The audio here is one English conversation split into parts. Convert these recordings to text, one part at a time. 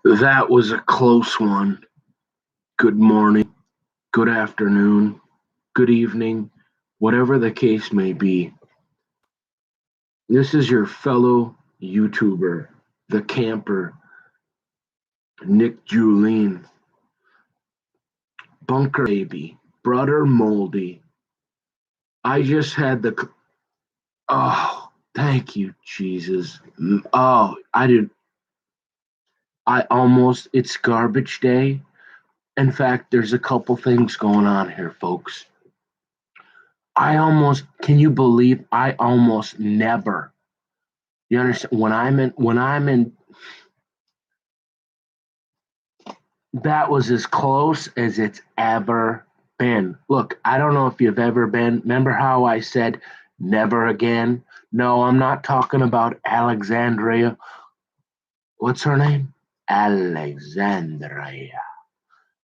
That was a close one. Good morning, good afternoon, good evening, whatever the case may be. This is your fellow YouTuber, the camper, Nick Julien, Bunker Baby, Brother Moldy. I just had the. Oh, thank you, Jesus. Oh, I did. I almost. It's garbage day. In fact, there's a couple things going on here, folks. Can you believe I almost never, you understand, when I'm in, that was as close as it's ever been. Look, I don't know if you've ever been, remember how I said never again? No, I'm not talking about Alexandria. What's her name? Alexandria.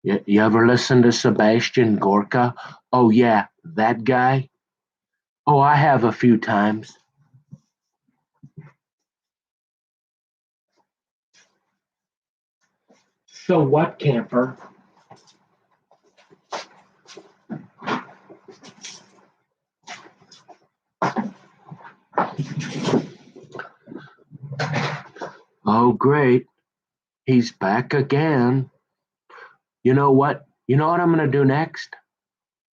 You ever listen to Sebastian Gorka? Oh, yeah, that guy. Oh, I have a few times. So what, camper? Oh, great. He's back again. You know what? You know what I'm going to do next?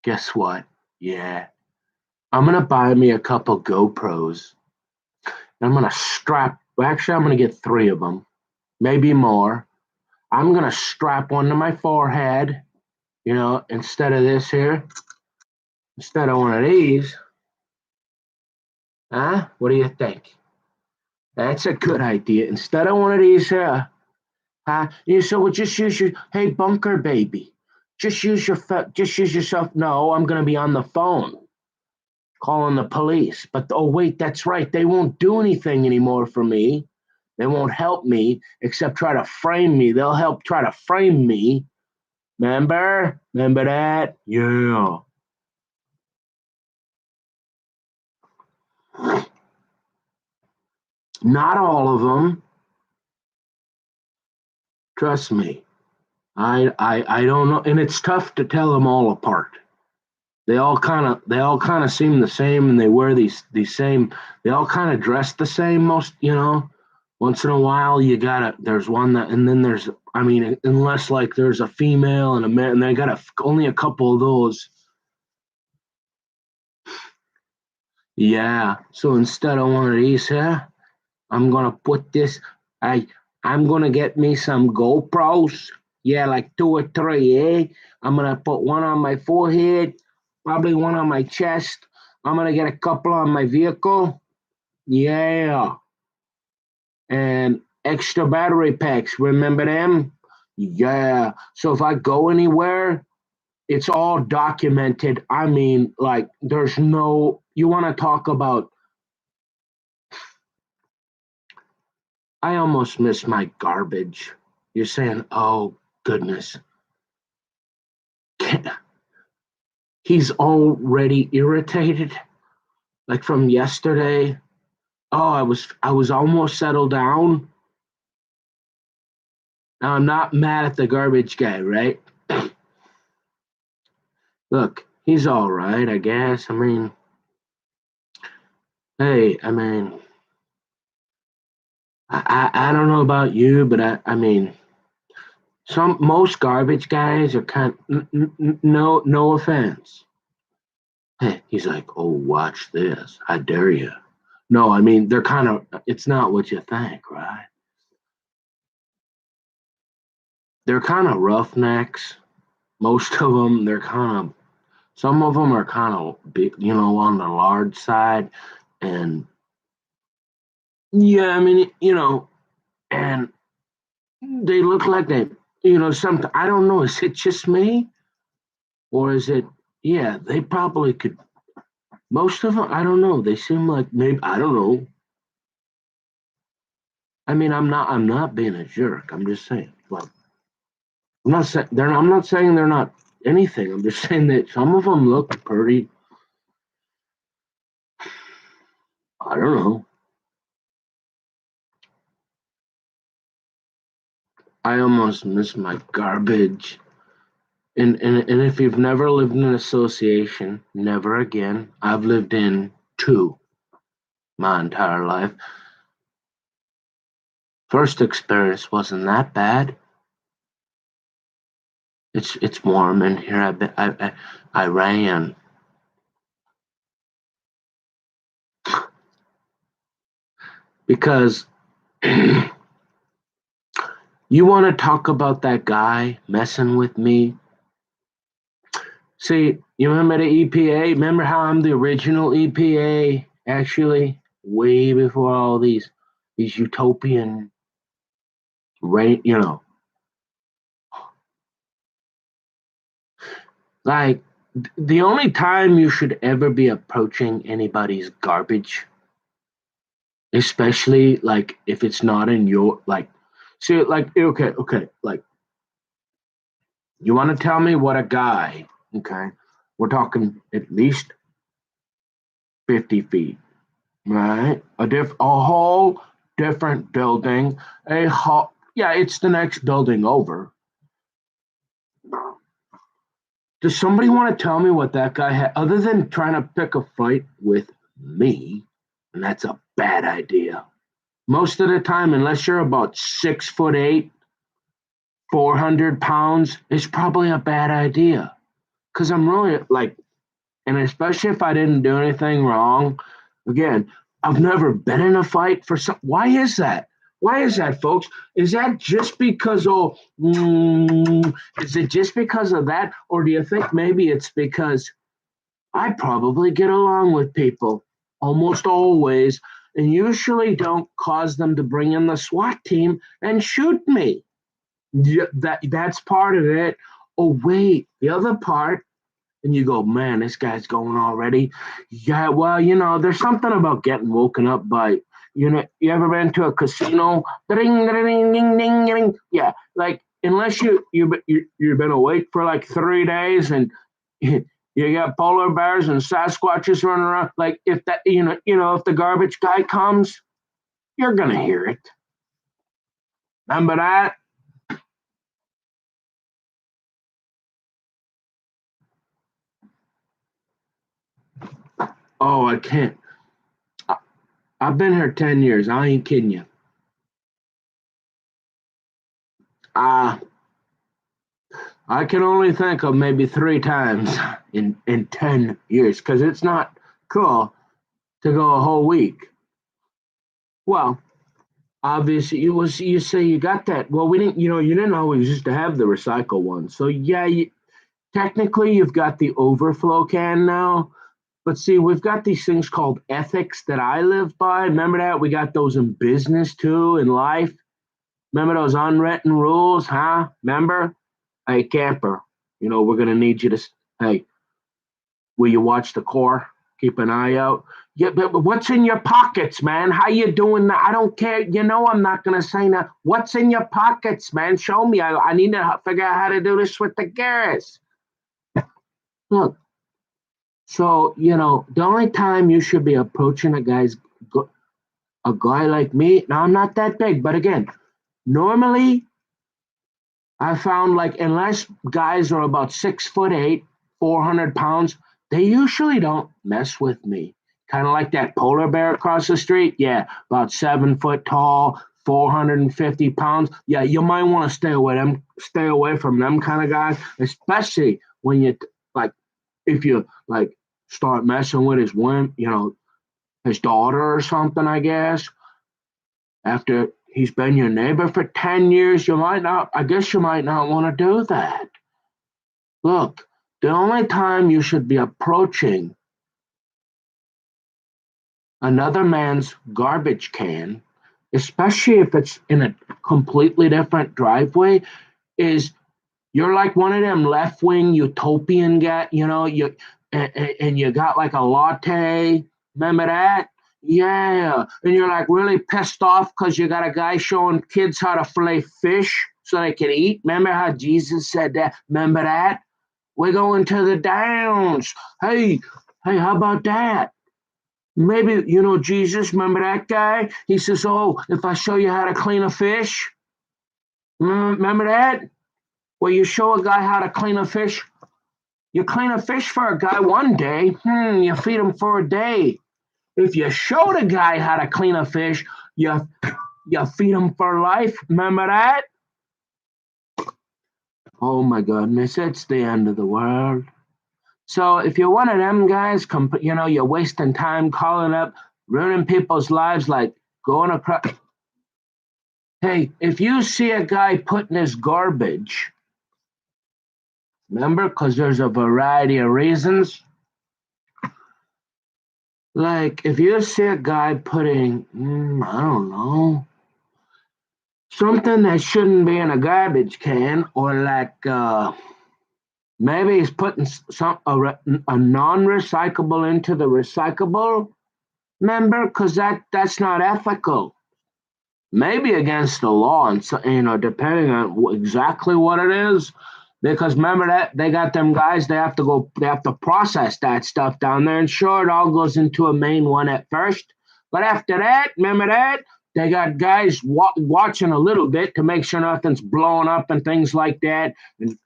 Guess what? Yeah. I'm going to buy me a couple GoPros. I'm going to actually, I'm going to get three of them, maybe more. I'm going to strap one to my forehead, instead of this here, instead of one of these. Huh? What do you think? That's a good idea. Instead of one of these here, huh? So we'll just use your, hey, Bunker Baby, just use yourself. No, I'm going to be on the phone calling the police. But oh, wait, that's right. They won't do anything anymore for me. They won't help me except try to frame me. They'll help try to frame me. Remember? Remember that? Yeah. Not all of them. Trust me. I don't know, and it's tough to tell them all apart. They all kind of seem the same, and they wear these same. They all kind of dress the same. Once in a while you gotta. There's one that, and then there's. I mean, unless like there's a female and a man, and they got only a couple of those. Yeah. So instead of one of these here, I'm gonna put this. I I'm gonna get me some GoPros. Yeah, like two or three, eh? I'm gonna put one on my forehead, probably one on my chest. I'm gonna get a couple on my vehicle. Yeah. And extra battery packs, remember them? Yeah. So if I go anywhere, it's all documented. I mean, like, there's no, you want to talk about, I almost miss my garbage. You're saying, oh, goodness. He's already irritated, like from yesterday. Oh, I was almost settled down. Now I'm not mad at the garbage guy, right? Look, he's all right, I guess. I mean, hey, I mean, I don't know about you, but I mean, most garbage guys are no offense. Hey, he's like, oh, watch this. I dare you. No, I mean, they're kind of, it's not what you think, right? They're kind of roughnecks. Most of them, some of them are kind of big, on the large side. And yeah, I mean, and they look like I don't know, is it just me? Or is it, yeah, they probably could, most of them, I don't know. They seem like maybe, I don't know. I mean, I'm not being a jerk. I'm just saying, like, I'm not saying they're not anything. I'm just saying that some of them look pretty, I don't know. I almost miss my garbage. And if you've never lived in an association, never again. I've lived in two my entire life. First experience wasn't that bad. It's warm in here. I ran because you want to talk about that guy messing with me. See, you remember the EPA? Remember how I'm the original EPA? Actually, way before all these utopian, right? Like the only time you should ever be approaching anybody's garbage, especially like if it's not in your like, see, like okay, like you want to tell me what a guy, okay? We're talking at least 50 feet, right? A whole different building, a whole yeah, it's the next building over. Does somebody want to tell me what that guy had other than trying to pick a fight with me? And that's a bad idea. Most of the time, unless you're about 6'8", 400 pounds, it's probably a bad idea. Because I'm really like, and especially if I didn't do anything wrong, again, I've never been in a fight for some. Why is that? Why is that, folks? Is that just because, is it just because of that? Or do you think maybe it's because I probably get along with people almost always and usually don't cause them to bring in the SWAT team and shoot me? Yeah, that's part of it. Oh, wait, the other part, and you go, man, this guy's going already. Yeah, well, there's something about getting woken up by, you ever been to a casino? Ding, ding, ding, ding, ding. Yeah, like unless you've been awake for like 3 days and you got polar bears and Sasquatches running around. Like if that, if the garbage guy comes, you're gonna hear it. Remember that? Oh, I can't. I, I've been here 10 years. I ain't kidding you. Uh I can only think of maybe 3 times in 10 years because it's not cool to go a whole week. Well, obviously you say you got that. Well, we didn't. You didn't always used to have the recycle one. So yeah, technically you've got the overflow can now. But see, we've got these things called ethics that I live by. Remember that? We got those in business too, in life. Remember those unwritten rules, huh? Remember? Hey, camper, we're going to need you to, hey, will you watch the core? Keep an eye out. Yeah, but what's in your pockets, man? How you doing? I don't care. I'm not going to say that. What's in your pockets, man? Show me. I need to figure out how to do this with the gas. Look, so, the only time you should be approaching a guy like me, now I'm not that big, but again, normally I found like unless guys are about 6'8", 400 pounds, they usually don't mess with me. Kind of like that polar bear across the street. Yeah, about 7 foot tall, 450 pounds. Yeah, you might want to stay away from them kind of guys, especially when you like if you like start messing with his daughter or something, I guess. After he's been your neighbor for 10 years, I guess you might not want to do that. Look, the only time you should be approaching another man's garbage can, especially if it's in a completely different driveway, is you're like one of them left wing utopian guy, and you got like a latte. Remember that? Yeah. And you're like really pissed off because you got a guy showing kids how to fillet fish so they can eat. Remember how Jesus said that? Remember that? We're going to the downs. Hey, how about that? Maybe, Jesus, remember that guy? He says, oh, if I show you how to clean a fish, Remember that? Where you show a guy how to clean a fish. You clean a fish for a guy one day, you feed him for a day. If you show the guy how to clean a fish, you feed him for life. Remember that? Oh my goodness, it's the end of the world. So if you're one of them guys, you're wasting time calling up, ruining people's lives, like going across. Hey, if you see a guy putting his garbage, remember, because there's a variety of reasons. Like if you see a guy putting, I don't know, something that shouldn't be in a garbage can, or like maybe he's putting a non-recyclable into the recyclable. Remember, because that's not ethical. Maybe against the law, and so, depending on exactly what it is. Because remember that they got them guys, they have to process that stuff down there, and sure, it all goes into a main one at first, but after that, remember that they got guys watching a little bit to make sure nothing's blowing up and things like that, and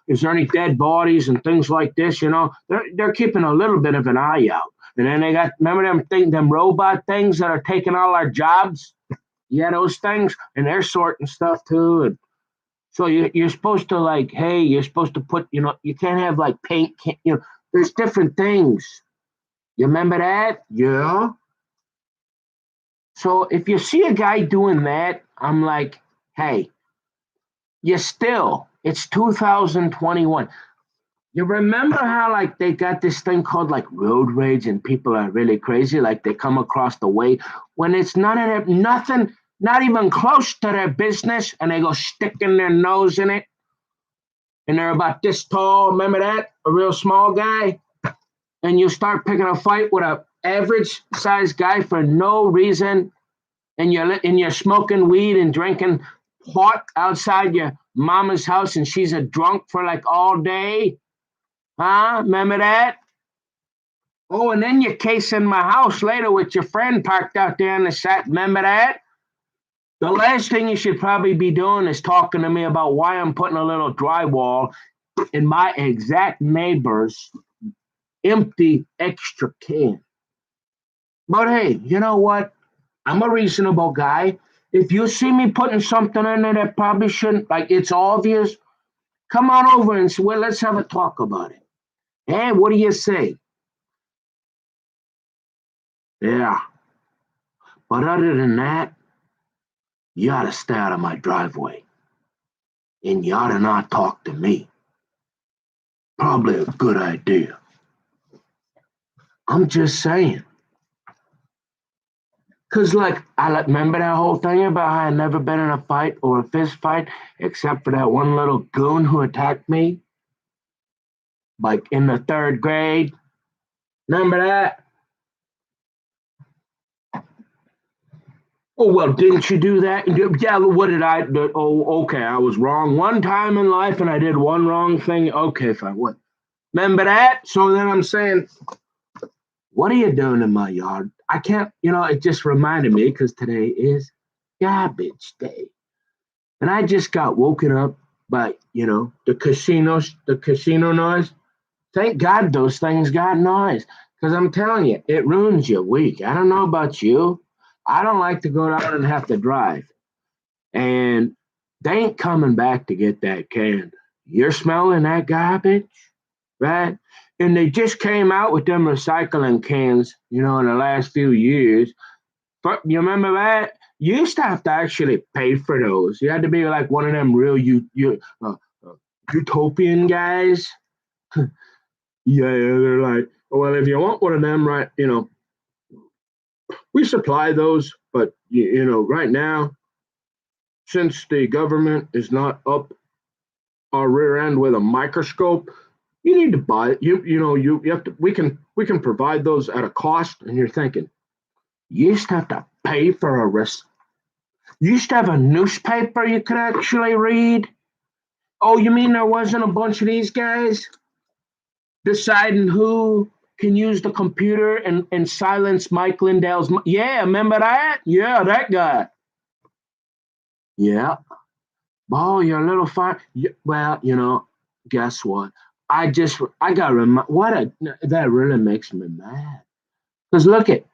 is there any dead bodies and things like this? They're keeping a little bit of an eye out, and then they got remember them robot things that are taking all our jobs. Yeah, those things, and they're sorting stuff too. And so you're supposed to like, hey, you're supposed to put, you can't have like paint, there's different things. You remember that? Yeah. So if you see a guy doing that, I'm like, hey, it's 2021. You remember how like they got this thing called like road rage and people are really crazy, like they come across the way when it's nothing, not even close to their business, and they go sticking their nose in it, and they're about this tall. Remember that? A real small guy, and you start picking a fight with a average sized guy for no reason, and you're smoking weed and drinking pot outside your mama's house, and she's a drunk for like all day. Huh? Remember that? Oh, and then you case in my house later with your friend parked out there on the side. Remember that? The last thing you should probably be doing is talking to me about why I'm putting a little drywall in my exact neighbor's empty extra can. But hey, you know what? I'm a reasonable guy. If you see me putting something in there that probably shouldn't, like it's obvious, come on over and say, well, let's have a talk about it. Hey, what do you say? Yeah. But other than that, you ought to stay out of my driveway. And you ought to not talk to me. Probably a good idea. I'm just saying. Cause like I remember that whole thing about how I never been in a fight or a fist fight, except for that one little goon who attacked me, like in the third grade. Remember that? Oh well, didn't you do that? Yeah, what did I do? Oh, okay, I was wrong one time in life, and I did one wrong thing. Okay, fine. What? Remember that? So then I'm saying, what are you doing in my yard? I can't. It just reminded me because today is garbage day. And I just got woken up by, the casino noise. Thank God those things got noise. Because I'm telling you, it ruins your week. I don't know about you. I don't like to go out and have to drive. And they ain't coming back to get that can. You're smelling that garbage, right? And they just came out with them recycling cans, in the last few years. But you remember that? You used to have to actually pay for those. You had to be like one of them real utopian guys. Yeah, they're like, well, if you want one of them, right? We supply those, but right now, since the government is not up our rear end with a microscope, you need to buy it. You have to. We can provide those at a cost, and you're thinking you used to have to pay for a risk. You used to have a newspaper you could actually read. Oh, you mean there wasn't a bunch of these guys deciding who can use the computer and silence Mike Lindell's? Yeah, remember that? Yeah, that guy. Yeah. Oh, you're a little fire. Well, guess what? I got that really makes me mad. Because look at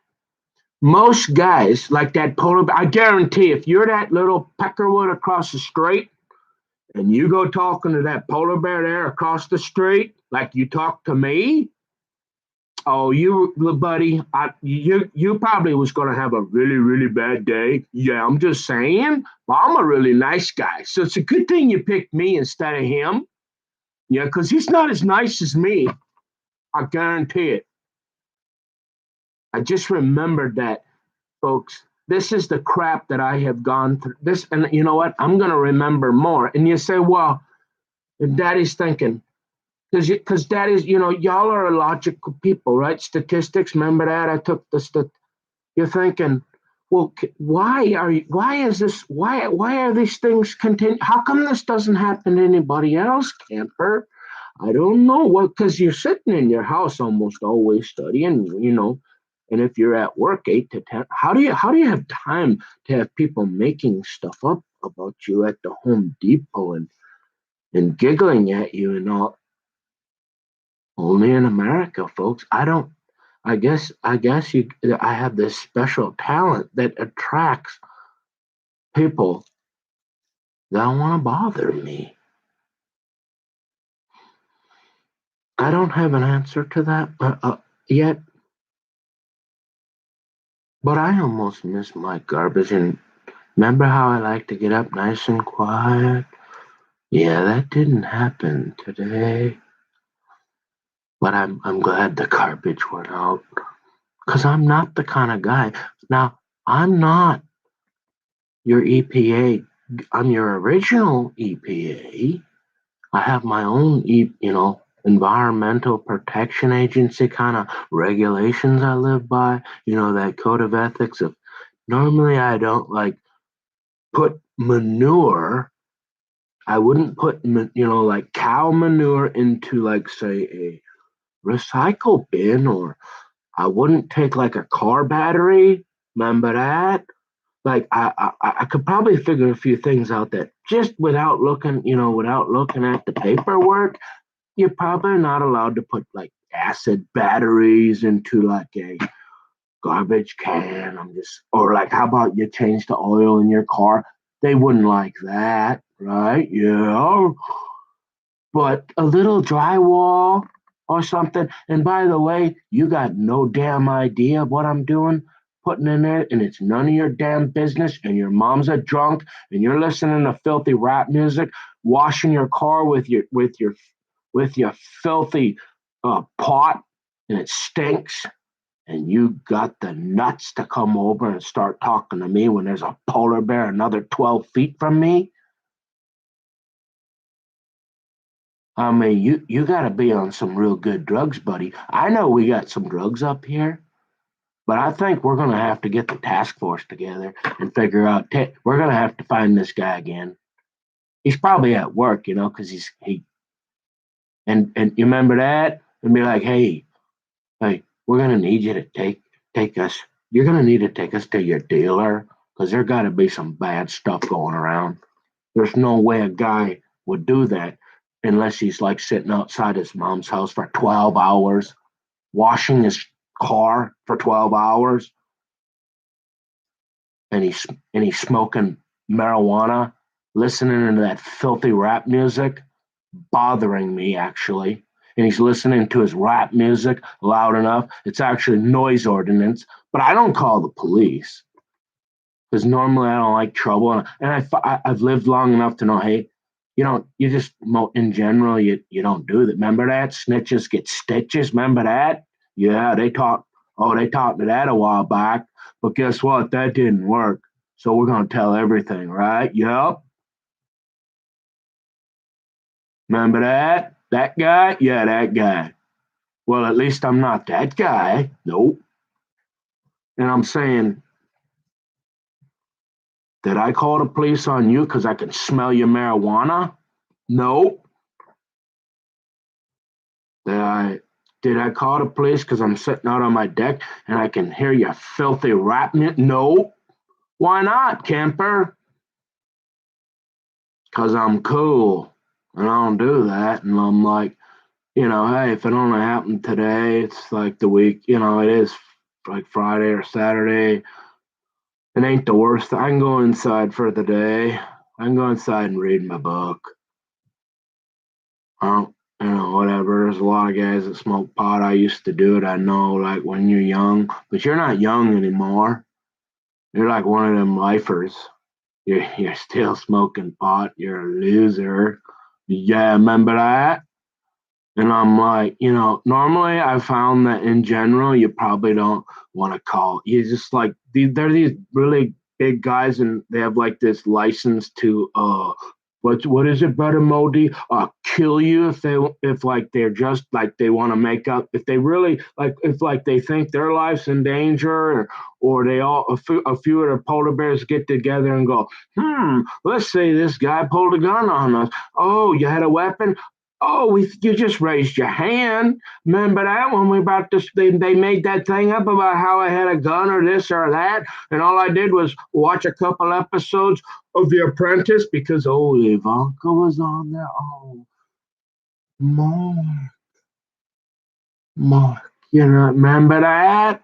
most guys like that polar bear. I guarantee if you're that little peckerwood across the street and you go talking to that polar bear there across the street, like you talk to me, oh, you, buddy, you probably was gonna have a really, really bad day. Yeah, I'm just saying. But I'm a really nice guy, so it's a good thing you picked me instead of him. Yeah, because he's not as nice as me. I guarantee it. I just remembered that, folks. This is the crap that I have gone through. This, and you know what? I'm gonna remember more. And you say, well, if Daddy's thinking, because Daddy's, y'all are logical people, right? Statistics. Remember that I took you're thinking, well, why is this, why are these things continue? How come this doesn't happen to anybody else, Camper? I don't know. Well, because you're sitting in your house almost always studying, and if you're at work 8 to 10, how do you have time to have people making stuff up about you at the Home Depot and giggling at you and all? Only in America, folks. I have this special talent that attracts people that want to bother me. I don't have an answer to that yet, but I almost miss my garbage. And remember how I like to get up nice and quiet? Yeah, that didn't happen today. But I'm glad the garbage went out because I'm not the kind of guy. Now, I'm not your EPA. I'm your original EPA. I have my own, environmental protection agency kind of regulations I live by. That code of ethics of normally I don't like put manure. I wouldn't put, like cow manure into like, say, a recycle bin, or I wouldn't take like a car battery. Remember that? Like I could probably figure a few things out that just without looking at the paperwork, you're probably not allowed to put like acid batteries into like a garbage can. Or like, how about you change the oil in your car? They wouldn't like that, right? Yeah. But a little drywall or something. And by the way, you got no damn idea of what I'm doing, putting in there, and it's none of your damn business. And your mom's a drunk, and you're listening to filthy rap music, washing your car with your filthy pot, and it stinks. And you got the nuts to come over and start talking to me when there's a polar bear another 12 feet from me. I mean, you got to be on some real good drugs, buddy. I know we got some drugs up here, but I think we're going to have to get the task force together and figure out. We're going to have to find this guy again. He's probably at work, because he and you remember that and be like, hey, we're going to need you to take us. You're going to need to take us to your dealer because there got to be some bad stuff going around. There's no way a guy would do that unless he's like sitting outside his mom's house for 12 hours, washing his car for 12 hours, and he's smoking marijuana, listening to that filthy rap music, bothering me actually. And he's listening to his rap music loud enough. It's actually noise ordinance, but I don't call the police because normally I don't like trouble, and I've lived long enough to know, hey, you just in general you don't do that. Remember that snitches get stitches. Remember that? Yeah, they taught me that a while back, but guess what? That didn't work. So we're gonna tell everything, right? Yep. Remember that guy? Yeah, that guy. Well, at least I'm not that guy. Nope. And I'm saying, did I call the police on you because I can smell your marijuana? Nope. Did I did I call the police because I'm sitting out on my deck and I can hear your filthy rap? No. Why not, camper? because I'm cool and I don't do that. And I'm like, hey, if it only happened today, it's like the week, it is like Friday or Saturday. It ain't the worst. I can go inside for the day. I can go inside and read my book. I don't, whatever. There's a lot of guys that smoke pot. I used to do it. I know, like when you're young, but you're not young anymore. You're like one of them lifers. You're still smoking pot. You're a loser. Yeah, remember that? And I'm like, normally I found that in general, you probably don't want to call. You just like, they're these really big guys and they have like this license to, what is it, Brother Modi? Kill you if like they're just like they want to make up, if they really like, if like they think their life's in danger, or they all, a few of the polar bears get together and go, let's say this guy pulled a gun on us. Oh, you had a weapon? Oh, you just raised your hand. Remember that when we about to, they made that thing up about how I had a gun or this or that, and all I did was watch a couple episodes of The Apprentice because Ivanka was on there. Oh, Mark, Mark, remember that?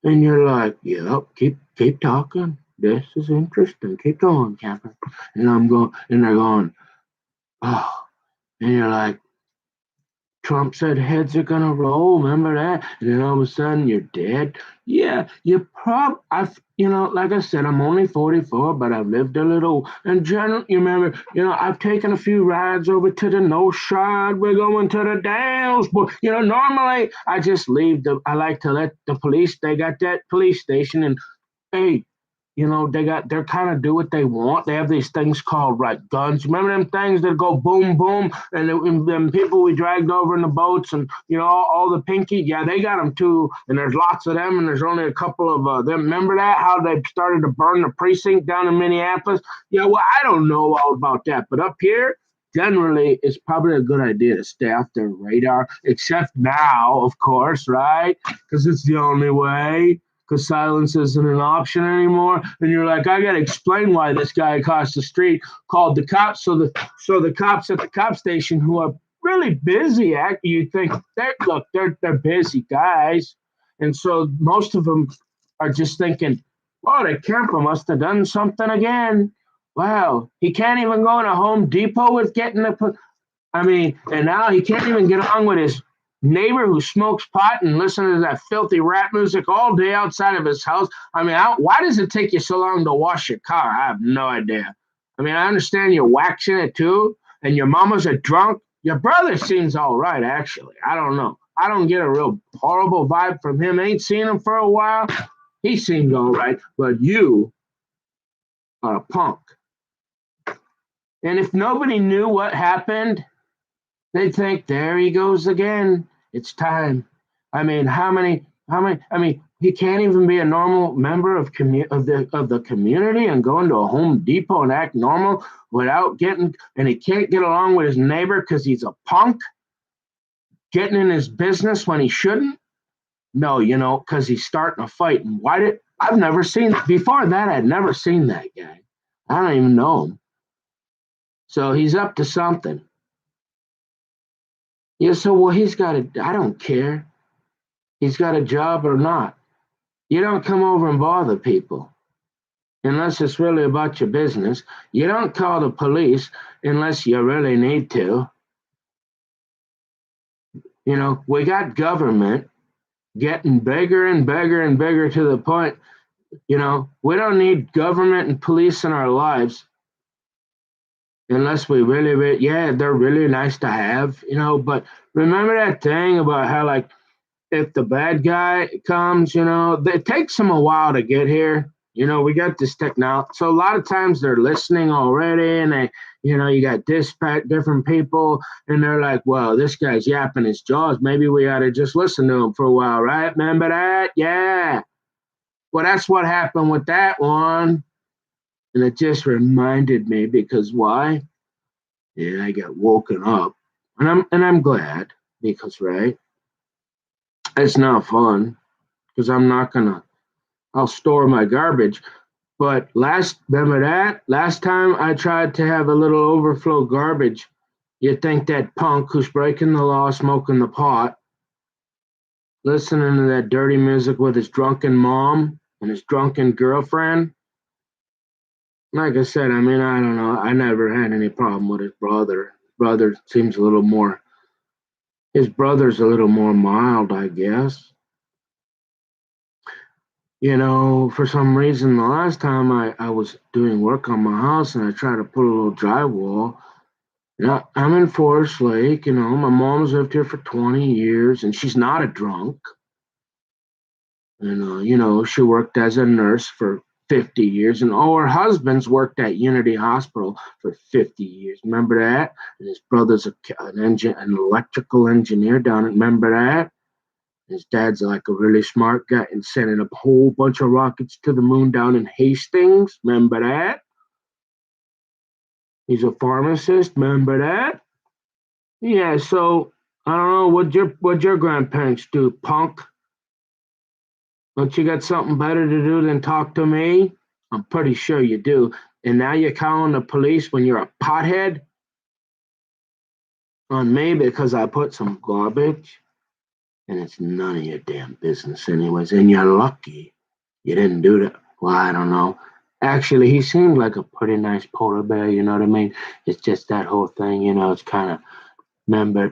And you're like, yep, keep talking. This is interesting. Keep going, Captain. And I'm going, and they're going, oh, and you're like, Trump said heads are gonna roll. Remember that? And then all of a sudden you're dead. Yeah, I've, like I said, I'm only 44, but I've lived a little. And general, you remember, I've taken a few rides over to the North Side. We're going to the Downs. But normally I just leave I like to let the police. They got that police station, and hey, they're kind of do what they want. They have these things called like guns. Remember them things that go boom boom, and them people we dragged over in the boats, and all the pinky. Yeah, they got them too. And there's lots of them, and there's only a couple of them. Remember that how they started to burn the precinct down in Minneapolis? Yeah, well, I don't know all about that, but up here. Generally, it's probably a good idea to stay off their radar, except now, of course, right? Because it's the only way, because silence isn't an option anymore. And you're like, I got to explain why this guy across the street called the cops. So the cops at the cop station, who are really busy, you think they're busy guys, and so most of them are just thinking, oh, the camper must have done something again. Wow, he can't even go in a Home Depot with getting the. I mean, and now he can't even get along with his neighbor who smokes pot and listens to that filthy rap music all day outside of his house. I mean, why does it take you so long to wash your car? I have no idea. I mean, I understand you're waxing it too, and your mama's a drunk. Your brother seems all right, actually. I don't know. I don't get a real horrible vibe from him. Ain't seen him for a while. He seems all right, but you are a punk. And if nobody knew what happened, they'd think, there he goes again. It's time. I mean, I mean, he can't even be a normal member of the community and go into a Home Depot and act normal without getting, and he can't get along with his neighbor because he's a punk, getting in his business when he shouldn't. No, because he's starting a fight. And I've never seen, before that, I'd never seen that guy. I don't even know him. So he's up to something. Yeah, so well, I don't care. He's got a job or not. You don't come over and bother people unless it's really about your business. You don't call the police unless you really need to. We got government getting bigger and bigger and bigger to the point, we don't need government and police in our lives unless we really, yeah, they're really nice to have, but remember that thing about how, like, if the bad guy comes, it takes them a while to get here. We got this technology. So a lot of times they're listening already, and you got different people, and they're like, well, this guy's yapping his jaws. Maybe we ought to just listen to him for a while, right? Remember that? Yeah. Well, that's what happened with that one. And it just reminded me, because why? Yeah, I got woken up. And I'm glad, because right, it's not fun, because I'm not gonna, I'll store my garbage. But remember that? Last time I tried to have a little overflow garbage, you'd think that punk who's breaking the law, smoking the pot, listening to that dirty music with his drunken mom and his drunken girlfriend. Like I said, I mean, I don't know. I never had any problem with his brother. Brother seems a little more, his brother's a little more mild, I guess. For some reason, the last time I was doing work on my house and I tried to put a little drywall, I'm in Forest Lake, my mom's lived here for 20 years and she's not a drunk. And, she worked as a nurse for 50 years. And, her husband's worked at Unity Hospital for 50 years. Remember that? And his brother's an electrical engineer down at, remember that? His dad's like a really smart guy and sending a whole bunch of rockets to the moon down in Hastings. Remember that? He's a pharmacist. Remember that? Yeah, so I don't know what your grandparents do, punk. Don't you got something better to do than talk to me? I'm pretty sure you do. And now you're calling the police when you're a pothead on me because I put some garbage, and it's none of your damn business anyways. And you're lucky you didn't do that. Well, I don't know. Actually, he seemed like a pretty nice polar bear, you know what I mean? It's just that whole thing, it's kind of, remember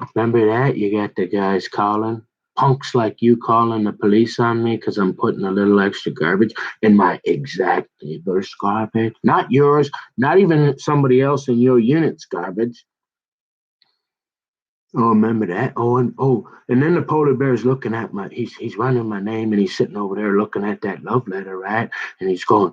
that? You got the guys calling, punks like you calling the police on me because I'm putting a little extra garbage in my exact neighbor's garbage. Not yours, not even somebody else in your unit's garbage. Oh, remember that? And then the polar bear's looking at he's running my name and he's sitting over there looking at that love letter, right? And he's going,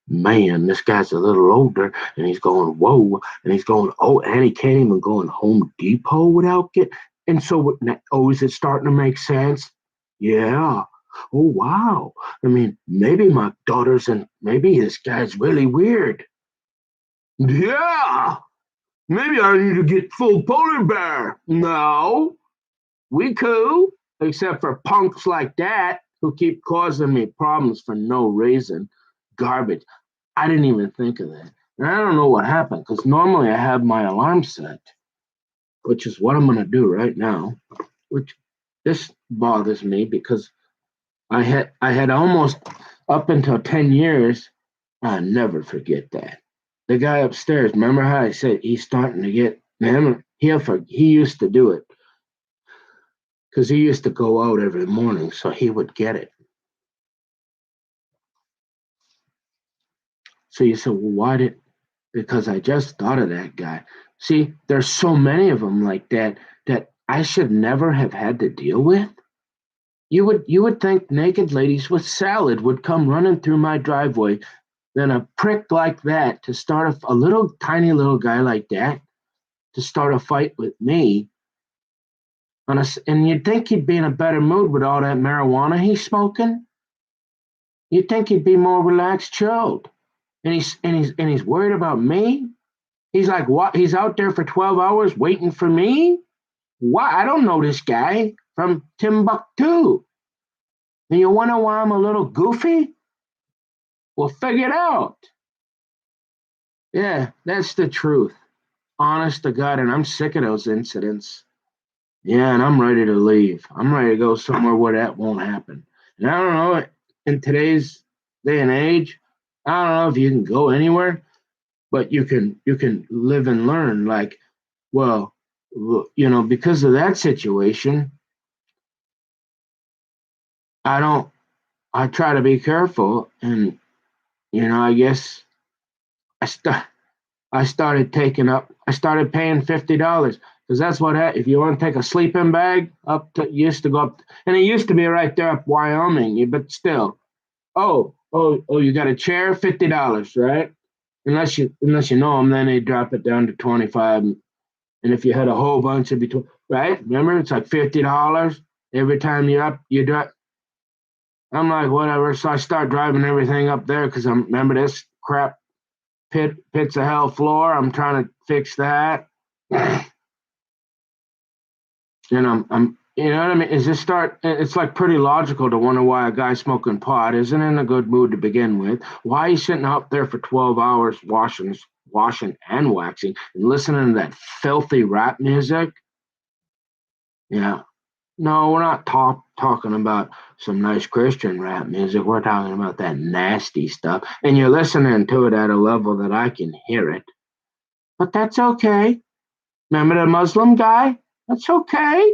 man, this guy's a little older, and he's going, whoa, and he's going, oh, and he can't even go in Home Depot without get. And so, is it starting to make sense? Yeah. Oh, wow. I mean, maybe my daughter's and maybe this guy's really weird. Yeah. Maybe I need to get full polar bear. No, we cool, except for punks like that who keep causing me problems for no reason. Garbage. I didn't even think of that. And I don't know what happened because normally I have my alarm set, which is what I'm going to do right now. Which this bothers me because I had almost up until 10 years. I never forget that. The guy upstairs, remember how I said he's starting to get, man, he used to do it because he used to go out every morning, so he would get it. So you said, well, why did, because I just thought of that guy. See, there's so many of them like that I should never have had to deal with. You would think naked ladies with salad would come running through my driveway, then a prick like that to start a little tiny little guy like that to start a fight with me. And you'd think he'd be in a better mood with all that marijuana he's smoking. You'd think he'd be more relaxed, chilled. And he's worried about me. He's like, what? He's out there for 12 hours waiting for me? Why? I don't know this guy from Timbuktu. And you wonder why I'm a little goofy? Well, figure it out. Yeah, that's the truth. Honest to God, and I'm sick of those incidents. Yeah, and I'm ready to leave. I'm ready to go somewhere where that won't happen. And I don't know, in today's day and age, I don't know if you can go anywhere, but you can live and learn. Like, well, because of that situation, I don't. I try to be careful, and I guess I start. I started taking up. I started paying $50 because that's what. If you want to take a sleeping bag up to, used to go up, and it used to be right there up Wyoming, but still. Oh, you got a chair, $50, right? Unless you know them, then they drop it down to 25. And if you had a whole bunch of between, right? Remember, it's like $50 every time you drive. I'm like, whatever. So I start driving everything up there because I'm remember this crap pits of hell floor. I'm trying to fix that. And You know what I mean? It's like pretty logical to wonder why a guy smoking pot isn't in a good mood to begin with. Why he's sitting up there for 12 hours washing and waxing and listening to that filthy rap music. Yeah. No, we're not talking about some nice Christian rap music. We're talking about that nasty stuff. And you're listening to it at a level that I can hear it. But that's okay. Remember the Muslim guy? That's okay.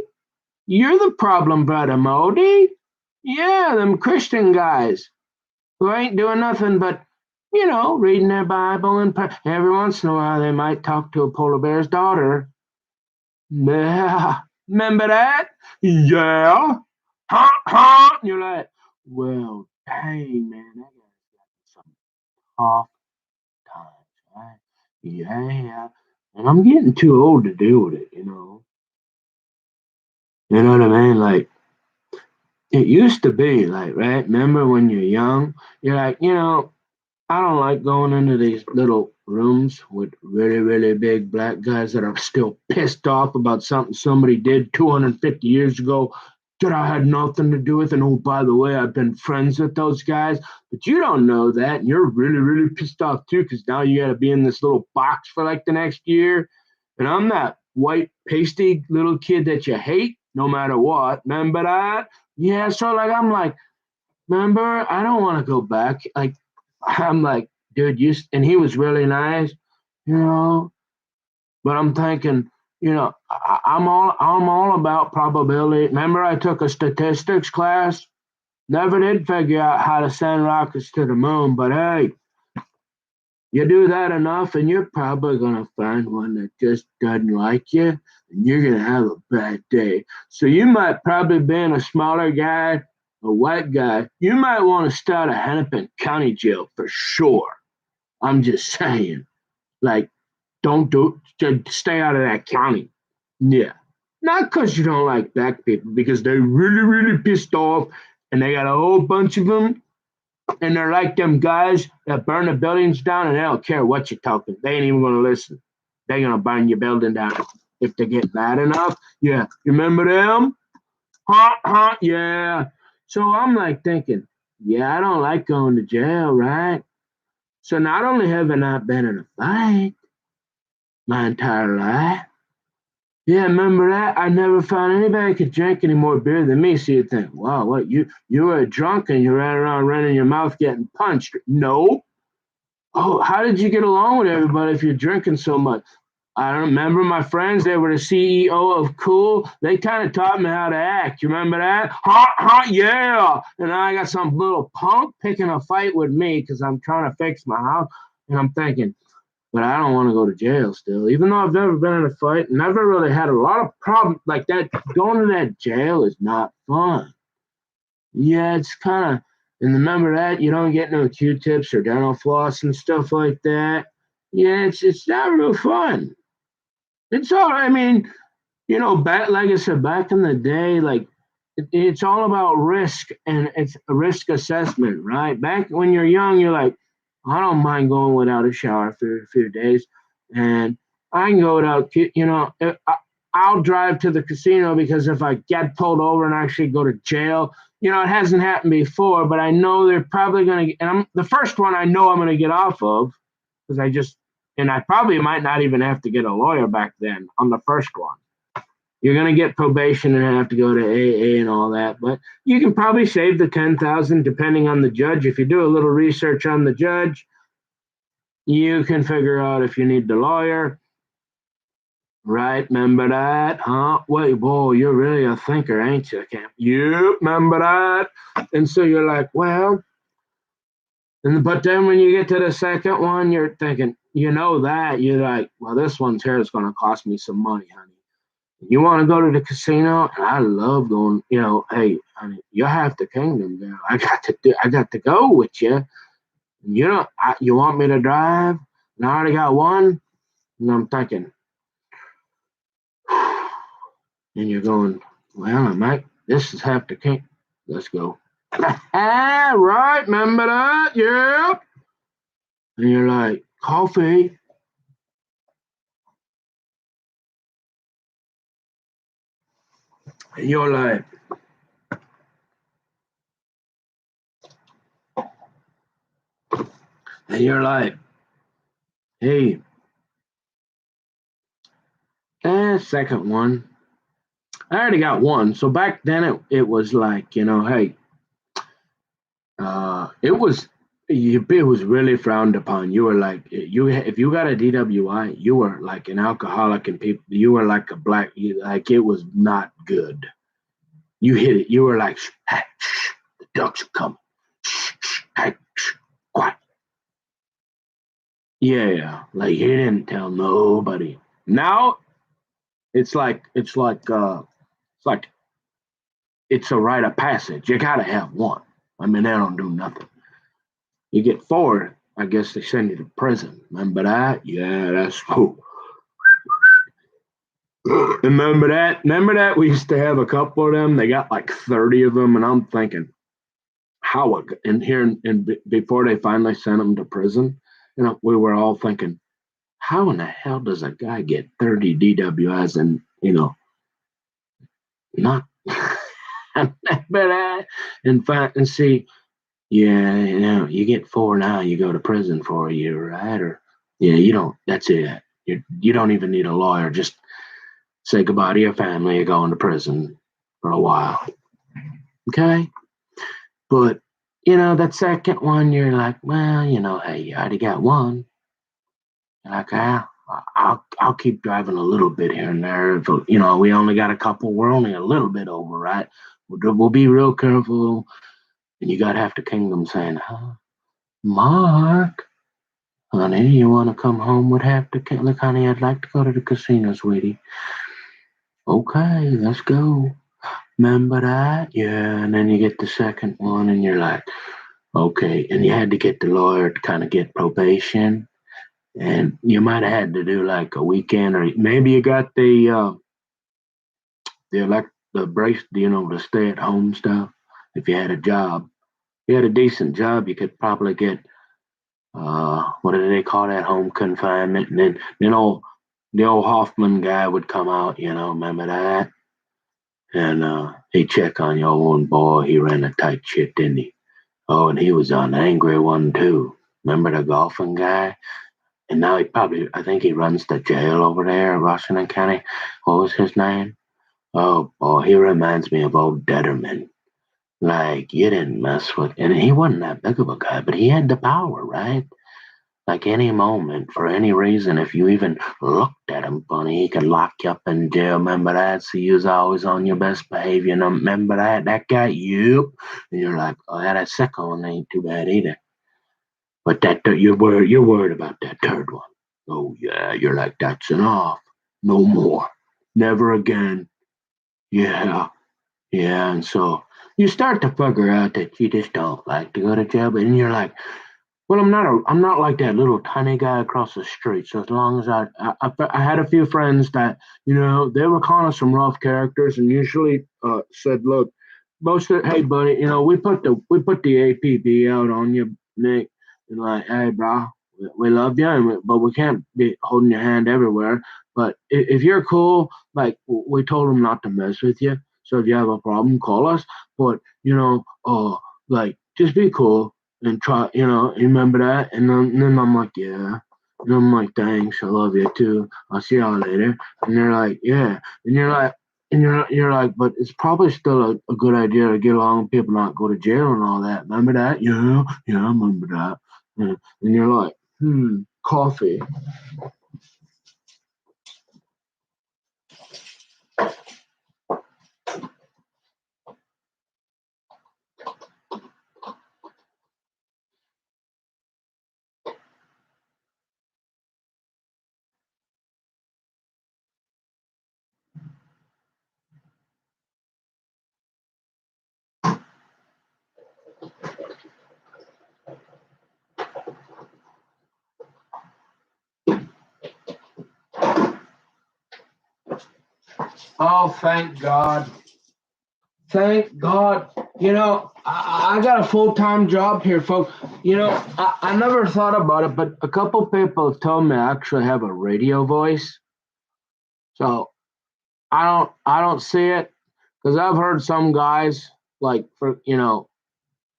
You're the problem, brother Modi. Yeah, them Christian guys who ain't doing nothing but, reading their Bible and every once in a while they might talk to a polar bear's daughter. Yeah, remember that? Yeah. Huh, huh. And you're like, well, dang, man, that guy's got some tough times, right? Yeah. And I'm getting too old to deal with it, you know. You know what I mean? Like, it used to be like, right? Remember when you're young? You're like, I don't like going into these little rooms with really, really big black guys that are still pissed off about something somebody did 250 years ago that I had nothing to do with. And oh, by the way, I've been friends with those guys, but you don't know that. And you're really, really pissed off too, because now you got to be in this little box for like the next year. And I'm that white, pasty little kid that you hate no matter what. Remember that? Yeah. So, like, I'm like, remember, I don't want to go back. Like, I'm like, dude, and he was really nice, you know. But I'm thinking, I'm all about probability. Remember, I took a statistics class. Never did figure out how to send rockets to the moon. But hey, you do that enough, and you're probably gonna find one that just doesn't like you, and you're gonna have a bad day. So you might probably being a smaller guy, a white guy, you might want to start a Hennepin County jail for sure. I'm just saying, like, just stay out of that county. Yeah. Not because you don't like black people, because they're really, really pissed off and they got a whole bunch of them. And they're like them guys that burn the buildings down and they don't care what you're talking. They ain't even going to listen. They're going to burn your building down if they get mad enough. Yeah. You remember them? Huh, huh, yeah. So I'm like thinking, yeah, I don't like going to jail, right? So not only have I not been in a fight my entire life, yeah, remember that? I never found anybody could drink any more beer than me. So you think, wow, what you were drunk and you ran around running your mouth getting punched. No. Oh, how did you get along with everybody if you're drinking so much? I don't remember my friends. They were the CEO of Cool. They kind of taught me how to act. You remember that? Yeah. And I got some little punk picking a fight with me because I'm trying to fix my house. And I'm thinking, but I don't want to go to jail still. Even though I've never been in a fight, never really had a lot of problems like that. Going to that jail is not fun. Yeah, it's kind of, and remember that you don't get no Q-tips or dental floss and stuff like that. Yeah, it's not real fun. It's all. I mean, back like I said, back in the day, like it's all about risk and it's a risk assessment, right? Back when you're young, you're like, I don't mind going without a shower for a few days, and I can go without, I'll drive to the casino because if I get pulled over and actually go to jail, it hasn't happened before, but I know they're probably gonna, and I'm the first one I know I'm gonna get off of because and I probably might not even have to get a lawyer back then on the first one. You're going to get probation and have to go to AA and all that, but you can probably save the 10,000 depending on the judge. If you do a little research on the judge, you can figure out if you need the lawyer. Right? Remember that? Huh? Wait, whoa, you're really a thinker, ain't you, Camp? You remember that? And so you're like, well, but then when you get to the second one, you're thinking, that. You're like, well, this one's here is going to cost me some money, honey. You want to go to the casino? And I love going. Hey, honey, you're half the kingdom, girl. I got to go with you. You want me to drive? And I already got one. And I'm thinking, and you're going, well, I might. This is half the king. Let's go. Right, remember that? Yeah. And you're like, coffee. And you're like, hey, second one. I already got one. So back then it was like, hey, it was really frowned upon. You were like, if you got a DWI, you were like an alcoholic, and people, you were like a like it was not good. You hit it, you were like, hey, shh, the ducks are coming. Shh, shh, hey, shh, quiet. Yeah, like he didn't tell nobody. Now it's like it's a rite of passage. You gotta have one. I mean, they don't do nothing. You get four, I guess they send you to prison. Remember that? Yeah, that's cool. Remember that? Remember that? We used to have a couple of them. They got like 30 of them, and I'm thinking, how? And here, and before they finally sent them to prison, we were all thinking, how in the hell does a guy get 30 DWIs and not? But in fact, and see, yeah, you get four now, you go to prison for a year, right? Or yeah, you don't. That's it. You don't even need a lawyer. Just say goodbye to your family. You're going to prison for a while, okay? But that second one, you're like, well, hey, you already got one. You're like, I'll keep driving a little bit here and there. But we only got a couple. We're only a little bit over, right? We'll be real careful. And you got half the kingdom saying, huh, Mark, honey, you want to come home with half the kingdom? Look, honey, I'd like to go to the casino, sweetie. Okay, let's go. Remember that? Yeah. And then you get the second one, and you're like, okay. And you had to get the lawyer to kind of get probation. And you might have had to do like a weekend, or maybe you got the brace, the stay at home stuff. If you had a job, if you had a decent job, you could probably get what do they call that, home confinement. And then the old Hoffman guy would come out, remember that? And he'd check on your own boy. He ran a tight ship, didn't he? Oh, and he was an angry one too. Remember the golfing guy? And now I think he runs the jail over there in Washington County. What was his name? Oh, boy, he reminds me of old Detterman. Like, you didn't mess with, and he wasn't that big of a guy, but he had the power, right? Like any moment, for any reason, if you even looked at him funny, he could lock you up in jail. Remember that? So you was always on your best behavior. And remember that guy? Yep. And you're like, oh, yeah, that second one ain't too bad either. But you're worried about that third one. Oh yeah, you're like, that's enough. No more. Never again. Yeah, yeah. And so you start to figure out that you just don't like to go to jail, but then you're like, well, I'm not like that little tiny guy across the street. So as long as I had a few friends that they were kind of some rough characters, and usually said, look, hey buddy, we put the APB out on you, Nick, and like, hey bro, we love you, but we can't be holding your hand everywhere. But if you're cool, like we told them not to mess with you. So if you have a problem, call us. But like just be cool and try, remember that? And then I'm like, yeah. And I'm like, thanks, I love you too. I'll see y'all later. And they're like, yeah. And you're like, but it's probably still a good idea to get along with people, not go to jail and all that. Remember that? Yeah, yeah, I remember that. And you're like, coffee. Oh, thank God. Thank God. I got a full time job here, folks. I never thought about it, but a couple people have told me I actually have a radio voice. So I don't see it, Because I've heard some guys like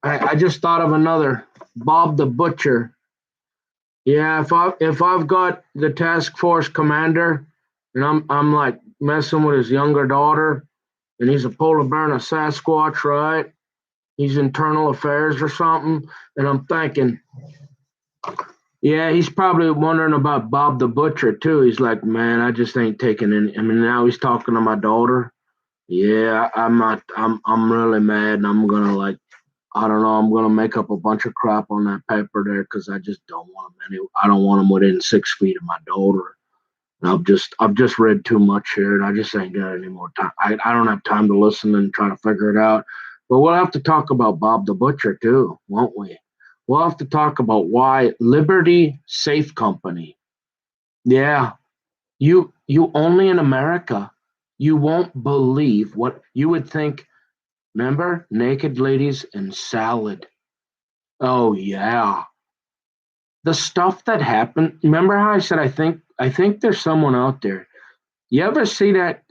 I just thought of another Bob the Butcher. Yeah, if I've got the task force commander and I'm like messing with his younger daughter and he's a polar bear and a Sasquatch, right? He's internal affairs or something, and I'm thinking, yeah, he's probably wondering about Bob the Butcher too. He's like, man, I just ain't taking any. I mean, now he's talking to my daughter. Yeah, I'm not. I'm really mad, and I'm gonna like, I don't know. I'm gonna make up a bunch of crap on that paper there because I just don't want him any. I don't want him within 6 feet of my daughter. And I've just read too much here, and I just ain't got any more time. I don't have time to listen and try to figure it out. But we'll have to talk about Bob the Butcher too, won't we? We'll have to talk about why Liberty Safe Company. Yeah, you only in America. You won't believe what you would think. Remember, naked ladies and salad. Oh yeah, the stuff that happened. Remember how I said I think there's someone out there. You ever see that?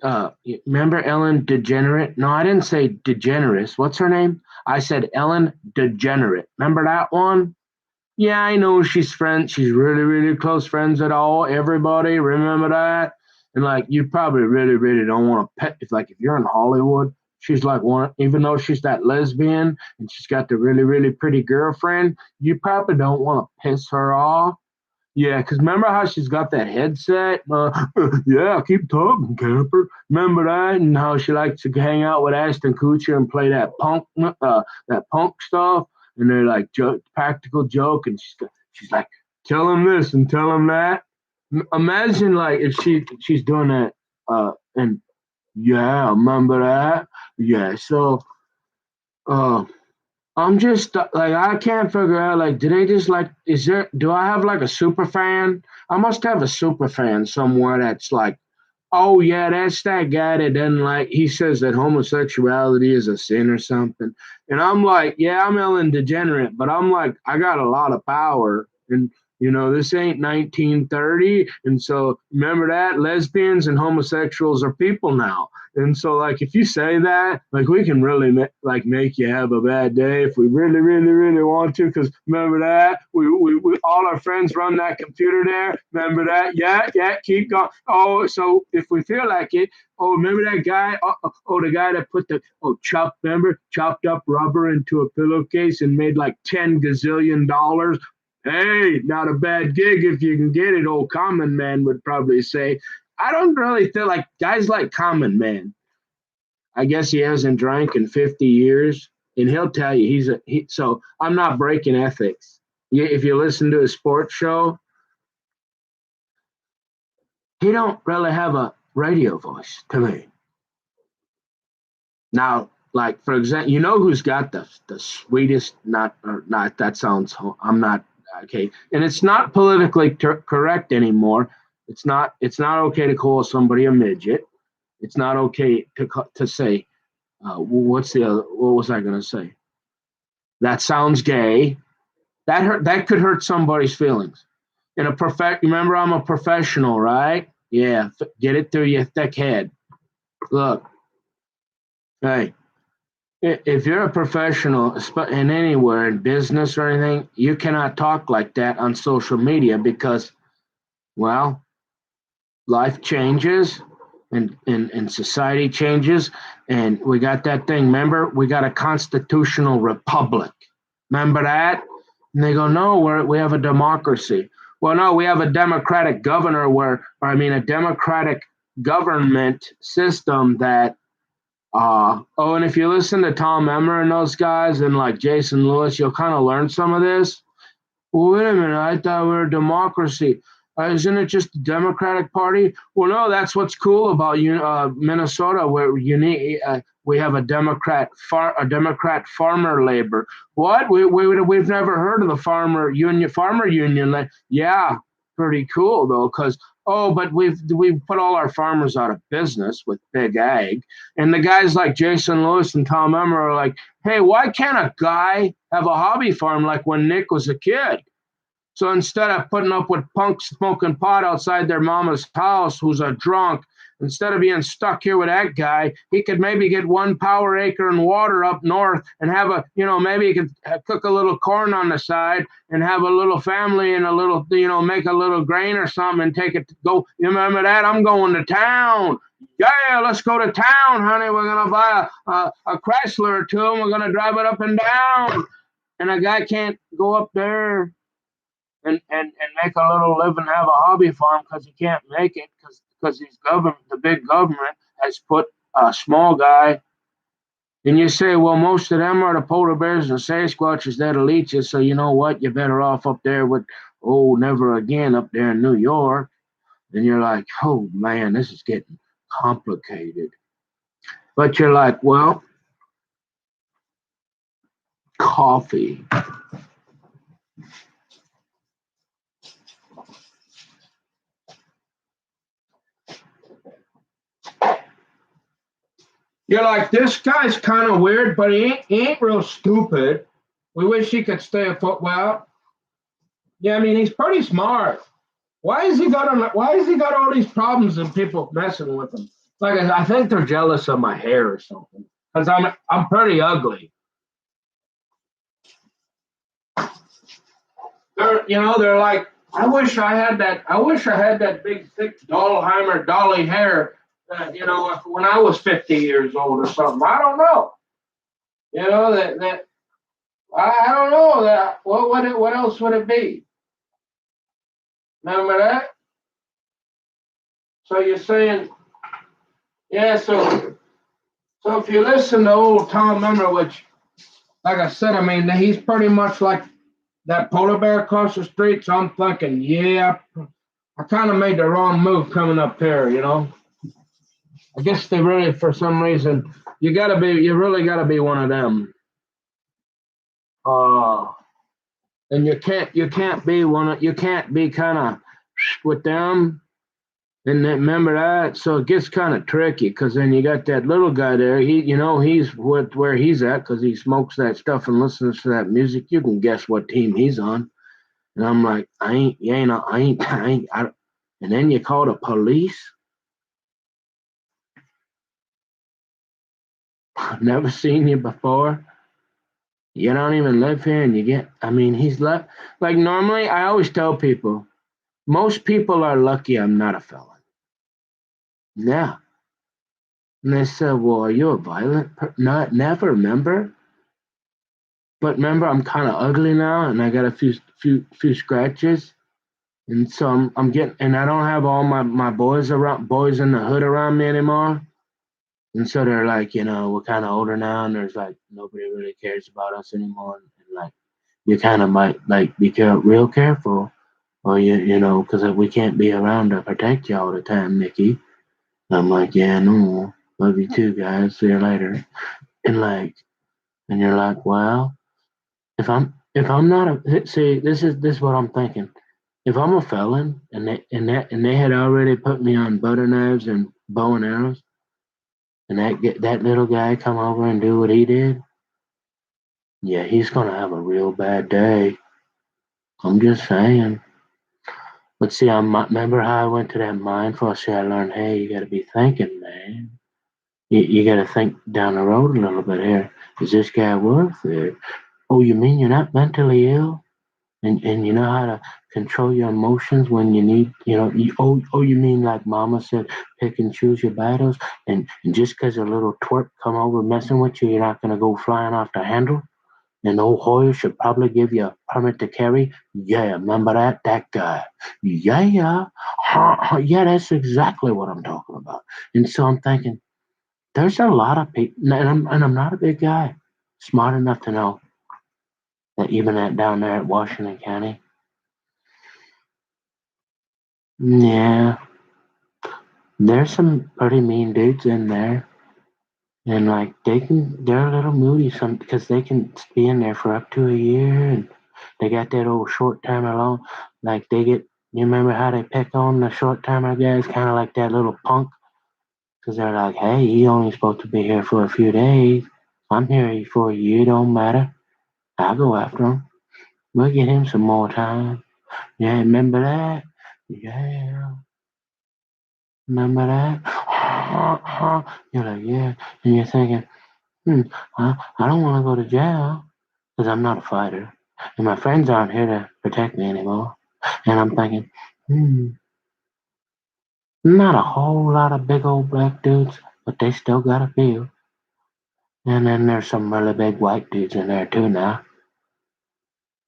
Remember Ellen DeGenerate? No, I didn't say DeGeneres. What's her name? I said Ellen DeGenerate. Remember that one? Yeah, I know she's friends. She's really, really close friends with all everybody. Remember that? And like, you probably really, really don't want to pet. If like, if you're in Hollywood, she's like one. Even though she's that lesbian and she's got the really, really pretty girlfriend, you probably don't want to piss her off. Yeah, because remember how she's got that headset? Yeah, keep talking, camper. Remember that? And how she likes to hang out with Ashton Kutcher and play that punk stuff. And they're like practical joke, and she's like, tell him this and tell him that. Imagine like if she's doing that. And yeah, remember that? Yeah. So, uh, I'm just like I can't figure out like do they just like is there do I have like a super fan? I must have a super fan somewhere that's like, oh yeah, that's that guy that doesn't like he says that homosexuality is a sin or something. And I'm like, yeah, I'm Ellen DeGenerate, but I'm like I got a lot of power and this ain't 1930. And so remember that lesbians and homosexuals are people now. And so, like, if you say that, like, we can really make you have a bad day if we really, really, really want to. Because remember that we all our friends run that computer there. Remember that? Yeah, yeah. Keep going. Oh, so if we feel like it, oh, remember that guy? The guy that put the chopped up rubber into a pillowcase and made like $10 gazillion. Hey, not a bad gig if you can get it. Old Common Man would probably say. I don't really feel like guys like Common Man. I guess he hasn't drank in 50 years, and he'll tell you so I'm not breaking ethics. If you listen to a sports show, he don't really have a radio voice to me. Now, like for example, you know who's got the sweetest? Not that sounds. I'm not okay, and it's not politically correct anymore. It's not okay to call somebody a midget. It's not okay to say what was I going to say? That sounds gay. That could hurt somebody's feelings. Remember, I'm a professional, right? Yeah, get it through your thick head. Look, hey, if you're a professional in anywhere in business or anything, you cannot talk like that on social media because, well, life changes and society changes, and we got that thing. Remember, we got a constitutional republic. Remember that? And they go, no, we have a democracy. Well, no, we have a democratic governor a democratic government system that and if you listen to Tom Emmer and those guys and like Jason Lewis, you'll kind of learn some of this. Well, wait a minute. I thought we were a democracy. Isn't it just the Democratic Party? Well, no, that's what's cool about Minnesota, where we have a Democrat farmer labor. What? We've never heard of the farmer union. Yeah, pretty cool though, because but we've put all our farmers out of business with Big Ag, and the guys like Jason Lewis and Tom Emmer are like, hey, why can't a guy have a hobby farm like when Nick was a kid? So instead of putting up with punks smoking pot outside their mama's house who's a drunk instead of being stuck here with that guy, he could maybe get 1 power acre and water up north and have a, maybe he could cook a little corn on the side and have a little family and a little, make a little grain or something and take it to go. You remember that? I'm going to town. Yeah, let's go to town, honey. We're going to buy a Chrysler or two and we're going to drive it up and down. And a guy can't go up there and make a little living, have a hobby farm because he can't make it because the big government has put a small guy. And you say, well, most of them are the polar bears and Sasquatches that'll eat you. So you know what? You're better off up there with, never again up there in New York. And you're like, oh man, this is getting complicated. But you're like, well, coffee. You're like, this guy's kind of weird, but he ain't real stupid. We wish he could stay a foot. Well, yeah, I mean, he's pretty smart. Why has he got all these problems and people messing with him? Like, I think they're jealous of my hair or something because I'm pretty ugly. They're like, I wish I had that big thick Dahlheimer Dolly hair. When I was 50 years old or something. I don't know. That I don't know that. What else would it be? Remember that? So you're saying, yeah. So if you listen to old Tom Memmer, which, like I said, I mean, he's pretty much like that polar bear across the street. So I'm thinking, yeah, I kind of made the wrong move coming up here. I guess they really, for some reason, you really gotta be one of them. And you can't be kind of with them. And then remember that, so it gets kind of tricky because then you got that little guy there. He's where he's at because he smokes that stuff and listens to that music. You can guess what team he's on. And I'm like, I ain't. And then you call the police. I've never seen you before. You don't even live here, and he's left. Like normally, I always tell people, most people are lucky I'm not a felon. Yeah. And they said, well, are you a violent person? Not, never, remember? But remember, I'm kind of ugly now, and I got a few scratches. And so I'm getting, and I don't have all my boys in the hood around me anymore. And so they're like, we're kind of older now, and there's like nobody really cares about us anymore. And like, you kind of might like be real careful, or because we can't be around to protect you all the time, Mickey. I'm like, yeah, no, love you too, guys. See you later. And you're like, well, if I'm not see, this is what I'm thinking. If I'm a felon and they had already put me on butter knives and bow and arrows, and that little guy come over and do what he did, yeah, he's gonna have a real bad day. I'm just saying. But see, remember how I went to that mindful. See, I learned, hey, you gotta be thinking, man. You got to think down the road a little bit here. Is this guy worth it? Oh, you mean you're not mentally ill? And you know how to control your emotions when you need, you mean like mama said, pick and choose your battles? And just because a little twerp come over messing with you, you're not going to go flying off the handle? And old Hoyer should probably give you a permit to carry? Yeah, remember that guy? Yeah. Yeah, that's exactly what I'm talking about. And so I'm thinking, there's a lot of people, and I'm not a big guy, smart enough to know that even down there at Washington County, yeah, there's some pretty mean dudes in there, and like they're a little moody some because they can be in there for up to a year, and they got that old short timer loan, like they get. You remember how they pick on the short timer guys, kind of like that little punk, because they're like, hey, he only supposed to be here for a few days. I'm here for a year, don't matter. I'll go after him. We'll get him some more time. Yeah, remember that? Yeah. Remember that? You're like, yeah. And you're thinking, I don't want to go to jail because I'm not a fighter. And my friends aren't here to protect me anymore. And I'm thinking, not a whole lot of big old black dudes, but they still got a few. And then there's some really big white dudes in there too now.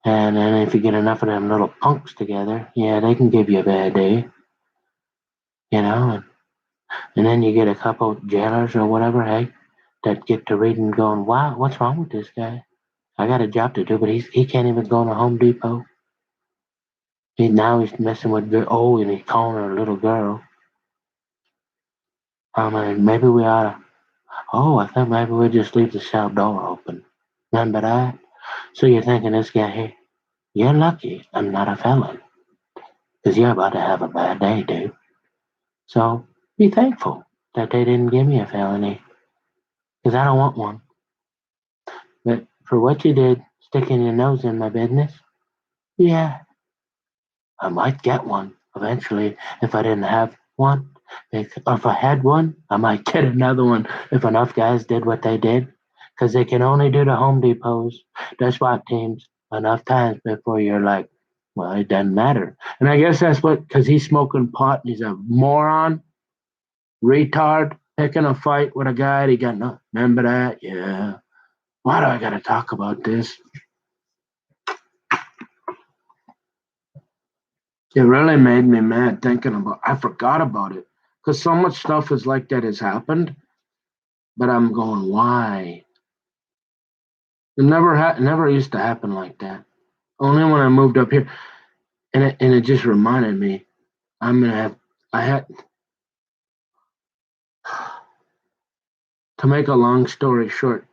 And then if you get enough of them little punks together, yeah, they can give you a bad day, you know. And then you get a couple jailers or whatever, hey, that get to reading going, wow, what's wrong with this guy? I got a job to do, but he can't even go to Home Depot. He's messing with and he's calling her a little girl. I mean, maybe we ought to. Oh, I think maybe we just leave the cell door open. Remember that? So you're thinking this guy here, you're lucky I'm not a felon, because you're about to have a bad day, dude. So be thankful that they didn't give me a felony, because I don't want one. But for what you did, sticking your nose in my business, yeah, I might get one eventually if I didn't have one. If I had one, I might get another one if enough guys did what they did. Because they can only do the Home Depots, the SWAT teams, enough times before you're like, well, it doesn't matter. And I guess that's what, because he's smoking pot and he's a moron, retard, picking a fight with a guy. And he got no. Remember that? Yeah. Why do I got to talk about this? It really made me mad thinking about. I forgot about it because so much stuff is like that has happened. But I'm going, why? It never used to happen like that. Only when I moved up here, and it just reminded me. I'm gonna have. I had to make a long story short.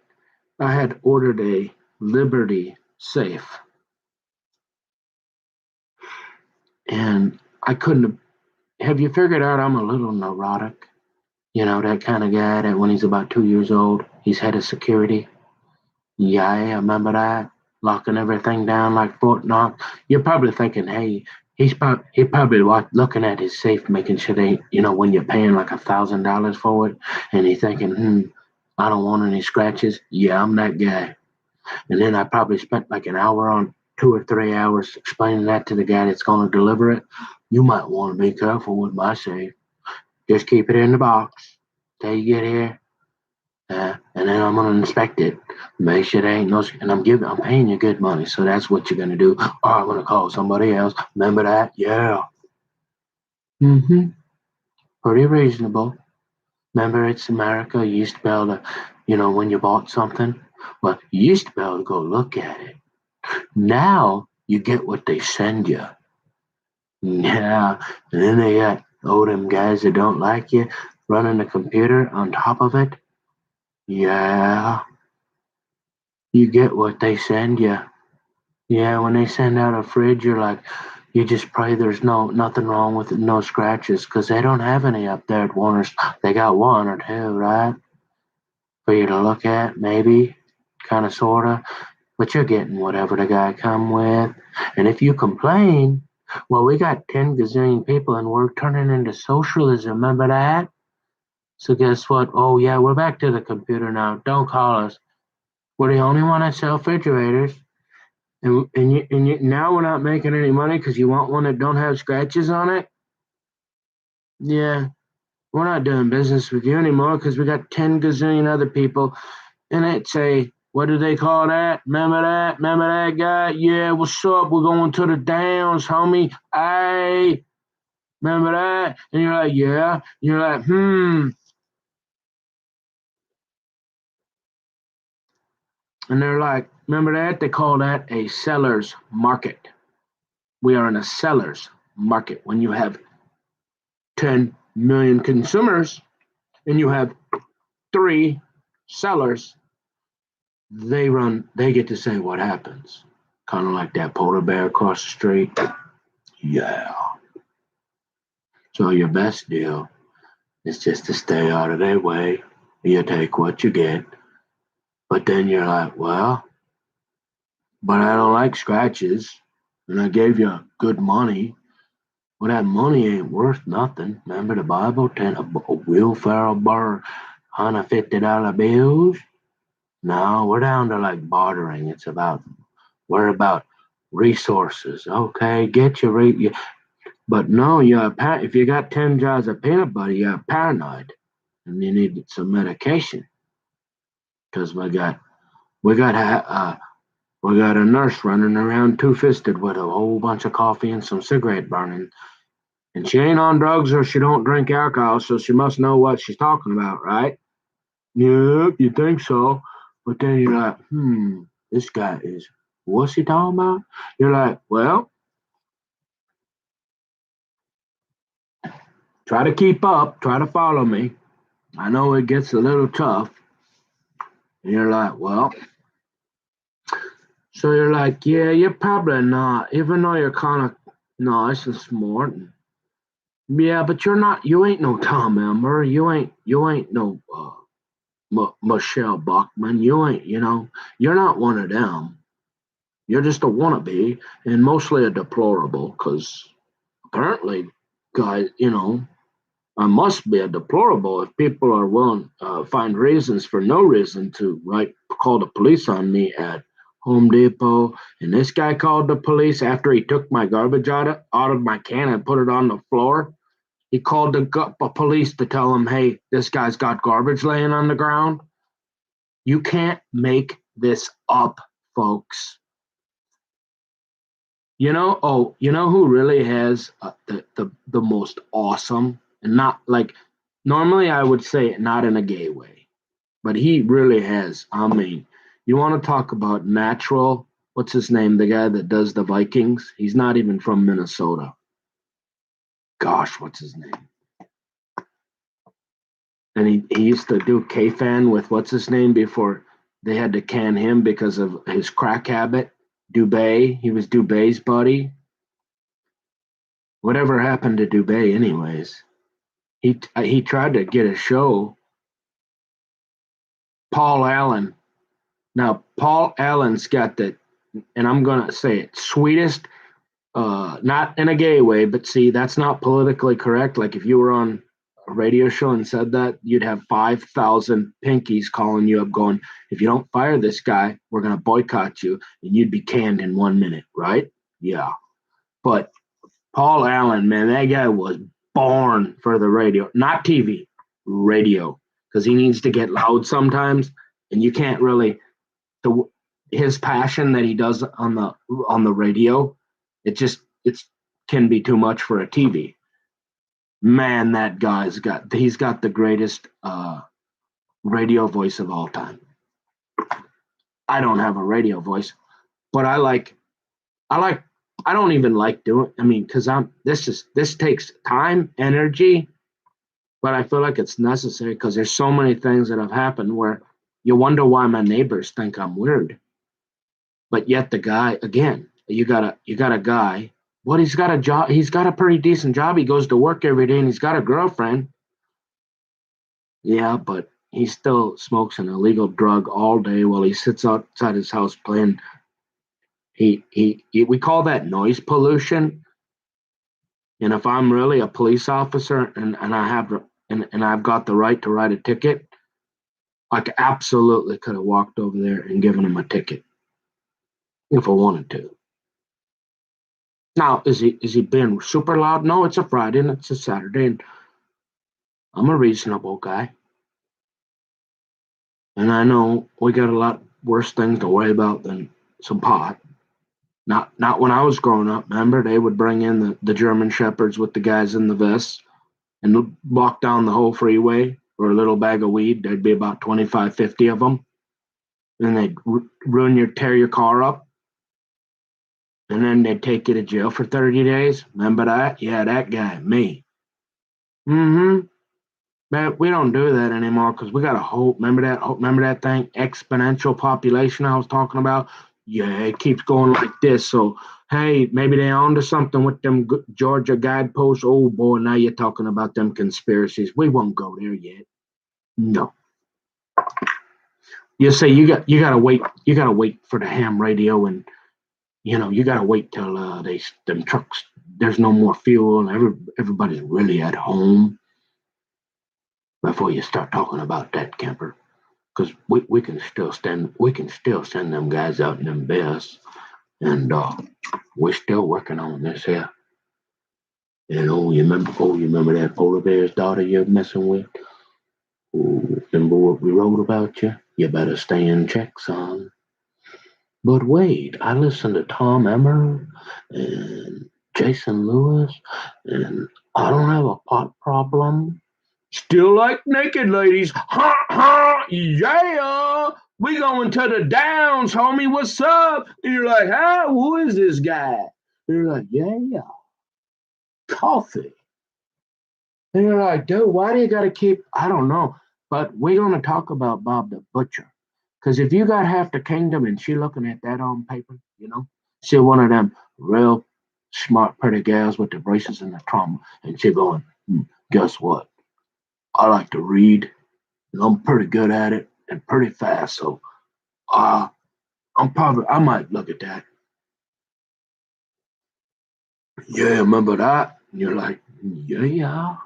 I had ordered a Liberty safe, and I couldn't have you figured out I'm a little neurotic? You know, that kind of guy that when he's about 2 years old, he's head of security. Yeah, I remember that. Locking everything down like Fort Knox. You're probably thinking, hey, he probably looking at his safe, making sure they, when you're paying like $1,000 for it, and he's thinking, I don't want any scratches. Yeah, I'm that guy. And then I probably spent like an hour on 2 or 3 hours explaining that to the guy that's going to deliver it. You might want to be careful with my safe. Just keep it in the box till you get here. And then I'm gonna inspect it, make sure there ain't no, and I'm paying you good money, so that's what you're gonna do. Or I'm gonna call somebody else. Remember that? Yeah. Mm-hmm. Pretty reasonable. Remember, it's America. You used to be able to, when you bought something, well, you used to be able to go look at it. Now you get what they send you. Yeah, and then they got them guys that don't like you running the computer on top of it. Yeah, you get what they send you. Yeah, when they send out a fridge, you just pray there's nothing wrong with it, no scratches, because they don't have any up there at Warner's. They got one or two, right, for you to look at, maybe, kind of, sorta. But you're getting whatever the guy come with, and if you complain, well, we got 10 gazillion people, and we're turning into socialism. Remember that? So guess what? Oh yeah, we're back to the computer now. Don't call us. We're the only one that sell refrigerators. Now we're not making any money because you want one that don't have scratches on it. Yeah, we're not doing business with you anymore because we got 10 gazillion other people. And they'd say, what do they call that? Remember that? Remember that guy? Yeah, what's up? We're going to the downs, homie. Hey, remember that? And you're like, yeah. And you're like, And they're like, remember that? They call that a seller's market. We are in a seller's market. When you have 10 million consumers and you have three sellers, they get to say what happens. Kind of like that polar bear across the street. Yeah. So your best deal is just to stay out of their way. You take what you get. But then you're like, well, but I don't like scratches. And I gave you good money. Well, that money ain't worth nothing. Remember the Bible? A wheelbarrow bar, $150 bills. No, we're down to like bartering. We're about resources. Okay, get your rate. But no, if you got 10 jars of peanut butter, you're paranoid, and you need some medication because we got a nurse running around two-fisted with a whole bunch of coffee and some cigarette burning, and she ain't on drugs or she don't drink alcohol, so she must know what she's talking about, right? Yep, you think so, but then you're like, this guy is. What's he talking about? You're like, well, try to keep up, try to follow me. I know it gets a little tough. And you're like, well, so you're like, yeah, you're probably not, even though you're kind of nice and smart. Yeah, but you're not. You ain't no Tom Emmer. You ain't no Michelle Bachman. You ain't. You're not one of them. You're just a wannabe and mostly a deplorable. Because apparently, guys, I must be a deplorable if people are willing find reasons for no reason to call the police on me at Home Depot. And this guy called the police after he took my garbage out of my can and put it on the floor. He called the police to tell him, hey, this guy's got garbage laying on the ground. You can't make this up, folks. You know who really has the most awesome, and not like, normally I would say it not in a gay way, but he really has. I mean, you want to talk about natural, what's his name? The guy that does the Vikings? He's not even from Minnesota. Gosh, what's his name? And he used to do K-Fan with what's his name before they had to can him because of his crack habit. Dubé, he was Dubé's buddy. Whatever happened to Dubé, anyways? He tried to get a show. Paul Allen. Now Paul Allen's got the, and I'm gonna say it, sweetest. Not in a gay way, but see, that's not politically correct. Like if you were on a radio show and said that, you'd have 5,000 pinkies calling you up going, if you don't fire this guy, we're going to boycott you, and you'd be canned in 1 minute, right? Yeah. But Paul Allen, man, that guy was born for the radio, not TV, radio, because he needs to get loud sometimes, and you can't really, the his passion that he does on the radio, it's can be too much for a TV. Man, that he's got the greatest radio voice of all time. I don't have a radio voice, but I like I don't even like doing, I mean, because this takes time, energy, but I feel like it's necessary because there's so many things that have happened where you wonder why my neighbors think I'm weird. But yet the guy, again, you got a guy. What, he's got a job. He's got a pretty decent job. He goes to work every day and he's got a girlfriend. Yeah, but he still smokes an illegal drug all day while he sits outside his house playing. We call that noise pollution. And if I'm really a police officer and I've got the right to write a ticket, I absolutely could have walked over there and given him a ticket if I wanted to. Now, is he being super loud? No, it's a Friday and it's a Saturday, and I'm a reasonable guy. And I know we got a lot worse things to worry about than some pot. Not when I was growing up. Remember, they would bring in the German shepherds with the guys in the vests and walk down the whole freeway for a little bag of weed. There'd be about 25, 50 of them. And they'd tear your car up. And then they'd take you to jail for 30 days. Remember that? Yeah, that guy, me. Mm-hmm. But we don't do that anymore because we got a whole, remember that thing, exponential population I was talking about? Yeah, it keeps going like this. So, hey, maybe they're onto something with them Georgia guideposts. Oh boy, now you're talking about them conspiracies. We won't go there yet. No. You say you gotta wait for the ham radio, and you gotta wait till them trucks there's no more fuel. Everybody's really at home before you start talking about that, Kemper. Because we can still send them guys out in them vests, and we're still working on this here. And you remember that polar bear's daughter you're messing with? Oh, remember what we wrote about you? You better stay in check, son. But wait, I listened to Tom Emmer and Jason Lewis, and I don't have a pot problem. Still like naked ladies. Ha ha, yeah. We going to the downs, homie. What's up? And you're like, huh? Who is this guy? And you're like, yeah, coffee. And you're like, dude, why do you got to keep? I don't know. But we're going to talk about Bob the Butcher. Because if you got half the kingdom and she looking at that on paper, she one of them real smart, pretty gals with the braces and the trauma. And she going, guess what? I like to read, and I'm pretty good at it and pretty fast. So I might look at that. Yeah, remember that? And you're like, yeah.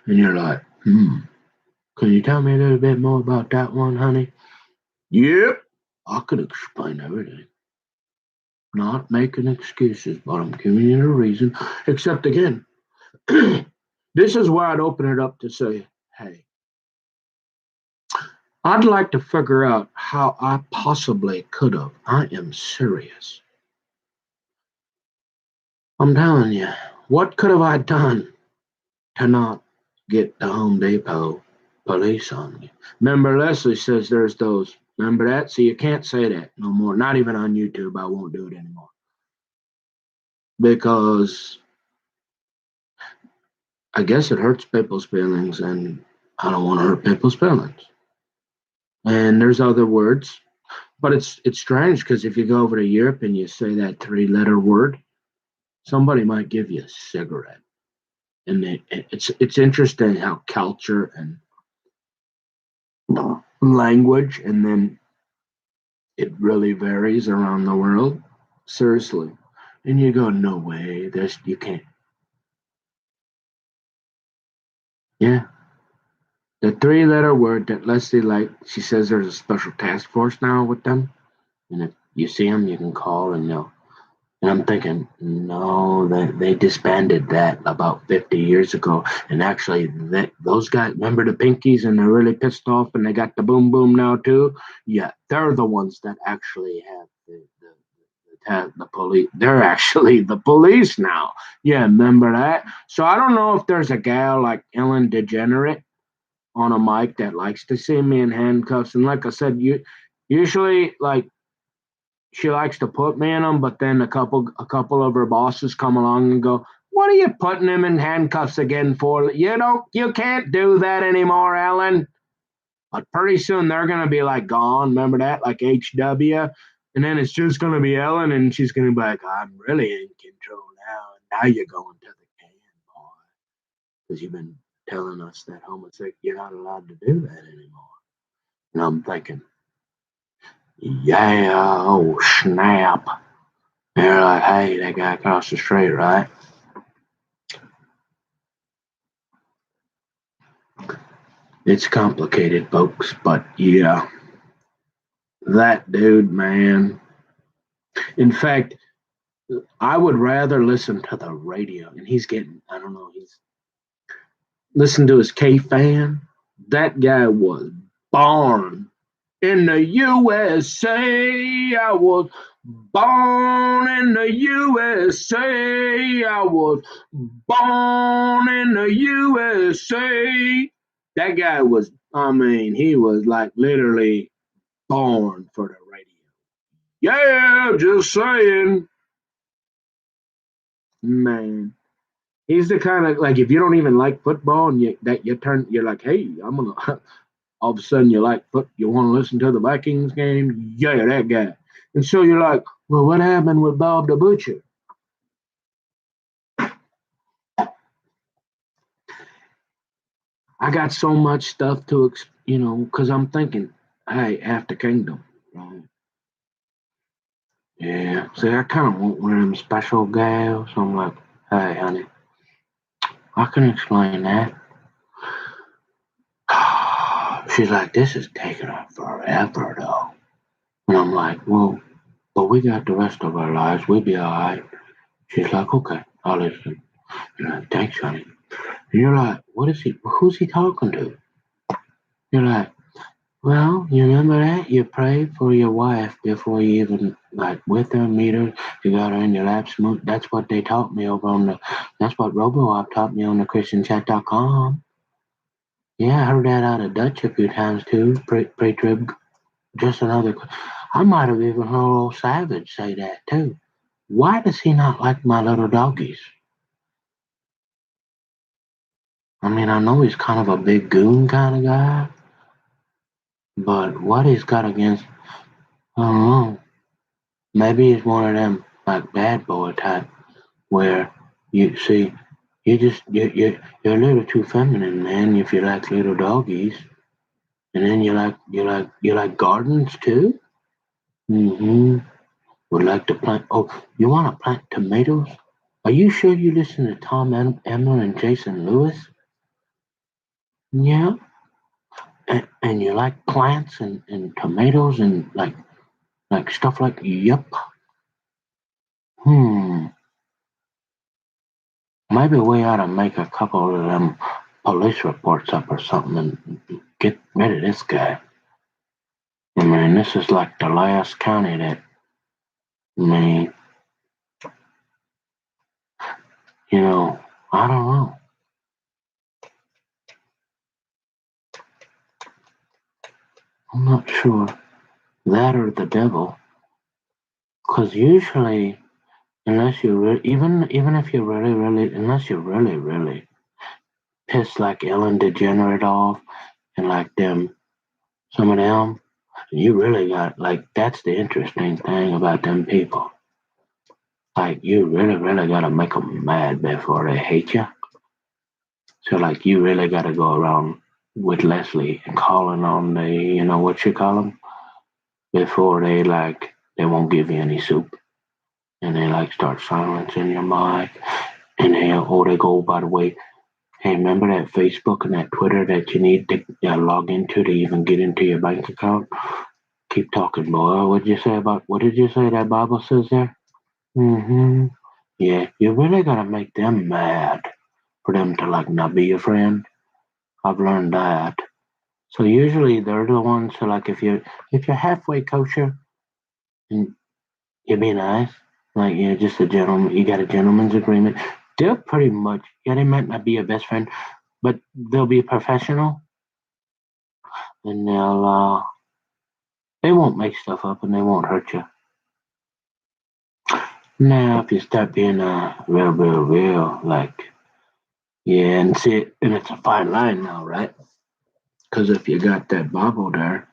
And you're like, can you tell me a little bit more about that one, honey? Yep, I could explain everything. Not making excuses, but I'm giving you a reason. Except again, this is where I'd open it up to say, hey, I'd like to figure out how I possibly could have. I am serious. I'm telling you, what could have I done to not get the Home Depot police on me? Remember, Leslie says there's those. Remember that? So you can't say that no more. Not even on YouTube. I won't do it anymore. Because I guess it hurts people's feelings, and I don't want to hurt people's feelings. And there's other words, but it's strange because if you go over to Europe and you say that three-letter word, somebody might give you a cigarette. And it's interesting how culture and language, and then it really varies around the world. Seriously, and you go, no way, this you can't. Yeah, the three-letter word that Leslie like. She says there's a special task force now with them, and if you see them, you can call and know. And I'm thinking, no, they disbanded that about 50 years ago. And actually, those guys, remember the Pinkies, and they're really pissed off, and they got the boom boom now too. Yeah, they're the ones that actually have the police. They're actually the police now. Yeah, remember that? So I don't know if there's a gal like Ellen DeGenerate on a mic that likes to see me in handcuffs. And like I said, usually like she likes to put me in them, but then a couple of her bosses come along and go, "What are you putting him in handcuffs again for? You can't do that anymore, Ellen." But pretty soon they're gonna be like gone. Remember that, like HW, and then it's just gonna be Ellen, and she's gonna be like, "I'm really in control now, and now you're going to the can, boy, because you've been telling us that homosexual you're not allowed to do that anymore." And I'm thinking, yeah, oh snap. And you're like, hey, that guy across the street, right? It's complicated, folks, but yeah, that dude, man. In fact, I would rather listen to the radio, and he's getting, I don't know, he's listen to his K fan. That guy was born in the USA. I was born in the USA. I was born in the USA. That guy was, I mean, he was like literally born for the radio. Yeah, just saying. Man. He's the kind of like if you don't even like football and you're like, hey, I'm gonna all of a sudden you want to listen to the Vikings game? Yeah, that guy. And so you're like, well, what happened with Bob the Butcher? I got so much stuff to, because I'm thinking, hey, after Kingdom, right? Yeah. See, I kind of want one of them special gals. So I'm like, Hey, honey, I can explain that. She's like, this is taking her forever, though. And I'm like, well, but we got the rest of our lives. We'll be all right. She's like, okay, I'll listen. You're like, thanks, honey. And you're like, what is he? Who's he talking to? You're like, well, you remember that? You pray for your wife before you even, like, with her, meet her. You got her in your lap, smooth. That's what they taught me over on the, that's what RoboOp taught me on the ChristianChat.com. Yeah, I heard that out of Dutch a few times too. Pre-trib, just another. I might have even heard old Savage say that too. Why does he not like my little doggies? I mean, I know he's kind of a big goon kind of guy, but what he's got against, I don't know. Maybe he's one of them like bad boy type where you see, you're a little too feminine, man. If you like little doggies, and then you like gardens too. Mm-hmm. Would like to plant. Oh, you want to plant tomatoes? Are you sure you listen to Tom Emmer and Jason Lewis? Yeah. And you like plants and tomatoes and like stuff like yep. Hmm. Maybe we ought to make a couple of them police reports up or something and get rid of this guy. I mean, this is like the last county that I mean, you know, I don't know. I'm not sure that or the devil, because usually unless you even if you really unless you really piss like Ellen DeGenerate off and like them some of them, you really got like that's the interesting thing about them people. Like you really gotta make them mad before they hate you. So like you really gotta go around with Leslie and calling on the what you call them before they won't give you any soup and they like start silencing your mic and they go by the way. Hey, remember that Facebook and that Twitter that you need to log into to even get into your bank account? Keep talking, boy. What did you say that Bible says there? Mm-hmm. Yeah, you really gotta make them mad for them to like not be your friend. I've learned that. So usually they're the ones who like if you're halfway kosher and you be nice, like you're just a gentleman, you got a gentleman's agreement. They're pretty much they might not be your best friend, but they'll be professional and they won't make stuff up and they won't hurt you. Now, if you start being real, like yeah, and see, and it's a fine line now, right? Because if you got that Bible there,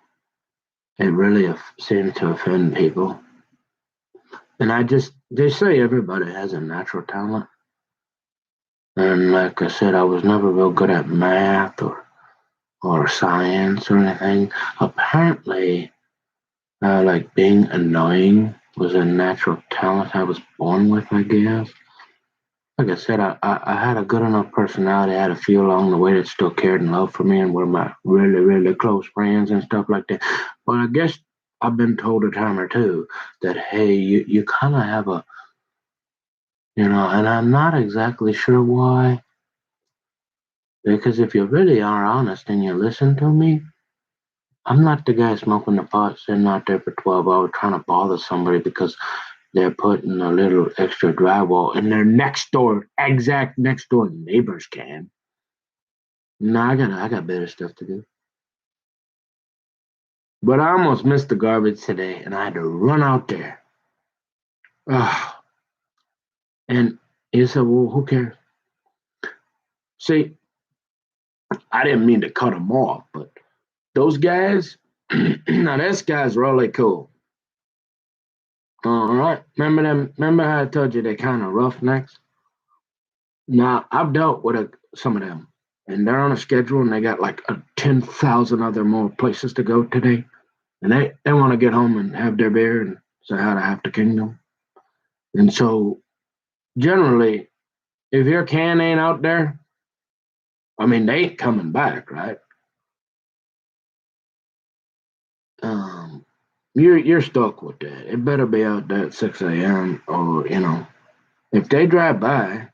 it really seems to offend people. And they say everybody has a natural talent. And like I said, I was never real good at math or science or anything. Apparently, like being annoying was a natural talent I was born with, I guess. Like I said, I had a good enough personality. I had a few along the way that still cared and loved for me and were my really close friends and stuff like that. But I guess I've been told a time or two that, hey, you kind of have and I'm not exactly sure why. Because if you really are honest and you listen to me, I'm not the guy smoking the pot sitting out there for 12 hours trying to bother somebody because they're putting a little extra drywall in their exact next door neighbors can. No, I got better stuff to do. But I almost missed the garbage today, and I had to run out there. Ugh. And you said, "Well, who cares?" See, I didn't mean to cut them off, but those guys, now this guy's really cool. All right, remember them? Remember how I told you they're kind of roughnecks? Now I've dealt with some of them, and they're on a schedule, and they got like 10,000 other more places to go today, and they want to get home and have their beer and say how to have the kingdom. And so generally, if your can ain't out there, I mean, they ain't coming back, right? Um, you're stuck with that. It better be out there at 6 a.m. or if they drive by,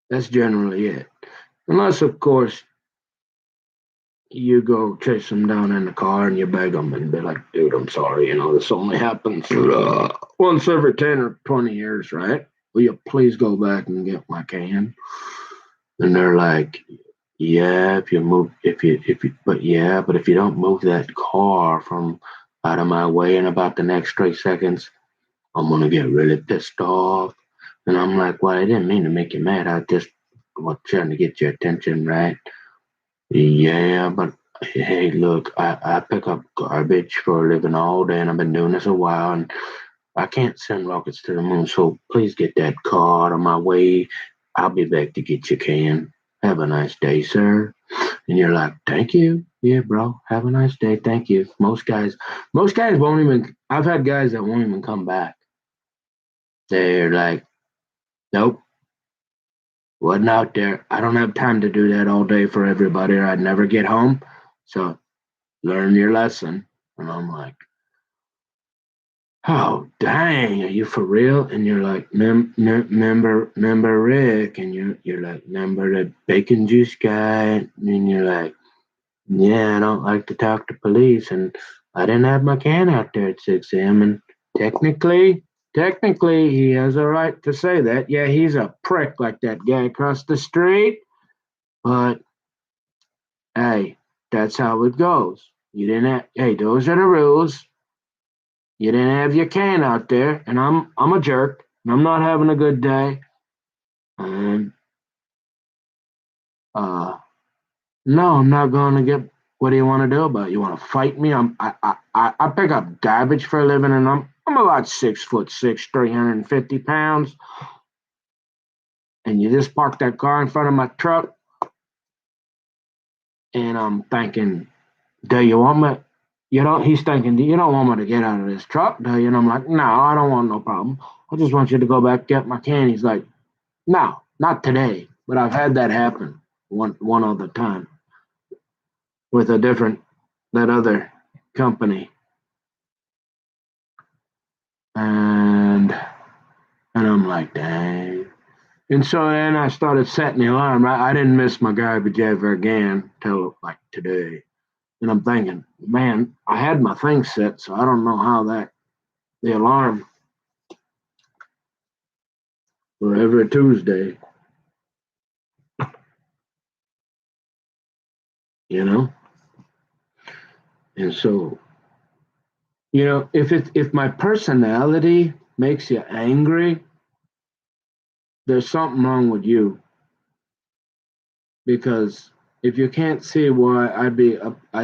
that's generally it. Unless, of course, you go chase them down in the car and you beg them and be like, dude, I'm sorry, this only happens once every 10 or 20 years, right? Will you please go back and get my can? And they're like, yeah, but if you don't move that car from out of my way in about the next 3 seconds, I'm gonna get really pissed off. And I'm like, well, I didn't mean to make you mad. I just was trying to get your attention, right? Yeah, but hey, look, I pick up garbage for a living all day, and I've been doing this a while, and I can't send rockets to the moon. So please get that car out of my way. I'll be back to get your can. Have a nice day, sir. And you're like, thank you. Yeah, bro. Have a nice day. Thank you. Most guys won't even. I've had guys that won't even come back. They're like, nope, wasn't out there. I don't have time to do that all day for everybody, or I'd never get home. So learn your lesson. And I'm like, oh, dang, are you for real? And you're like, member Rick. And you're like, member the bacon juice guy. And you're like, yeah, I don't like to talk to police. And I didn't have my can out there at 6 a.m. And technically, he has a right to say that. Yeah, he's a prick like that guy across the street. But hey, that's how it goes. You didn't have, hey, those are the rules. You didn't have your can out there, and I'm a jerk, and I'm not having a good day. And uh, no, I'm not going to get. What do you want to do about it? You want to fight me? I pick up garbage for a living, and I'm about 6'6", 350 pounds. And you just park that car in front of my truck, and I'm thinking, do you want me? He's thinking, you don't want me to get out of this truck, do you? And I'm like, no, I don't want no problem. I just want you to go back get my can. He's like, no, not today. But I've had that happen one other time with that other company, and I'm like, dang. And so then I started setting the alarm. Right, I didn't miss my garbage ever again till like today. And I'm thinking, man, I had my thing set, so I don't know how the alarm for every Tuesday, you know. And so, if my personality makes you angry, there's something wrong with you. Because if you can't see why I'd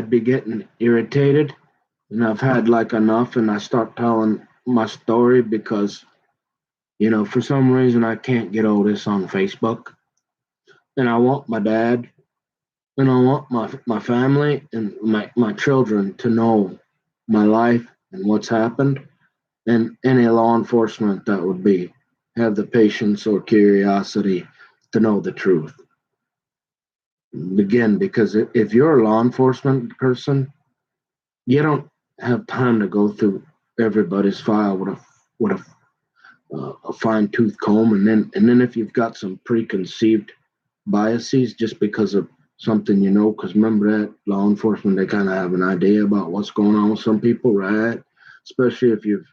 be getting irritated, and I've had like enough, and I start telling my story because for some reason I can't get all this on Facebook, and I want my dad, and I want my family and my children to know my life and what's happened, and any law enforcement that would be have the patience or curiosity to know the truth. Again, because if you're a law enforcement person, you don't have time to go through everybody's file with a fine tooth comb, and then if you've got some preconceived biases just because of something because remember that law enforcement, they kind of have an idea about what's going on with some people, right? Especially if you've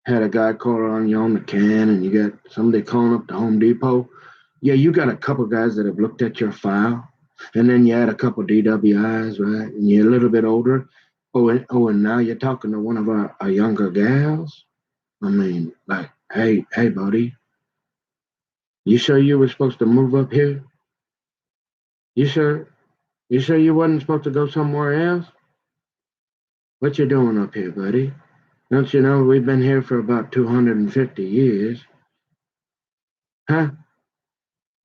had a guy call on you on the can, and you got somebody calling up to Home Depot. Yeah, you got a couple guys that have looked at your file, and then you had a couple DWIs, right? And you're a little bit older. And now you're talking to one of our younger gals. I mean, like, hey, buddy, you sure you were supposed to move up here? You sure? You sure you wasn't supposed to go somewhere else? What you doing up here, buddy? Don't you know we've been here for about 250 years? Huh?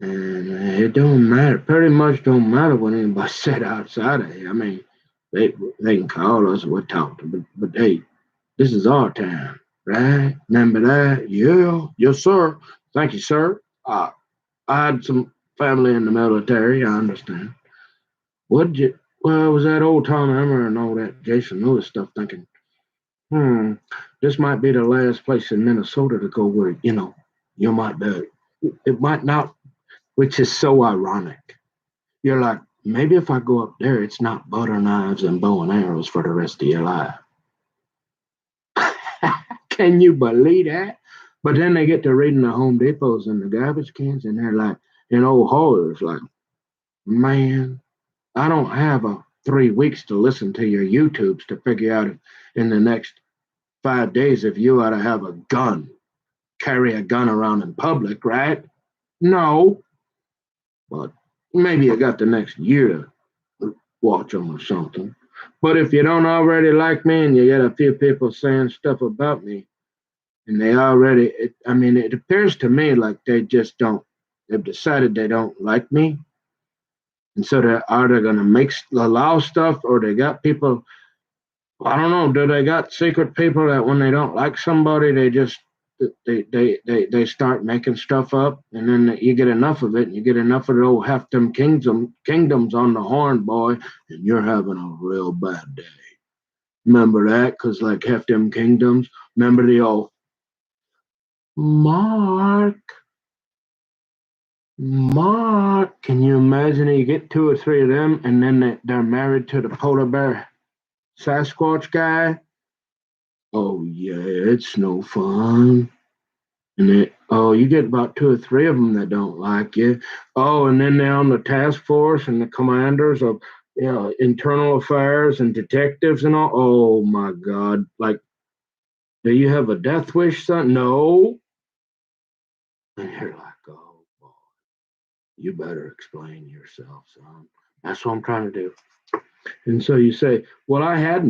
And it don't matter. Pretty much don't matter what anybody said outside of here. I mean, they can call us. We'll talk to them. But hey, this is our town, right? Remember that? Yeah, yes, sir. Thank you, sir. Uh, I had some family in the military. I understand. What you? Well, it was that old Tom Emmer and all that Jason Lewis stuff. Thinking, hmm, this might be the last place in Minnesota to go where you might be. It might not, which is so ironic. You're like, maybe if I go up there, it's not butter knives and bow and arrows for the rest of your life. Can you believe that? But then they get to reading the Home Depots and the garbage cans, and they're like, in old horrors, like, man, I don't have 3 weeks to listen to your YouTubes to figure out if in the next 5 days if you ought to have a gun, carry a gun around in public, right? No, but maybe you got the next year to watch them or something. But if you don't already like me and you get a few people saying stuff about me, and they already, I mean, it appears to me like they just don't, they've decided they don't like me. And so they are they going to make allow stuff, or they got people, I don't know, do they got secret people that when they don't like somebody, they just, they start making stuff up, and then you get enough of it, and you get enough of the old half them kingdoms on the horn, boy, and you're having a real bad day. Remember that? Because like half them kingdoms, remember the old Mark, Mark. Can you imagine you get two or three of them, and then they're married to the polar bear Sasquatch guy? Oh yeah, it's no fun. And you get about two or three of them that don't like you. Oh, and then they're on the task force and the commanders of internal affairs and detectives and all. Oh my God! Like, do you have a death wish, son? No. And you're like, oh boy, you better explain yourself, son. That's what I'm trying to do. And so you say, well, I had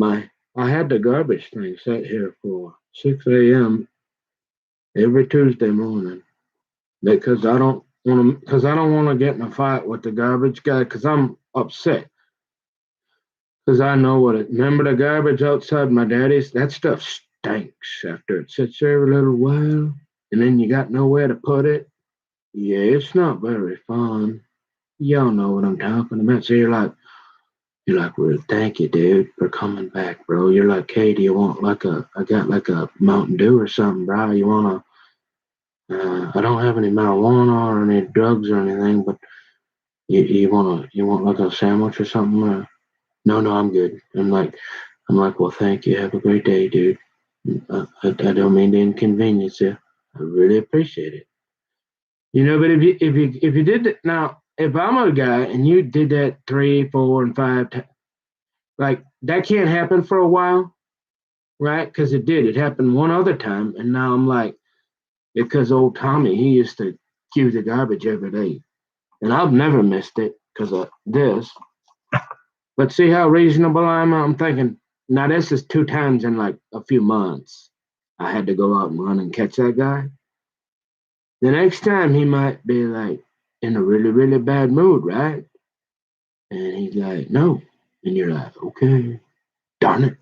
the garbage thing set here for 6 a.m. every Tuesday morning because I don't want to get in a fight with the garbage guy because I'm upset because I know what it. Remember the garbage outside my daddy's? That stuff stinks after it sits there a little while, and then you got nowhere to put it. Yeah, it's not very fun. Y'all know what I'm talking about. So you're like, well, thank you, dude, for coming back, bro. You're like, hey, do you want I got like a Mountain Dew or something, bro. You wanna? I don't have any marijuana or any drugs or anything, but you want like a sandwich or something? No, no, I'm good. I'm like, well, thank you. Have a great day, dude. I don't mean to inconvenience you. I really appreciate it. But if you did that now, if I'm a guy and you did that three, four, and five, like that can't happen for a while, right? Because it did. It happened one other time, and now I'm like, because old Tommy, he used to cue the garbage every day, and I've never missed it because of this. But see how reasonable I am? I'm thinking, now this is two times in like a few months. I had to go out and run and catch that guy. The next time he might be like in a really, really bad mood, right? And he's like, no. And you're like, okay, darn it.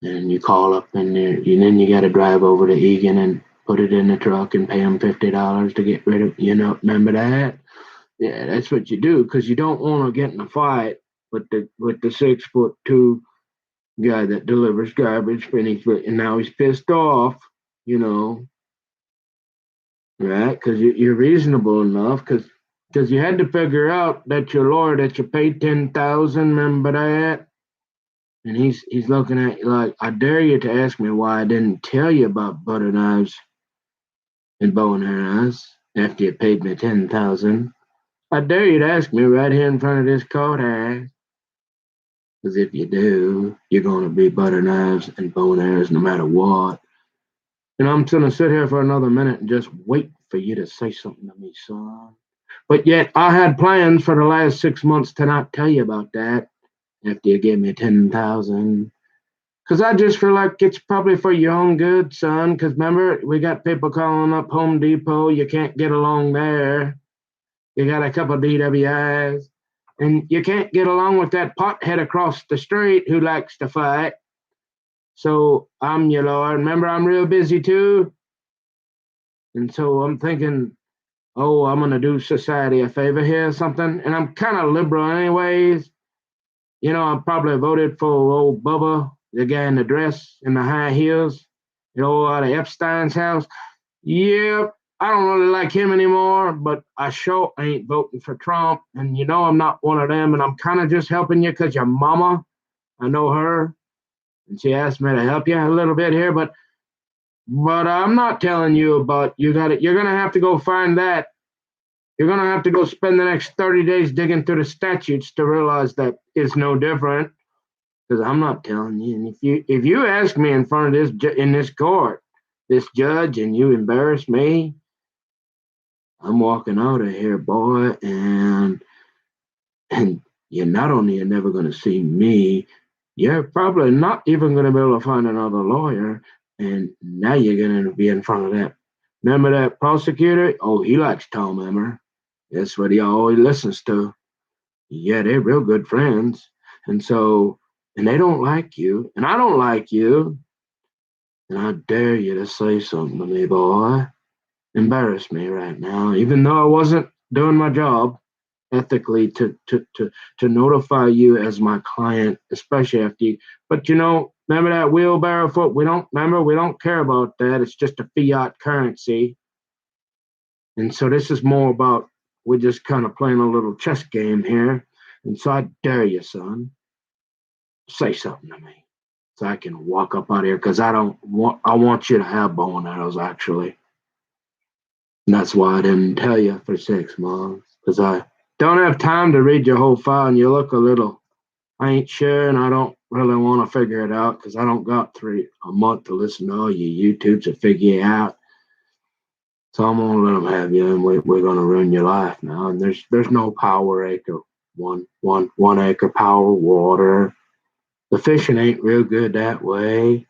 And you call up and then you got to drive over to Egan and put it in the truck and pay him $50 to get rid of, remember that? Yeah, that's what you do because you don't want to get in a fight with the 6'2" guy that delivers garbage, and now he's pissed off, you know, right? Because you're reasonable enough, because you had to figure out that your lawyer that you paid 10,000. Remember that? And he's looking at you like, I dare you to ask me why I didn't tell you about butter knives and bow and arrows after you paid me 10,000. I dare you to ask me right here in front of this courthouse. Because if you do, you're going to be butter knives and bow and arrows no matter what. And I'm going to sit here for another minute and just wait for you to say something to me, son. But yet, I had plans for the last 6 months to not tell you about that after you gave me 10,000. Because I just feel like it's probably for your own good, son. Because remember, we got people calling up Home Depot. You can't get along there. You got a couple of DWIs. And you can't get along with that pothead across the street who likes to fight. So I'm your lord. Remember, I'm real busy too. And so I'm thinking, oh, I'm gonna do society a favor here or something. And I'm kind of liberal anyways. You know, I probably voted for old Bubba, the guy in the dress and the high heels, out of Epstein's house. Yep, I don't really like him anymore, but I sure ain't voting for Trump. And I'm not one of them. And I'm kind of just helping you because your mama, I know her, and she asked me to help you a little bit here. But I'm not telling you about you got it. You're gonna have to go find that. You're gonna have to go spend the next 30 days digging through the statutes to realize that it's no different. Because I'm not telling you. And if you ask me in front of this court, this judge, and you embarrass me, I'm walking out of here, boy. And you're not only you're never going to see me, you're probably not even going to be able to find another lawyer. And now you're going to be in front of that. Remember that prosecutor? Oh, he likes Tom Emmer. That's what he always listens to. Yeah, they're real good friends. And they don't like you, and I don't like you. And I dare you to say something to me, boy. Embarrass me right now, even though I wasn't doing my job ethically to notify you as my client, especially after you. But remember that wheelbarrow foot? We don't care about that. It's just a fiat currency. And so this is more about we're just kind of playing a little chess game here. And so I dare you, son, say something to me so I can walk up out of here because I want you to have bow and arrows actually. And that's why I didn't tell you for 6 months because I don't have time to read your whole file and you look a little. I ain't sure and I don't really want to figure it out because I don't got a month to listen to all your YouTubes to figure it out. So I'm gonna let them have you, and we're gonna ruin your life now. And there's no power acre, one acre power water. The fishing ain't real good that way.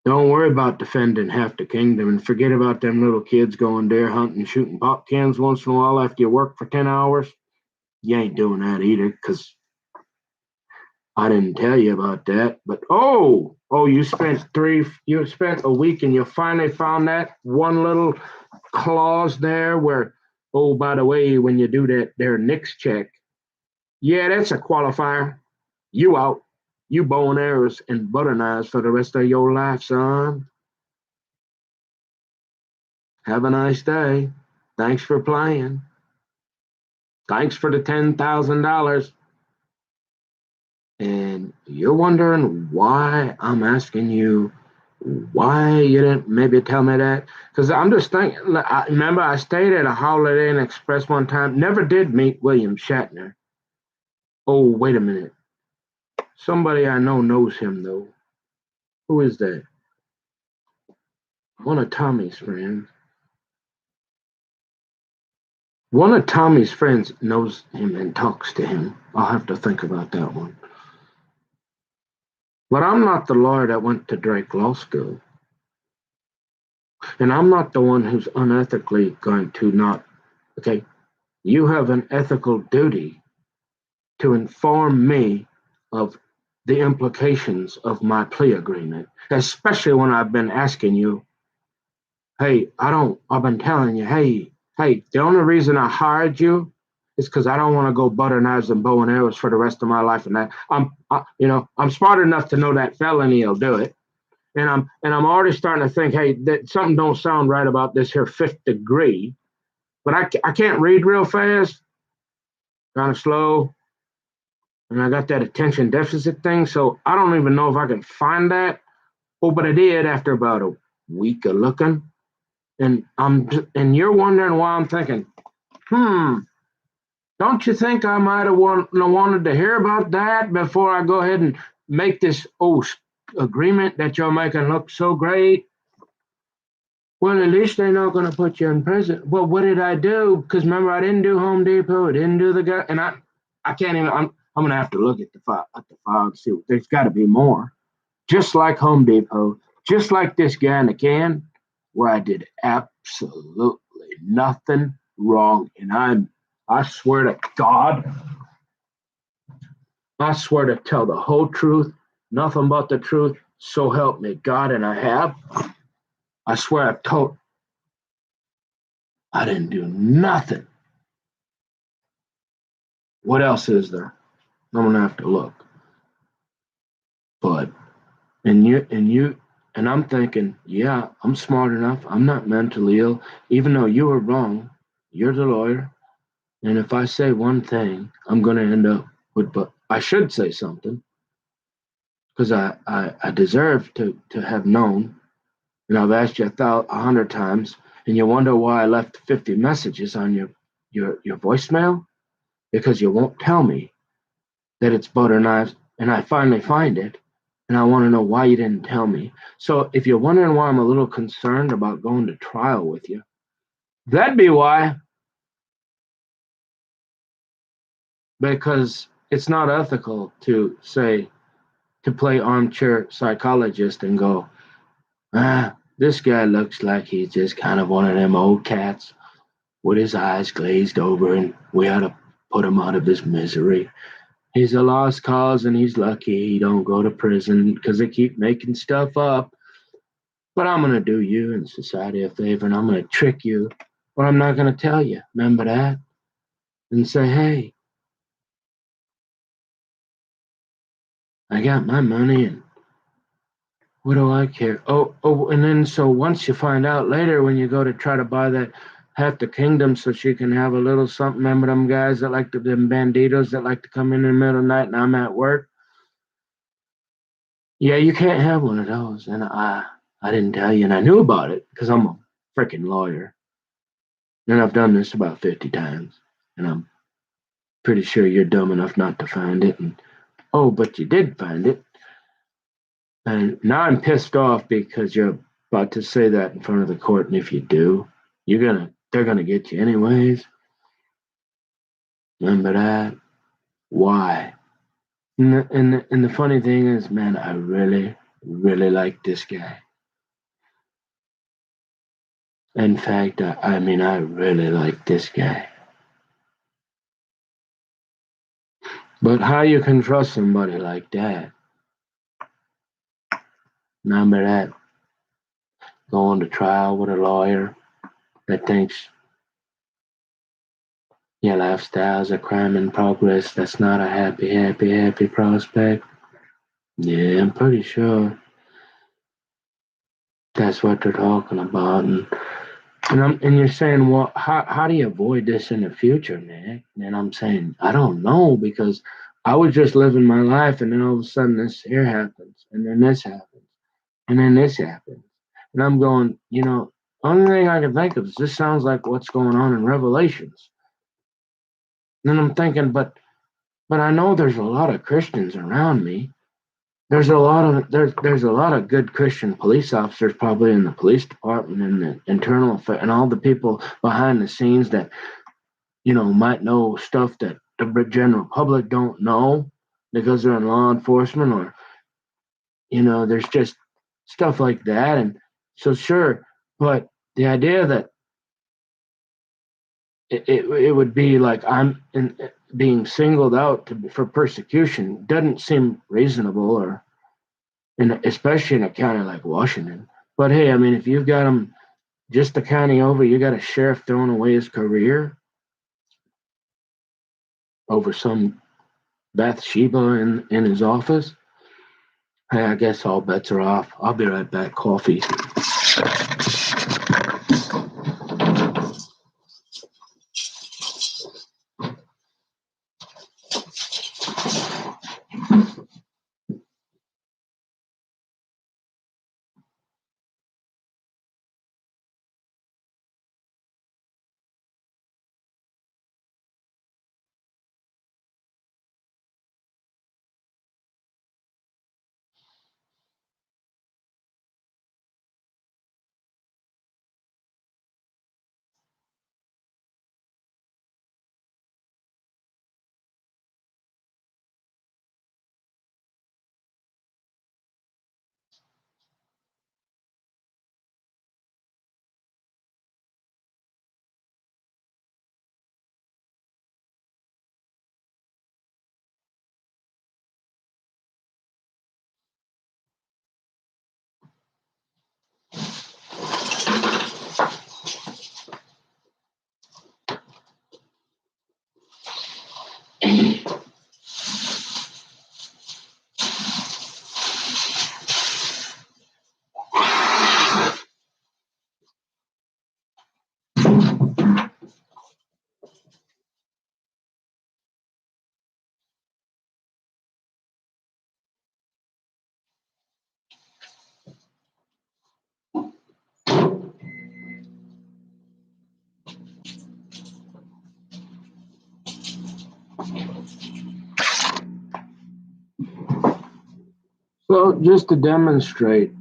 Don't worry about defending half the kingdom and forget about them little kids going deer hunting, shooting pop cans once in a while after you work for 10 hours. You ain't doing that either because I didn't tell you about that. But you spent a week and you finally found that one little clause there where, oh, by the way, when you do that their NICS check, yeah, that's a qualifier. You out. You bow and arrows and butter knives for the rest of your life, son. Have a nice day. Thanks for playing. Thanks for the $10,000. And you're wondering why I'm asking you why you didn't maybe tell me that? Because I'm just thinking, remember I stayed at a Holiday Inn Express one time, never did meet William Shatner. Oh, wait a minute. Somebody I know knows him, though. Who is that? One of Tommy's friends. One of Tommy's friends knows him and talks to him. I'll have to think about that one. But I'm not the lawyer that went to Drake Law School. And I'm not the one who's unethically going to not. Okay, you have an ethical duty to inform me of the implications of my plea agreement, especially when I've been asking you, hey, I've been telling you, hey, the only reason I hired you is because I don't want to go butter knives and bow and arrows for the rest of my life. And I'm smart enough to know that felony will do it. And I'm already starting to think, hey, that something don't sound right about this here fifth degree. But I can't read real fast, kind of slow, and I got that attention deficit thing, so I don't even know if I can find that. Oh, but I did after about a week of looking, and you're wondering why I'm thinking, don't you think I might have wanted to hear about that before I go ahead and make this agreement that you're making look so great? Well, at least they're not going to put you in prison. Well, what did I do? Because remember, I didn't do Home Depot. I didn't do the guy, and I can't even. I'm going to have to look at the file and see. There's got to be more. Just like Home Depot, just like this guy in the can, where I did absolutely nothing wrong, and I swear to God, I swear to tell the whole truth, nothing but the truth. So help me God, and I have. I swear I've told I didn't do nothing. What else is there? I'm gonna have to look. But and I'm thinking, yeah, I'm smart enough. I'm not mentally ill, even though you were wrong. You're the lawyer, and if I say one thing, I'm gonna end up with. But I should say something because I deserve to have known. And I've asked you 100 times, and you wonder why I left 50 messages on your voicemail because you won't tell me that it's butter knives, and I finally find it, and I want to know why you didn't tell me. So if you're wondering why I'm a little concerned about going to trial with you, that'd be why, because it's not ethical to say to play armchair psychologist and go, this guy looks like he's just kind of one of them old cats with his eyes glazed over, and we ought to put him out of his misery. He's a lost cause, and he's lucky he don't go to prison because they keep making stuff up. But I'm gonna do you and society a favor, and I'm gonna trick you, but I'm not gonna tell you. Remember that? And say, hey, I got my money, and what do I care? Oh, and then so once you find out later when you go to try to buy that half the kingdom so she can have a little something. Remember them guys that like to them banditos that like to come in the middle of the night and I'm at work? Yeah, you can't have one of those. And I didn't tell you, and I knew about it because I'm a freaking lawyer, and I've done this about 50 times, and I'm pretty sure you're dumb enough not to find it. And oh, but you did find it, and now I'm pissed off because you're about to say that in front of the court, and if you do, they're gonna get you anyways. Remember that? Why? And the funny thing is, man, I really, really like this guy. In fact, I mean, I really like this guy. But how you can trust somebody like that? Remember that going to trial with a lawyer that thinks your lifestyle is a crime in progress. That's not a happy, happy, happy prospect. Yeah, I'm pretty sure that's what they're talking about. And you're saying, well, how do you avoid this in the future, Nick? And I'm saying, I don't know because I was just living my life, and then all of a sudden this here happens, and then this happens, and then this happens, and I'm going, only thing I can think of is this sounds like what's going on in Revelations. And then I'm thinking, but I know there's a lot of Christians around me. There's a lot of good Christian police officers probably in the police department and the internal affair and all the people behind the scenes that might know stuff that the general public don't know because they're in law enforcement or there's just stuff like that. And so sure, but the idea that it would be like being singled out for persecution doesn't seem reasonable, or especially in a county like Washington. But hey, I mean, if you've got them just the county over, you got a sheriff throwing away his career over some Bathsheba in his office. Hey, I guess all bets are off. I'll be right back. Coffee. So just to demonstrate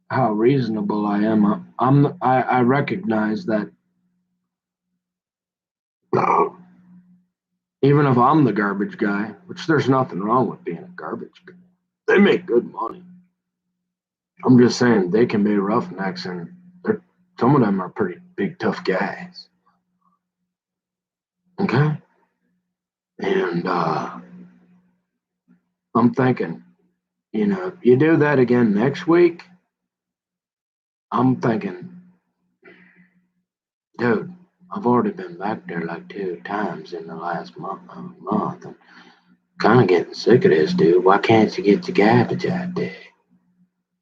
how reasonable I am, I recognize that even if I'm the garbage guy, which there's nothing wrong with being a garbage guy, they make good money. I'm just saying they can be roughnecks, and some of them are pretty big, tough guys. Okay, and I'm thinking, if you do that again next week, I'm thinking, dude, I've already been back there like 2 times in the last month. I'm kind of getting sick of this, dude. Why can't you get your garbage out there?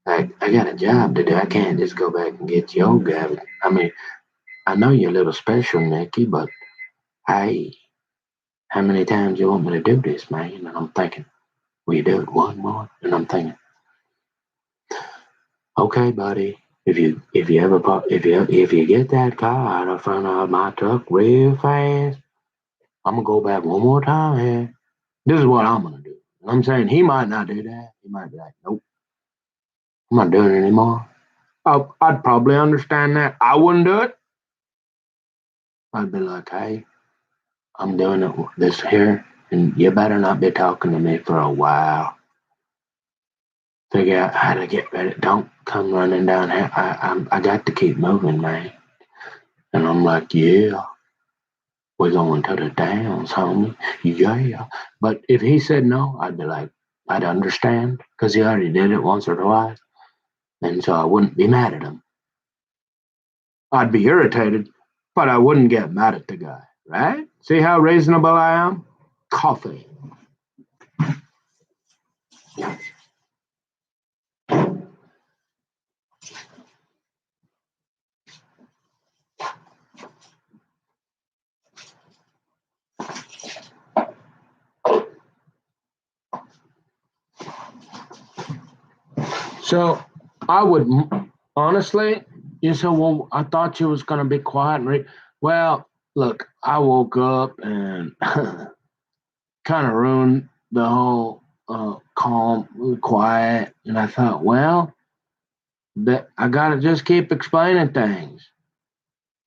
I got a job to do. I can't just go back and get your garbage. I mean, I know you're a little special, Nicky, but hey, how many times you want me to do this, man? And I'm thinking, will you do it one more? And I'm thinking, okay, buddy, if you get that car out of front of my truck real fast, I'm gonna go back one more time here. This is what I'm gonna do. And I'm saying he might not do that. He might be like, nope, I'm not doing it anymore. I'd probably understand that. I wouldn't do it. I'd be like, hey, I'm doing this here, and you better not be talking to me for a while. Figure out how to get ready. Don't come running down here. I got to keep moving, man. And I'm like, yeah, we're going to the downs, homie. Yeah. But if he said no, I'd be like, I'd understand because he already did it once or twice. And so I wouldn't be mad at him. I'd be irritated, but I wouldn't get mad at the guy, right? See how reasonable I am? Coffee. So I would honestly, you said, well, I thought you was gonna be quiet and read. Well, look, I woke up and kind of ruined the whole calm, quiet, and I thought, well, that I gotta just keep explaining things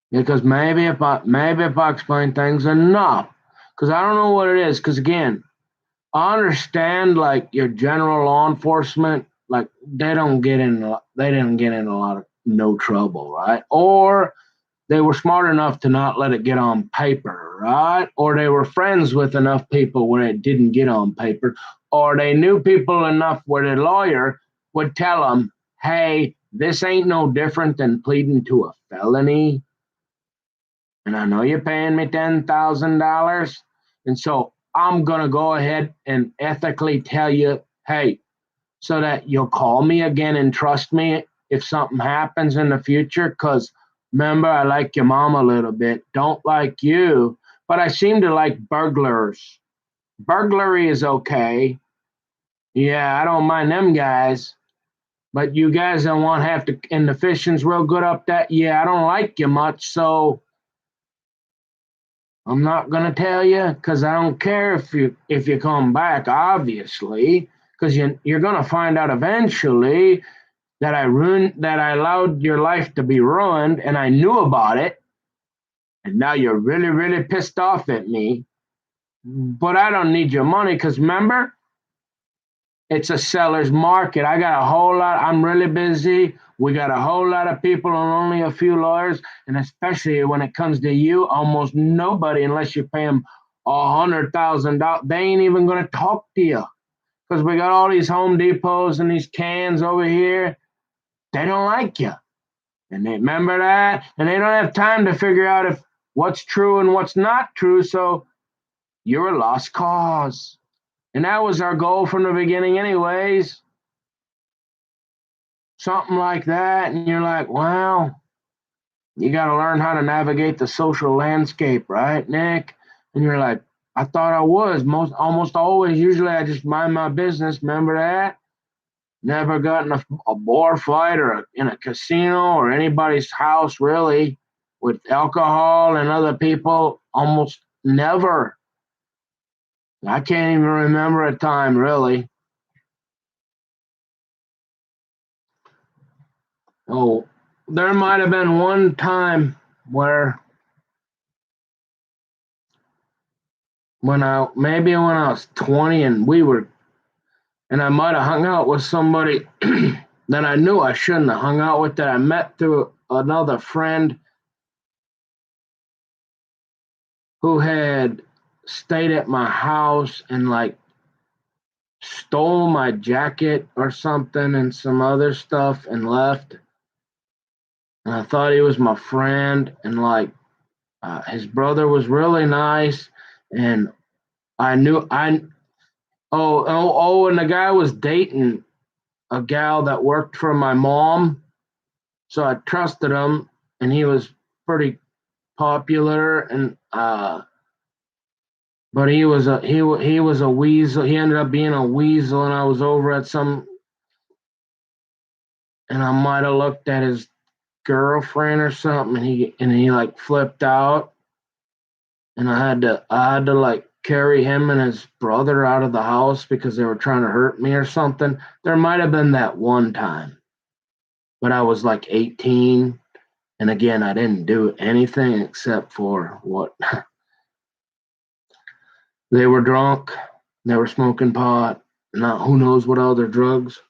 because maybe if I explain things enough, because I don't know what it is. Because again, I understand like your general law enforcement, like they didn't get in a lot of no trouble, right? Or they were smart enough to not let it get on paper, right? Or they were friends with enough people where it didn't get on paper, or they knew people enough where the lawyer would tell them, hey, this ain't no different than pleading to a felony. And I know you're paying me $10,000. And so I'm going to go ahead and ethically tell you, hey, so that you'll call me again and trust me if something happens in the future. Because remember, I like your mom a little bit, don't like you, but I seem to like burglars. Burglary is okay. Yeah, I don't mind them guys. But you guys don't want to have to, and the fishing's real good up that. Yeah, I don't like you much. So I'm not gonna tell you because I don't care if you come back, obviously, because you're gonna find out eventually that I allowed your life to be ruined, and I knew about it, and now you're really really pissed off at me. But I don't need your money because remember, it's a seller's market. I got a whole lot. I'm really busy. We got a whole lot of people and only a few lawyers. And especially when it comes to you, almost nobody, unless you pay them $100,000, they ain't even going to talk to you because we got all these Home Depots and these cans over here. They don't like you. And they remember that. And they don't have time to figure out if what's true and what's not true. So you're a lost cause. And that was our goal from the beginning, anyways. Something like that. And you're like, wow, you got to learn how to navigate the social landscape, right, Nick? And you're like, I thought I was almost always. Usually I just mind my business. Remember that? Never got in a bar fight or in a casino or anybody's house, really, with alcohol and other people. Almost never. I can't even remember a time, really. Oh, there might have been one time where when I was 20 and I might have hung out with somebody that I knew I shouldn't have hung out with, that I met through another friend who had stayed at my house and like stole my jacket or something and some other stuff and left. And I thought he was my friend, and like his brother was really nice, and I knew I and the guy was dating a gal that worked for my mom, so I trusted him, and he was pretty popular, and but he was a weasel. He ended up being a weasel, and I was over at some, and I might have looked at his girlfriend or something, and he like flipped out, and I had to like carry him and his brother out of the house because they were trying to hurt me or something. There might have been that one time, but I was like 18, and again, I didn't do anything except for what they were drunk, they were smoking pot, not who knows what other drugs.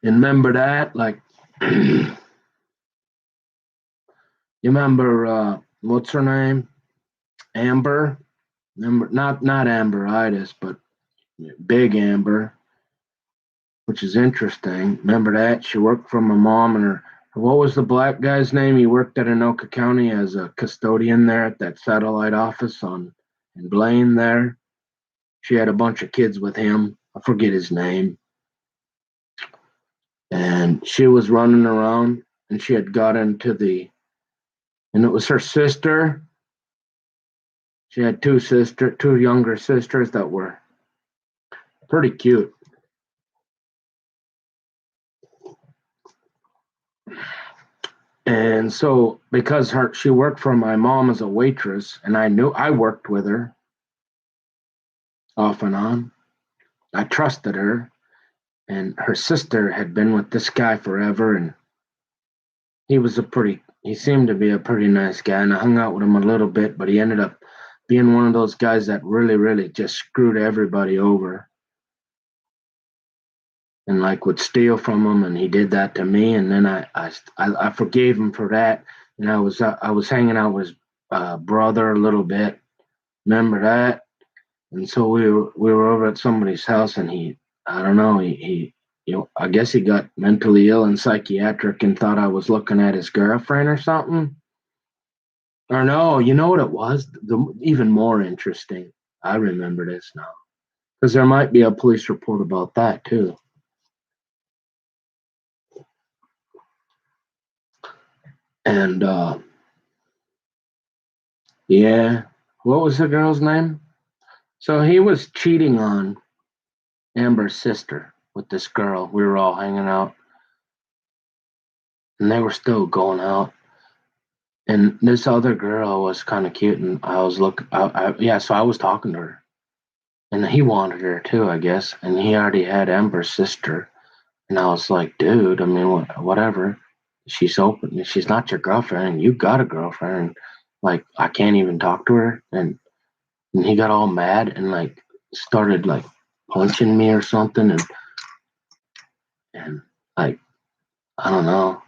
And remember that, like, you remember what's her name, Amber? Remember, not Amber Itis, but Big Amber, which is interesting. Remember that she worked for my mom and her. What was the black guy's name? He worked at Anoka County as a custodian there at that satellite office on in Blaine there. She had a bunch of kids with him. I forget his name. And she was running around, and she had got into and it was her sister. She had two younger sisters that were pretty cute. And so because she worked for my mom as a waitress, and I worked with her off and on. I trusted her, and her sister had been with this guy forever, and he seemed to be a pretty nice guy, and I hung out with him a little bit, but he ended up being one of those guys that really, really just screwed everybody over and like would steal from him, and he did that to me, and then I forgave him for that, and I was hanging out with his brother a little bit. Remember that? And so we were over at somebody's house, and I don't know, I guess he got mentally ill and psychiatric and thought I was looking at his girlfriend or something. Or no, you know what it was? Even more interesting. I remember this now because there might be a police report about that too. And yeah, what was the girl's name? So he was cheating on Amber's sister with this girl. We were all hanging out, and they were still going out. And this other girl was kind of cute, and I was yeah. So I was talking to her, and he wanted her too, I guess. And he already had Amber's sister, and I was like, dude, I mean, whatever. She's open. She's not your girlfriend, and you got a girlfriend. And, like, I can't even talk to her. And he got all mad and like started like punching me or something, and like I don't know.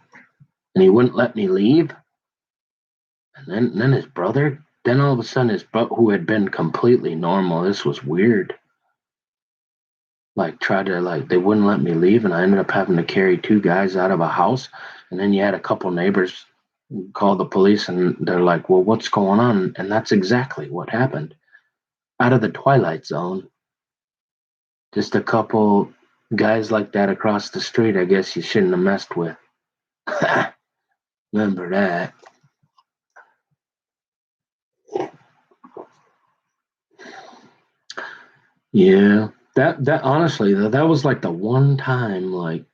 And he wouldn't let me leave. And then his brother, then all of a sudden his brother, who had been completely normal, this was weird. Like tried to like they wouldn't let me leave, and I ended up having to carry two guys out of a house, and then you had a couple neighbors called the police, and they're like, well, what's going on? And that's exactly what happened. Out of the Twilight Zone, just a couple guys like that across the street, I guess you shouldn't have messed with. Remember that. Yeah. That honestly, that was like the one time, like,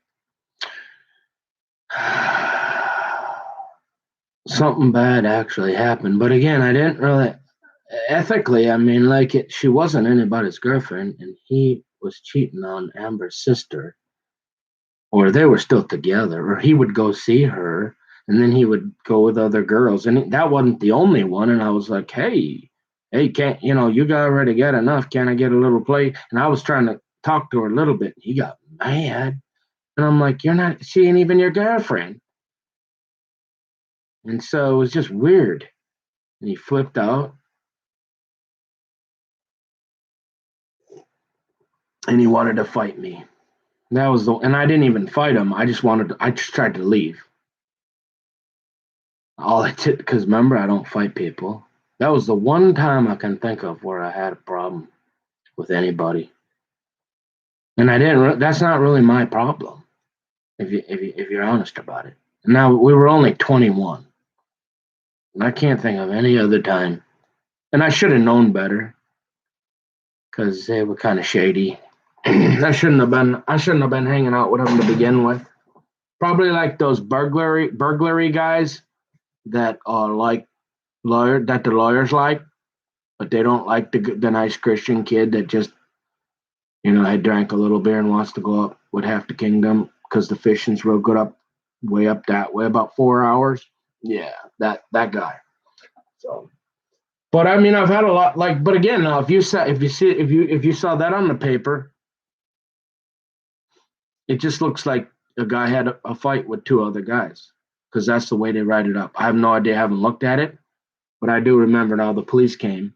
something bad actually happened. But again, I didn't really ethically, I mean, like, she wasn't anybody's girlfriend, and he was cheating on Amber's sister, or they were still together, or he would go see her, and then he would go with other girls, and that wasn't the only one. And I was like, hey, can't you got already got enough? Can I get a little play? And I was trying to talk to her a little bit. And he got mad, and I'm like, you're not. She ain't even your girlfriend. And so it was just weird. And he flipped out, and he wanted to fight me. And I didn't even fight him. I just tried to leave. All I did, because remember, I don't fight people. That was the one time I can think of where I had a problem with anybody. And I didn't, that's not really my problem, if you're honest about it. Now, we were only 21. And I can't think of any other time. And I should have known better, because they were kind of shady. I shouldn't have been hanging out with them to begin with. Probably like those burglary guys that are like the lawyers like, but they don't like the nice Christian kid that just had drank a little beer and wants to go up with half the kingdom because the fishing's real good way up that way, about 4 hours. Yeah, that guy. So, but I mean, I've had a lot, like, but again, now if you saw that on the paper, it just looks like a guy had a fight with two other guys, because that's the way they write it up. I have no idea, I haven't looked at it, but I do remember now the police came.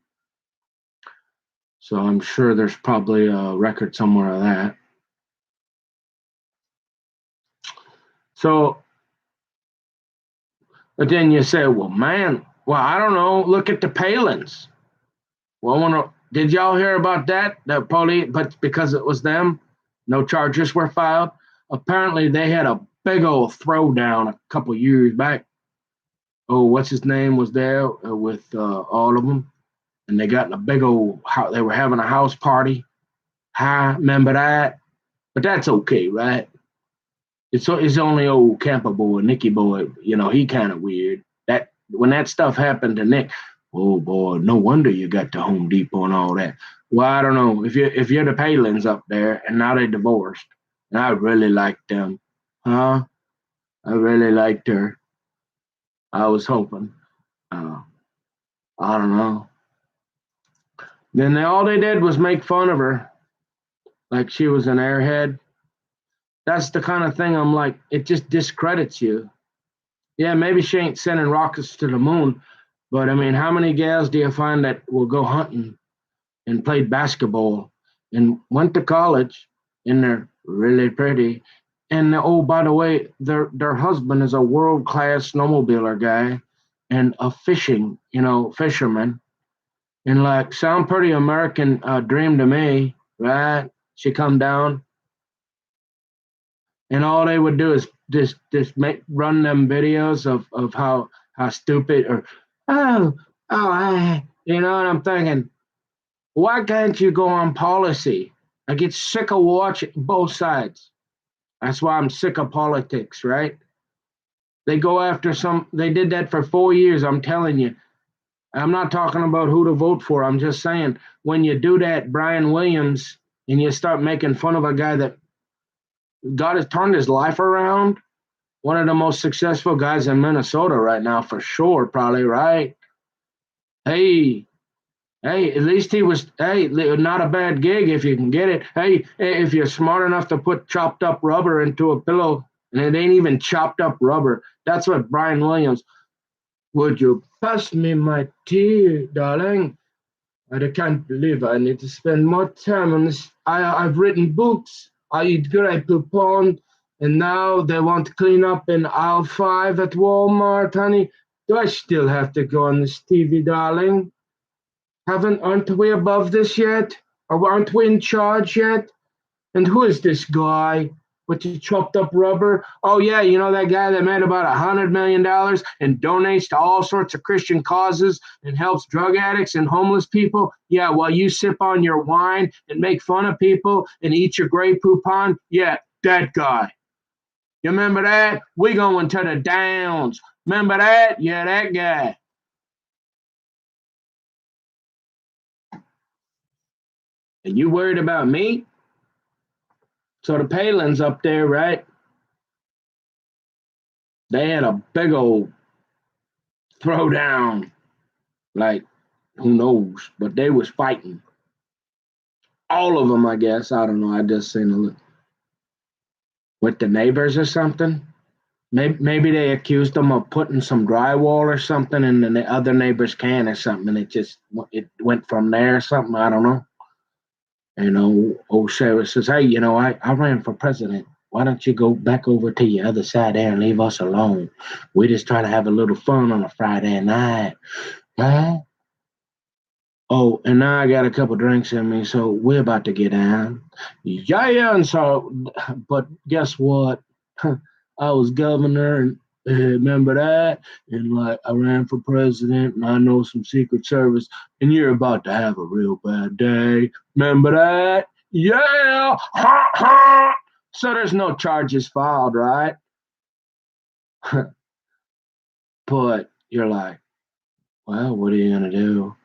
So I'm sure there's probably a record somewhere of that. So, but then you say, well, man, I don't know. Look at the Palins. Well, did y'all hear about that? The police, but because it was them, no charges were filed. Apparently, they had a big old throwdown a couple years back. Oh, what's his name was there with all of them, and they got in a big old. They were having a house party. Remember that? But that's okay, right? It's only old camper boy, Nicky boy. He kind of weird. That when that stuff happened to Nick, oh boy, no wonder you got to Home Depot and all that. Well, I don't know if you're the Palins up there, and now they divorced, and I really liked them, huh? I really liked her. I was hoping. I don't know. Then all they did was make fun of her, like she was an airhead. That's the kind of thing I'm like. It just discredits you. Yeah, maybe she ain't sending rockets to the moon, but I mean, how many gals do you find that will go hunting and played basketball and went to college and they're really pretty? And oh, by the way, their husband is a world class snowmobiler guy and a fisherman, and like sound pretty American dream to me, right? She come down, and all they would do is just run them videos of how stupid, or oh and I'm thinking, why can't you go on policy? I get sick of watching both sides. That's why I'm sick of politics, right? They go after they did that for 4 years. I'm telling you, I'm not talking about who to vote for. I'm just saying, when you do that, Brian Williams, and you start making fun of a guy that God has turned his life around, one of the most successful guys in Minnesota right now, for sure, probably, right? Hey, at least he was, not a bad gig if you can get it. Hey, if you're smart enough to put chopped up rubber into a pillow, and it ain't even chopped up rubber. That's what Brian Williams, would you pass me my tea, darling? I can't believe I need to spend more time on this. I've written books. I eat grape poupon, And now they want to clean up in aisle 5 at Walmart, honey. Do I still have to go on this TV, darling? Aren't we above this yet? Or aren't we in charge yet? And who is this guy with the chopped up rubber? Oh yeah, you know that guy that made about $100 million and donates to all sorts of Christian causes and helps drug addicts and homeless people? Yeah, while you sip on your wine and make fun of people and eat your Grey Poupon? Yeah, that guy. You remember that? We going to the Downs. Remember that? Yeah, that guy. And you worried about me? So the Palins up there, right? They had a big old throwdown. Like, who knows? But they was fighting. All of them, I guess. I don't know. I just seen a look. With the neighbors or something. Maybe they accused them of putting some drywall or something in the other neighbor's can or something, and it went from there or something. I don't know. And old Sarah says, "Hey, I ran for president. Why don't you go back over to your other side there and leave us alone? We just try to have a little fun on a Friday night, huh?" Oh, and now I got a couple drinks in me, so we're about to get down. Yeah, and so, but guess what? I was governor, and remember that? And like, I ran for president, and I know some Secret Service, and you're about to have a real bad day. Remember that? Yeah, ha ha. So there's no charges filed, right? But you're like, well, what are you gonna do?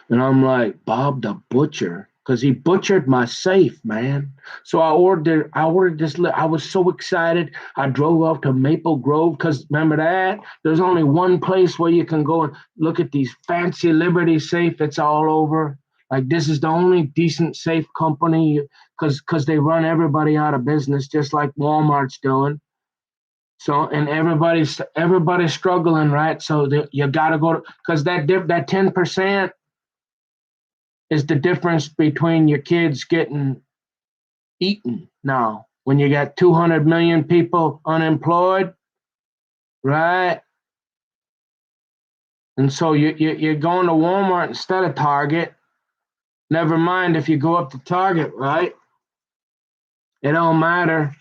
And I'm like, Bob the butcher, because he butchered my safe, man. So I ordered this. I was so excited. I drove up to Maple Grove because remember that? There's only one place where you can go and look at these fancy Liberty safe. It's all over. Like this is the only decent safe company because they run everybody out of business, just like Walmart's doing. So and everybody's struggling, right? So you got to go because that 10% is the difference between your kids getting eaten now. When you got 200 million people unemployed, right? And so you're going to Walmart instead of Target. Never mind if you go up to Target, right? It don't matter.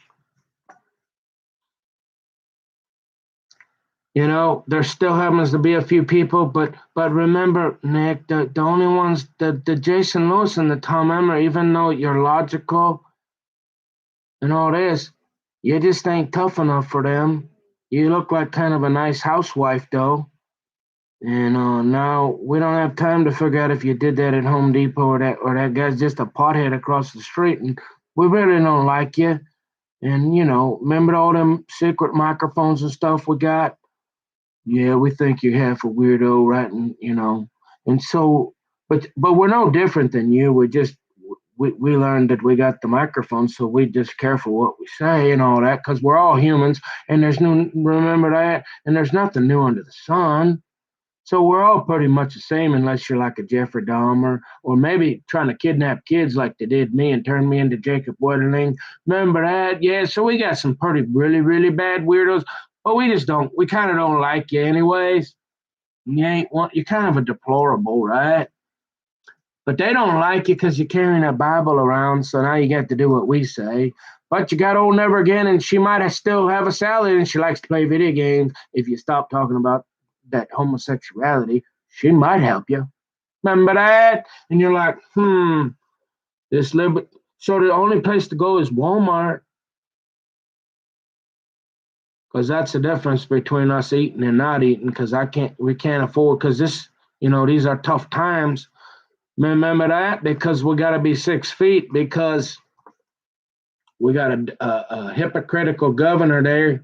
There still happens to be a few people, but remember, Nick, the only ones the Jason Lewis and the Tom Emmer, even though you're logical and all this, you just ain't tough enough for them. You look like kind of a nice housewife, though. And now we don't have time to figure out if you did that at Home Depot or that guy's just a pothead across the street. And we really don't like you. And remember all them secret microphones and stuff we got? Yeah, we think you're half a weirdo, right? And so, but we're no different than you. We learned that we got the microphone, so we just careful what we say and all that, because we're all humans, and remember that, and there's nothing new under the sun. So we're all pretty much the same, unless you're like a Jeffrey Dahmer, or maybe trying to kidnap kids like they did me and turn me into Jacob Wetterling. Remember that? Yeah. So we got some pretty, really, really bad weirdos, but we kind of don't like you anyways. You're kind of a deplorable, right? But they don't like you because you're carrying a Bible around, so now you got to do what we say. But you got old Never Again, and she might still have a salad, and she likes to play video games. If you stop talking about that homosexuality, she might help you. Remember that? And you're like, this little. So the only place to go is Walmart, because that's the difference between us eating and not eating. Because we can't afford. Because these are tough times. Remember that? Because we got to be 6 feet, because we got a hypocritical governor there.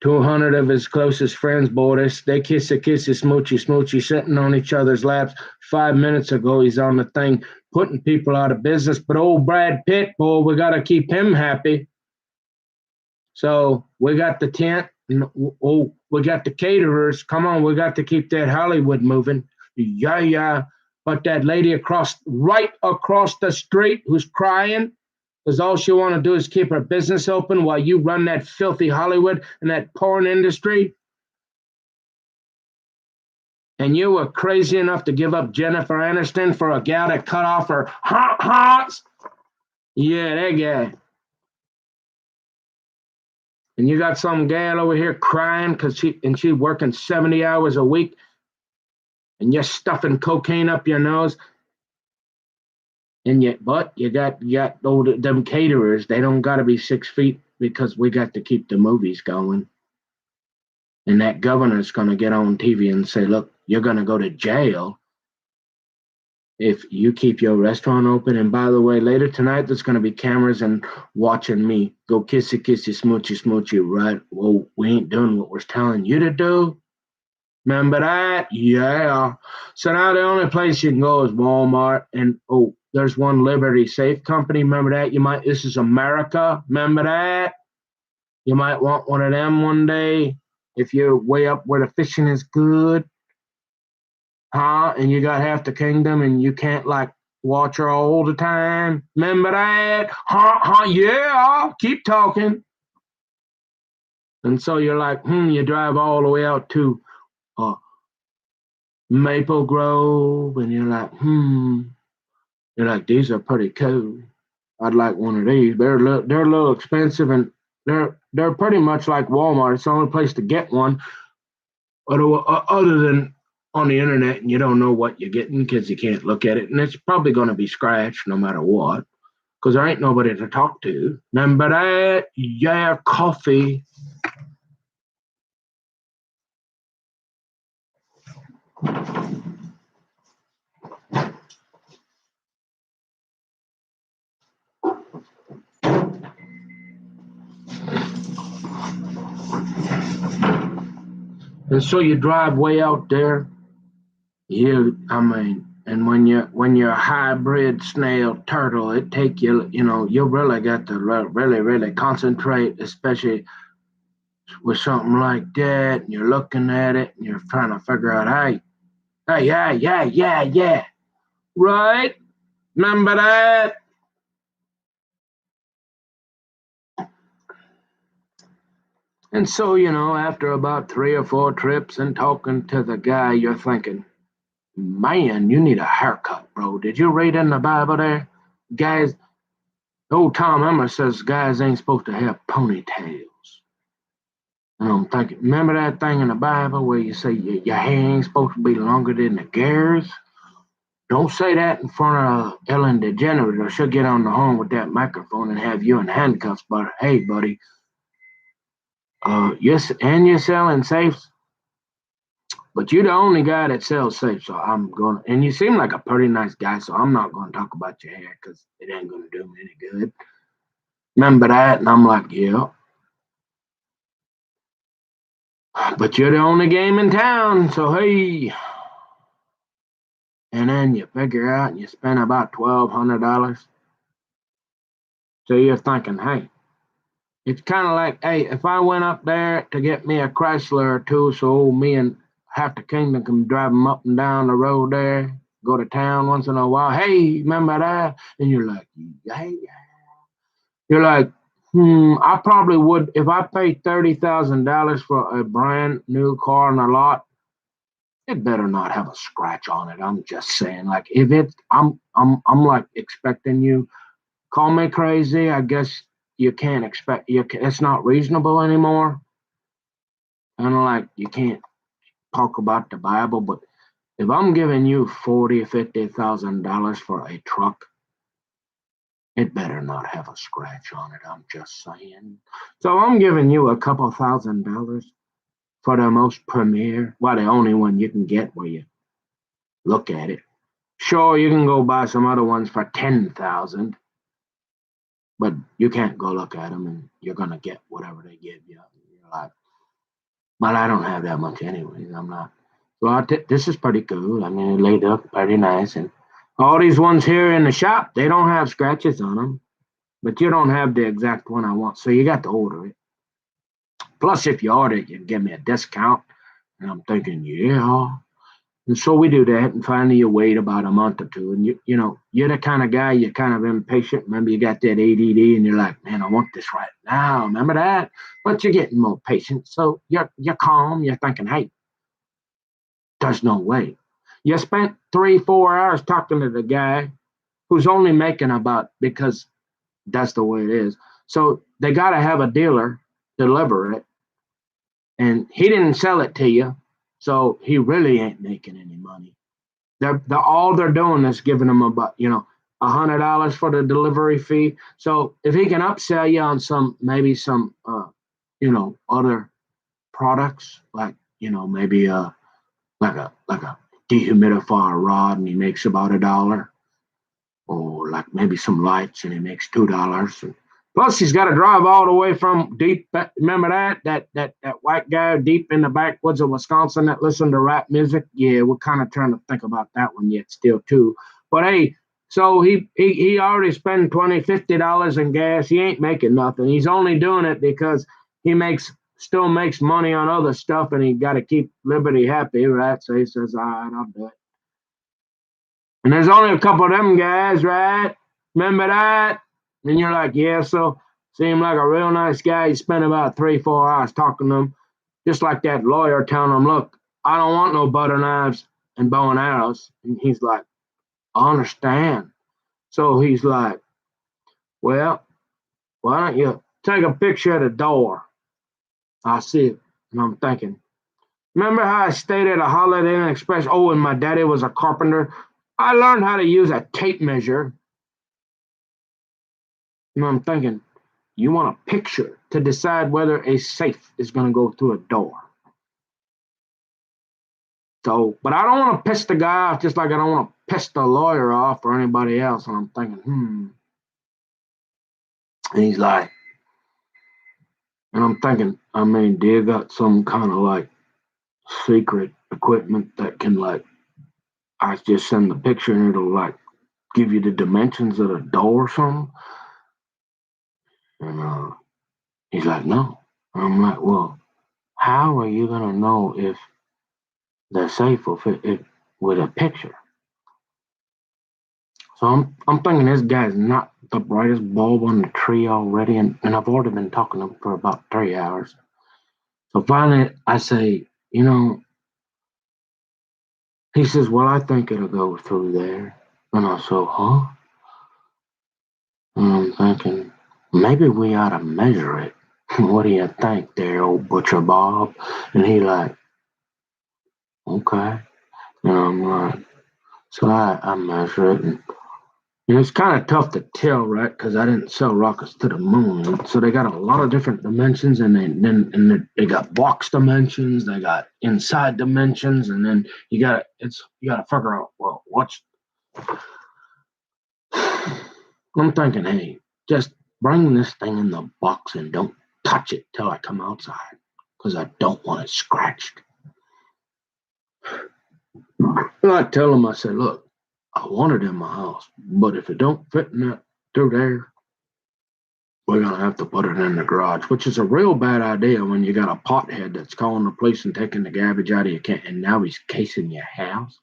200 of his closest friends, boy, they kissy, smoochy, smoochy, sitting on each other's laps. 5 minutes ago, he's on the thing putting people out of business. But old Brad Pitt, boy, we got to keep him happy. So we got the tent. We got the caterers. Come on, we got to keep that Hollywood moving. Yeah. But that lady right across the street who's crying, Because all she want to do is keep her business open while you run that filthy Hollywood and that porn industry. And you were crazy enough to give up Jennifer Aniston for a gal that cut off her hearts. Yeah, that guy. And you got some gal over here crying because she's working 70 hours a week, and you're stuffing cocaine up your nose. And yet, but you got them caterers. They don't got to be 6 feet because we got to keep the movies going. And that governor's going to get on TV and say, "Look, you're going to go to jail if you keep your restaurant open. And by the way, later tonight there's going to be cameras and watching me go kissy kissy smoochy smoochy. Right? Well, we ain't doing what we're telling you to do. Remember that? Yeah. So now the only place you can go is Walmart, and there's one Liberty Safe Company. Remember that? This is America. Remember that? You might want one of them one day if you're way up where the fishing is good. Huh? And you got half the kingdom and you can't watch her all the time. Remember that? Huh? Yeah. Keep talking. And so you're like, you drive all the way out to Maple Grove, and you're like, these are pretty cool. I'd like one of these. They're a little expensive, and they're pretty much like Walmart. It's the only place to get one, other than on the internet, and you don't know what you're getting because you can't look at it, and it's probably going to be scratched no matter what, because there ain't nobody to talk to. Remember that? Yeah, coffee. And so you drive way out there. And when you're a hybrid snail turtle, it take you. You really got to really concentrate, especially with something like that. And you're looking at it and you're trying to figure out, hey, yeah, right? Remember that? And so, after about 3 or 4 trips and talking to the guy, you're thinking, man, you need a haircut, bro. Did you read in the Bible there? Guys, old Tom Emmer says guys ain't supposed to have ponytails. And I'm thinking, remember that thing in the Bible where you say your hair ain't supposed to be longer than the gears? Don't say that in front of Ellen DeGeneres, or she'll get on the horn with that microphone and have you in handcuffs. But hey, buddy, yes, and you're selling safes, but you're the only guy that sells safes. So and you seem like a pretty nice guy, so I'm not gonna talk about your hair because it ain't gonna do me any good. Remember that? And I'm like, yeah. But you're the only game in town, so hey. And then you figure out and you spend about $1,200. So you're thinking, hey, it's kind of like, hey, if I went up there to get me a Chrysler or two, so me and half the kingdom can drive them up and down the road there, go to town once in a while. Hey, remember that? And you're like, yeah. You're like, I probably would if I paid $30,000 for a brand new car in a lot. It better not have a scratch on it. I'm just saying, like, if it, I'm like expecting you. Call me crazy. I guess you can't expect. It's not reasonable anymore. And like, you can't talk about the Bible, but if I'm giving you $40,000 or $50,000 for a truck, it better not have a scratch on it. I'm just saying. So I'm giving you a couple $1,000 for the most premier, the only one you can get where you look at it. Sure, you can go buy some other ones for 10,000, but you can't go look at them and you're gonna get whatever they give you. You're like, well, I don't have that much anyways. I'm not. Well, this is pretty cool. I mean, it laid up pretty nice, and all these ones here in the shop, they don't have scratches on them, but you don't have the exact one I want, so you got to order it. Plus, if you order it, you give me a discount. And I'm thinking, yeah. And so we do that, and finally you wait about a month or two, and you're the kind of guy, you're kind of impatient. Remember, you got that ADD, and you're like, man, I want this right now. Remember that? But you're getting more patient, so you're calm. You're thinking, hey, there's no way. You spent 3, 4 hours talking to the guy who's only making about, because that's the way it is. So they got to have a dealer deliver it, and he didn't sell it to you, so he really ain't making any money. They're all they're doing is giving them about $100 for the delivery fee. So if he can upsell you on maybe some other products, like maybe like a dehumidifier rod, and he makes about $1, or like maybe some lights and he makes $2. Plus, he's got to drive all the way from deep. Remember that white guy deep in the backwoods of Wisconsin that listened to rap music? Yeah, we're kind of trying to think about that one yet still too. But hey, so he already spent $20, $50 in gas. He ain't making nothing. He's only doing it because he still makes money on other stuff, and he got to keep Liberty happy, right? So he says, all right, I'll do it. And there's only a couple of them guys, right? Remember that? And you're like, yeah, so seemed like a real nice guy. You spent about 3, 4 hours talking to him, just like that lawyer telling him, look, I don't want no butter knives and bow and arrows. And he's like, I understand. So he's like, well, why don't you take a picture of the door? I see it. And I'm thinking, remember how I stayed at a Holiday Inn Express? Oh, and my daddy was a carpenter. I learned how to use a tape measure. And I'm thinking, you want a picture to decide whether a safe is going to go through a door. So, but I don't want to piss the guy off, just like I don't want to piss the lawyer off or anybody else. And I'm thinking, And he's like, and I'm thinking, I mean, do you got some kind of like secret equipment that can like, I just send the picture and it'll like give you the dimensions of the door or something? And he's like, no. And I'm like, well, how are you going to know if the safe will fit it with a picture? So I'm thinking this guy's not the brightest bulb on the tree already, and I've already been talking to him for about 3 hours. So finally I say, he says, well, I think it'll go through there. And I said, huh? And I'm thinking, maybe we ought to measure it. What do you think there, old Butcher Bob? And he like, okay. And I'm like, so I measure it, and it's kind of tough to tell, right? Because I didn't sell rockets to the moon, so they got a lot of different dimensions, and then they got box dimensions, they got inside dimensions, and then you got to figure out, well, what's. I'm thinking, hey, just bring this thing in the box and don't touch it till I come outside, because I don't want it scratched. And I tell him, I said, look, I want it in my house, but if it don't fit in that through there, we're gonna have to put it in the garage, which is a real bad idea when you got a pothead that's calling the police and taking the garbage out of your can, and now he's casing your house.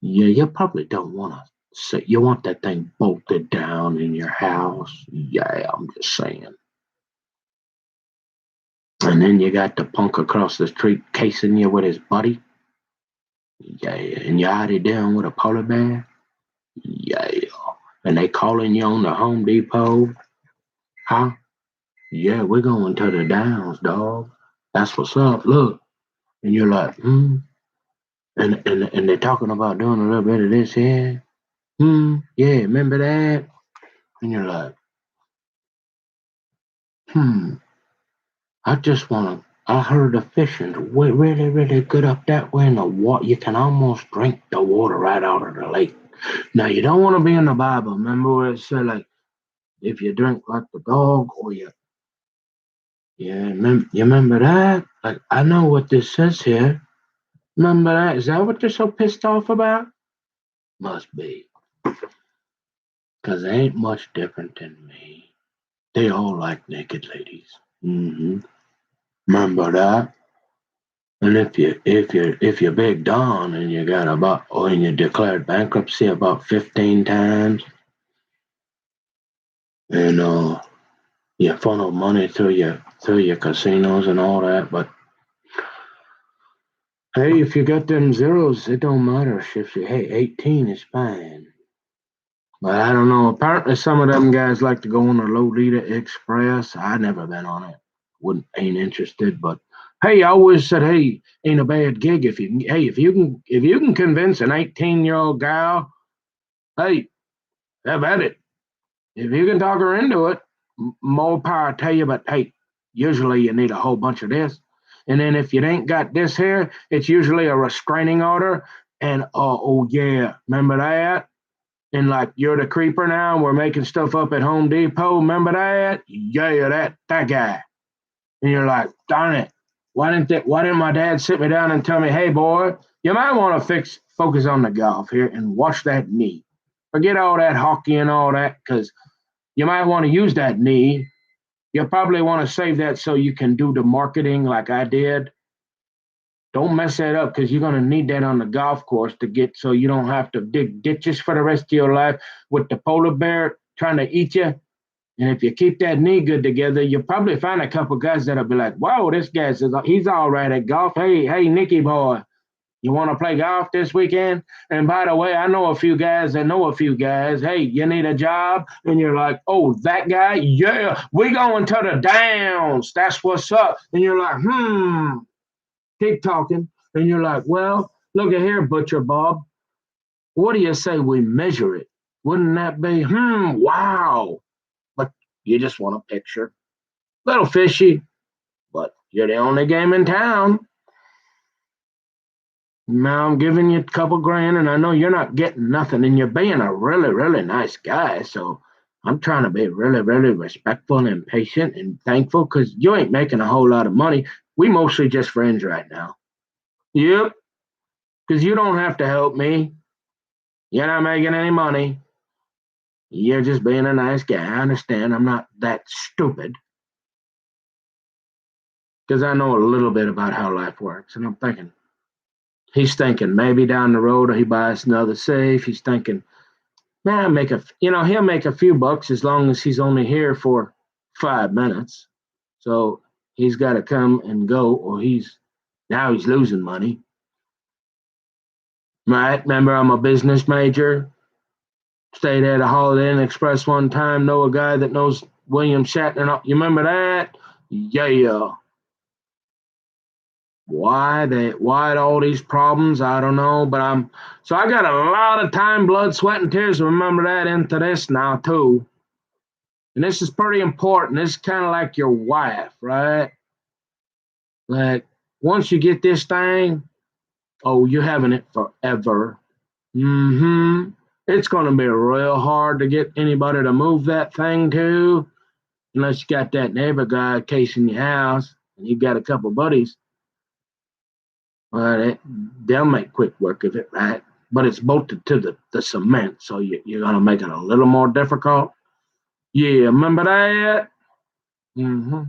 Yeah, you probably don't want to say you want that thing bolted down in your house. Yeah, I'm just saying. And then you got the punk across the street casing you with his buddy. Yeah, and you're out down with a polar bear. Yeah, and they calling you on the Home Depot. Huh? Yeah, we're going to the Downs, dog. That's what's up. Look. And you're like, And they're talking about doing a little bit of this here. Yeah, remember that? And you're like, I just want to. I heard the fishing's really, really good up that way in the water. You can almost drink the water right out of the lake. Now, you don't want to be in the Bible. Remember where it said, like, if you drink like the dog or you. Yeah, you remember that? Like, I know what this says here. Remember that? Is that what they're so pissed off about? Must be. Because they ain't much different than me. They all like naked ladies. Remember that? And if you're Big Don and you got about or and you declared bankruptcy about 15 times and you funnel money through your casinos and all that, but hey, if you got them zeros, it don't matter. Hey, 18 is fine. But I don't know. Apparently, some of them guys like to go on the Lolita Express. I never been on it. Ain't interested. But hey, I always said, hey, ain't a bad gig if you can. Hey, if you can convince an 18-year-old gal, hey, have at it. If you can talk her into it, more power to you. But hey, usually you need a whole bunch of this. And then if you ain't got this here, it's usually a restraining order. And oh yeah, remember that? And like you're the creeper now, and we're making stuff up at Home Depot. Remember that? Yeah, that guy. And you're like, darn it. Why didn't my dad sit me down and tell me, hey boy, you might want to focus on the golf here and watch that knee. Forget all that hockey and all that, because you might want to use that knee. You'll probably want to save that so you can do the marketing like I did. Don't mess that up because you're going to need that on the golf course to get so you don't have to dig ditches for the rest of your life with the polar bear trying to eat you. And if you keep that knee good together, you'll probably find a couple guys that'll be like, "Wow, this he's all right at golf. Hey, Nicky boy, you want to play golf this weekend?" And by the way, I know a few guys that know a few guys. Hey, you need a job? And you're like, "Oh, that guy? Yeah, we going to the Downs. That's what's up." And you're like, keep talking. And you're like, "Well, look at here, Butcher Bob. What do you say we measure it? Wouldn't that be, wow." But you just want a picture. Little fishy, but you're the only game in town. Now I'm giving you a couple grand, and I know you're not getting nothing, and you're being a really, really nice guy. So I'm trying to be really, really respectful and patient and thankful because you ain't making a whole lot of money. We mostly just friends right now. Yep, because you don't have to help me. You're not making any money. You're just being a nice guy. I understand. I'm not that stupid because I know a little bit about how life works. And I'm thinking, he's thinking maybe down the road he buys another safe. He's thinking, man, he'll make a few bucks as long as he's only here for 5 minutes. So he's got to come and go, or he's losing money. Right? Remember, I'm a business major. Stayed at a Holiday Inn Express one time. Know a guy that knows William Shatner. You remember that? Yeah. Why all these problems? I don't know, but I got a lot of time, blood, sweat, and tears to remember that into this now too. And this is pretty important. This is kind of like your wife, right? Like once you get this thing, oh, you're having it forever. It's gonna be real hard to get anybody to move that thing to, unless you got that neighbor guy casing your house and you got a couple buddies. Well, they'll make quick work of it, right? But it's bolted to the cement, so you're going to make it a little more difficult. Yeah, remember that? hmm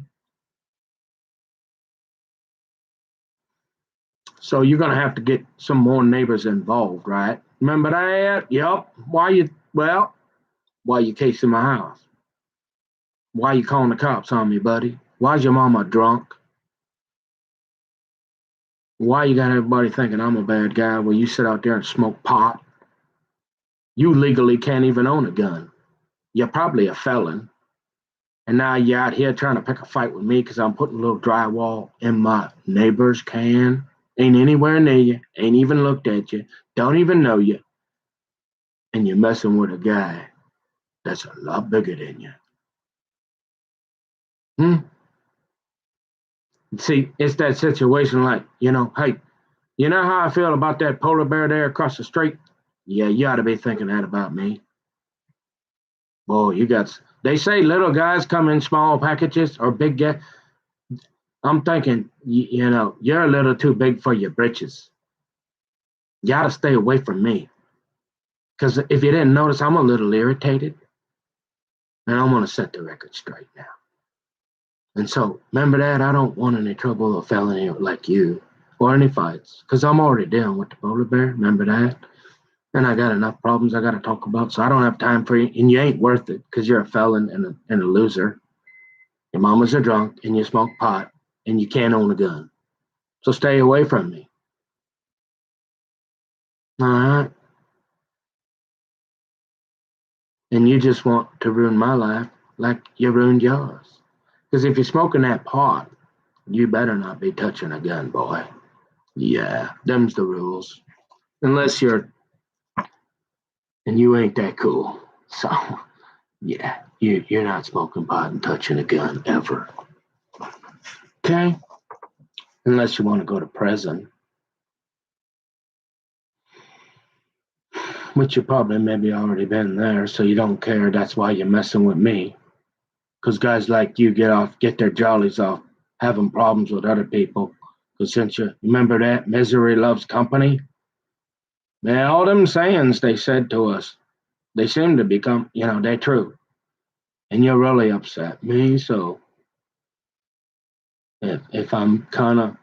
So you're going to have to get some more neighbors involved, right? Remember that? Yep. Why you casing my house? Why you calling the cops on me, buddy? Why's your mama drunk? Why you got everybody thinking I'm a bad guy when you sit out there and smoke pot? You legally can't even own a gun. You're probably a felon. And now you're out here trying to pick a fight with me because I'm putting a little drywall in my neighbor's can. Ain't anywhere near you, ain't even looked at you, don't even know you. And you're messing with a guy that's a lot bigger than you. Hmm? See, it's that situation like, hey, you know how I feel about that polar bear there across the street? Yeah, you ought to be thinking that about me. Boy, they say little guys come in small packages or big guys. I'm thinking, you're a little too big for your britches. You got to stay away from me. Because if you didn't notice, I'm a little irritated. And I'm going to set the record straight now. And so, remember that? I don't want any trouble or felony like you. or any fights, because I'm already down with the polar bear. Remember that? And I got enough problems I got to talk about, so I don't have time for you. And you ain't worth it because you're a felon and a loser. Your mamas are drunk, and you smoke pot, and you can't own a gun. So stay away from me. All right? And you just want to ruin my life like you ruined yours. Because if you're smoking that pot, you better not be touching a gun, boy. Yeah, them's the rules. Unless you're, and you ain't that cool. So, yeah, you're not smoking pot and touching a gun ever. Okay? Unless you want to go to prison, which you probably maybe already been there, so you don't care. That's why you're messing with me. Because guys like you get their jollies off having problems with other people. Because since you remember that misery loves company, man, all them sayings they said to us, they seem to become, they're true. And you're really upset me. So if I'm kind of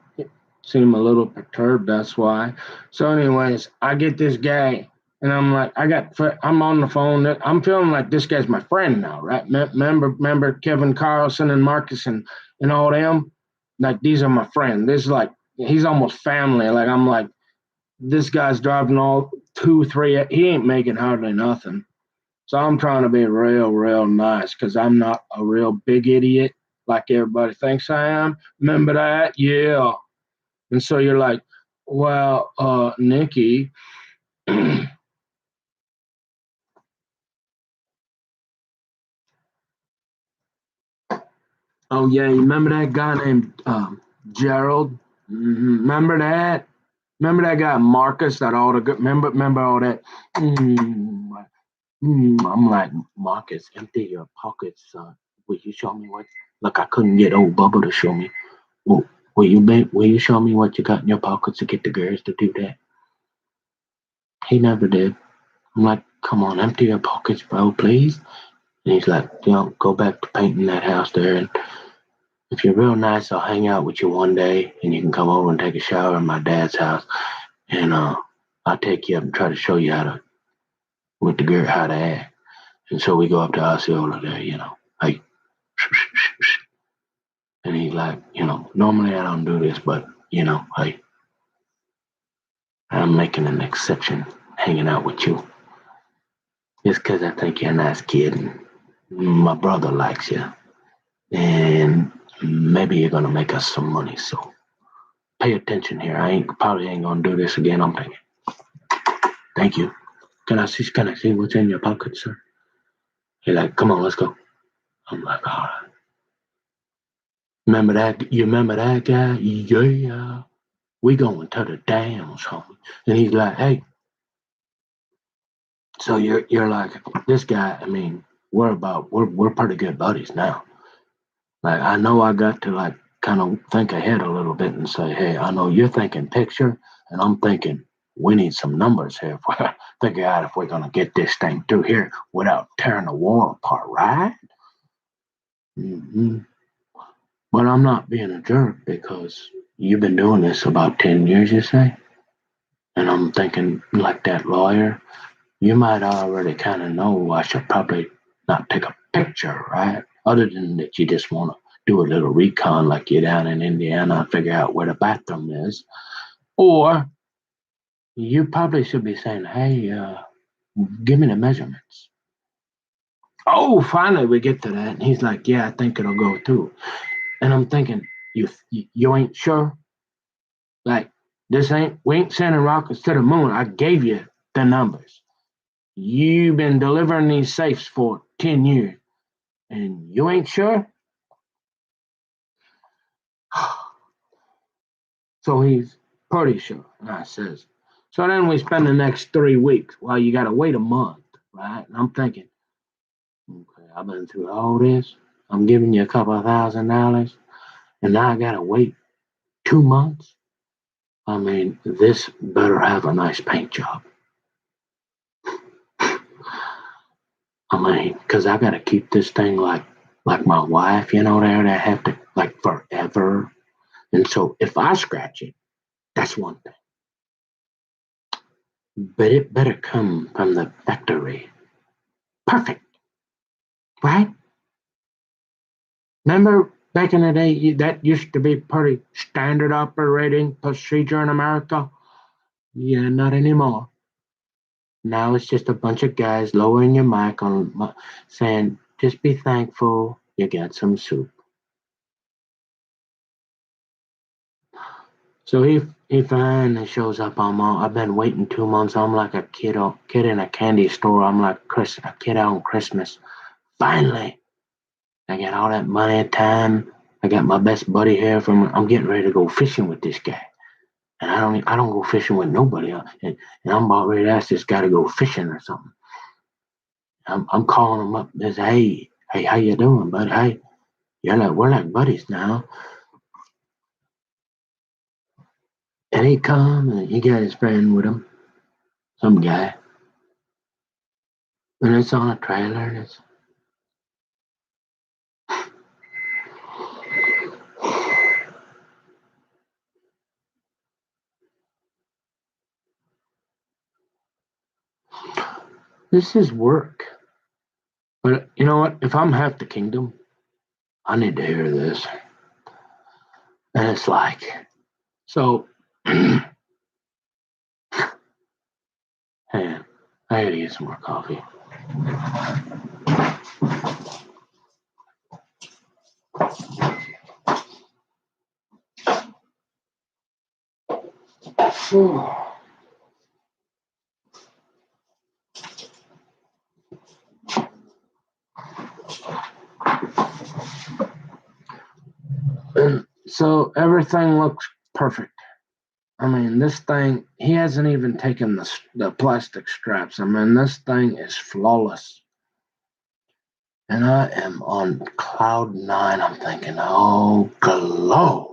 seem a little perturbed, that's why. So, anyways, I get this guy, and I'm like, I'm on the phone. I'm feeling like this guy's my friend now, right? Remember Kevin Carlson and Marcus and all them? Like, these are my friends. This is like, he's almost family. Like, I'm like, this guy's driving all 2, 3, he ain't making hardly nothing. So I'm trying to be real nice because I'm not a real big idiot like everybody thinks I am. Remember that? Yeah. And so you're like, well, Nikki, oh yeah, you remember that guy named Gerald? Remember that? Remember that guy Marcus? That all the good. Remember all that? I'm like, Marcus, empty your pockets. Will you show me what? Look, I couldn't get old Bubba to show me. Will, will you show me what you got in your pockets to get the girls to do that? He never did. I'm like, come on, empty your pockets, bro, please. And he's like, go back to painting that house there. And if you're real nice, I'll hang out with you one day and you can come over and take a shower in my dad's house. And I'll take you up and try to show you with the girl, how to act. And so we go up to Osceola there, hey. And he's like, normally I don't do this, but, hey, I'm making an exception hanging out with you. Just because I think you're a nice kid and my brother likes you. And maybe you're going to make us some money. So pay attention here. I probably ain't gonna do this again. I'm thinking. Thank you. Can I see what's in your pocket, sir? He's like, come on, let's go. I'm like, all right. Remember that? You remember that guy? Yeah. We going to the dams, homie. And he's like, hey. So you're like, this guy. I mean, we're pretty good buddies now. Like, I know I got to like kind of think ahead a little bit and say, hey, I know you're thinking picture, and I'm thinking we need some numbers here. Figure out if we're gonna get this thing through here without tearing the wall apart, right? Mm-hmm. But I'm not being a jerk because you've been doing this about 10 years, you say? And I'm thinking, like that lawyer, you might already kind of know I should probably not take a picture, right? Other than that, you just want to do a little recon like you're down in Indiana and figure out where the bathroom is. Or you probably should be saying, hey, give me the measurements. Oh, finally we get to that. And he's like, yeah, I think it'll go through. And I'm thinking, you ain't sure? Like, we ain't sending rockets to the moon. I gave you the numbers. You've been delivering these safes for 10 years and you ain't sure? So he's pretty sure. And I says, so then we spend the next 3 weeks. Well, you got to wait a month, right? And I'm thinking, okay, I've been through all this. I'm giving you a couple of $1,000 and now I got to wait 2 months. I mean, this better have a nice paint job. I mean, because I got to keep this thing like my wife, there that have to like forever. And so if I scratch it, That's one thing. But it better come from the factory. Perfect, right? Remember back in the day, that used to be pretty standard operating procedure in America? Yeah, not anymore. Now it's just a bunch of guys lowering your mic on saying, just be thankful you got some soup. So he finally shows up. I've been waiting 2 months. I'm like a kid in a candy store. I'm like a kid out on Christmas. Finally, I got all that money and time. I got my best buddy here I'm getting ready to go fishing with this guy. And I don't go fishing with nobody. And I'm about ready to ask this guy to go fishing or something. I'm calling him up and say, hey, how you doing, bud? Hey, we're like buddies now. And he come and he got his friend with him, some guy. And it's on a trailer and it's this is work. But you know what? If I'm half the kingdom, I need to hear this. And it's like, so, hey, I gotta get some more coffee. And so everything looks perfect. I mean, this thing, he hasn't even taken the plastic straps. I mean, this thing is flawless. And I am on cloud nine. I'm thinking, oh, glory.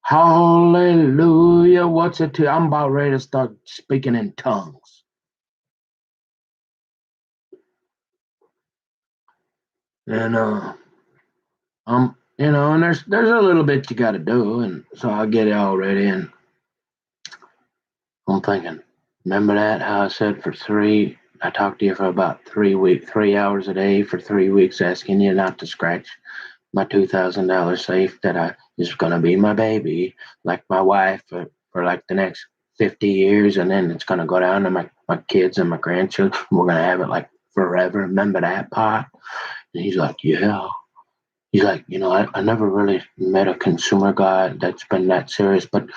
Hallelujah. What's it to? I'm about ready to start speaking in tongues. And and there's a little bit you gotta do, and so I get it all ready, and I'm thinking, remember that how I said I talked to you for about 3 weeks, 3 hours a day for 3 weeks, asking you not to scratch my $2,000 safe that is gonna be my baby, like my wife for like the next 50 years, and then it's gonna go down to my kids and my grandchildren. We're gonna have it like forever. Remember that part? And he's like, yeah. He's like, I never really met a consumer guy that's been that serious, but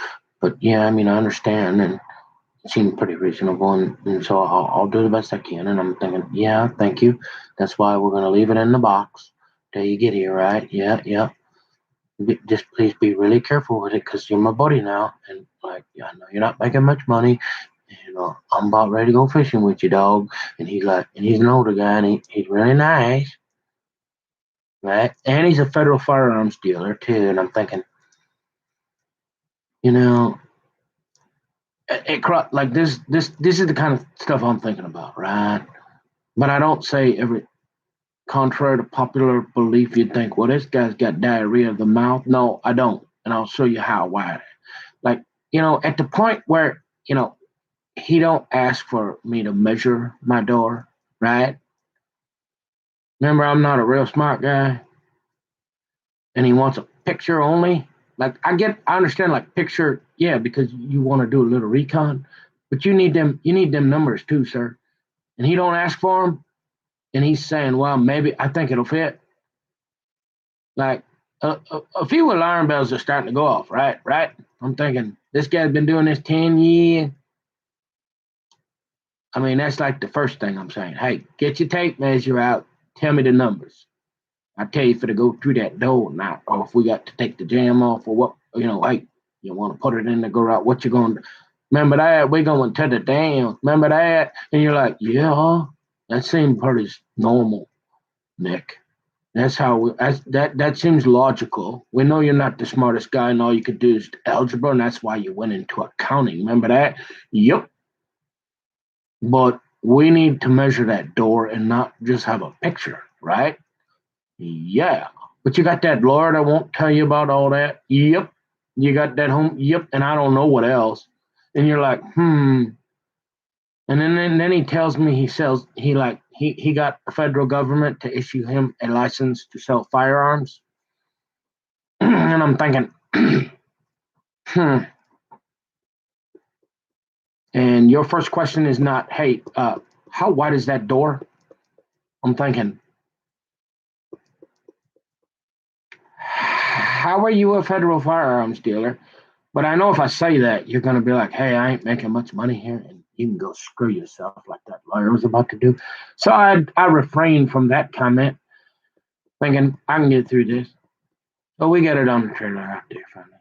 yeah, I mean, I understand, and it seemed pretty reasonable, and so I'll do the best I can. And I'm thinking, yeah, thank you. That's why we're gonna leave it in the box till you get here, right? Yeah, yeah. Just please be really careful with it, because you're my buddy now, and like, yeah, I know you're not making much money. I'm about ready to go fishing with you, dog. And he's like, and he's an older guy, and he's really nice. Right? And he's a federal firearms dealer too. And I'm thinking, you know, like this is the kind of stuff I'm thinking about, right? But I don't say contrary to popular belief, you'd think, well, this guy's got diarrhea of the mouth. No, I don't. And I'll show you how, why. Like, at the point where, he don't ask for me to measure my door, right? Remember, I'm not a real smart guy. And he wants a picture only. Like I understand like picture, yeah, because you want to do a little recon, but you need them numbers too, sir. And he don't ask for them, and he's saying, well, maybe I think it'll fit. Like a few alarm bells are starting to go off, right? Right. I'm thinking this guy's been doing this 10 years. I mean, that's like the first thing I'm saying. Hey, get your tape measure out. Tell me the numbers. I tell you for to go through that door now, or if we got to take the jam off, or what, hey, you want to put it in the garage, what you going to, remember that, we're going to the dam, remember that? And you're like, yeah, that seems pretty normal, Nick. That seems logical. We know you're not the smartest guy, and all you could do is algebra, and that's why you went into accounting, remember that? Yep. But we need to measure that door and not just have a picture, right? Yeah. But you got that lawyer that won't tell you about all that? Yep. You got that home? Yep. And I don't know what else. And you're like, And then he tells me he got the federal government to issue him a license to sell firearms. And I'm thinking, hmm. And your first question is not, hey, how wide is that door? I'm thinking, how are you a federal firearms dealer? But I know if I say that, you're going to be like, hey, I ain't making much money here, and you can go screw yourself like that lawyer was about to do. So I refrained from that comment, thinking I can get through this. So we get it on the trailer out there finally.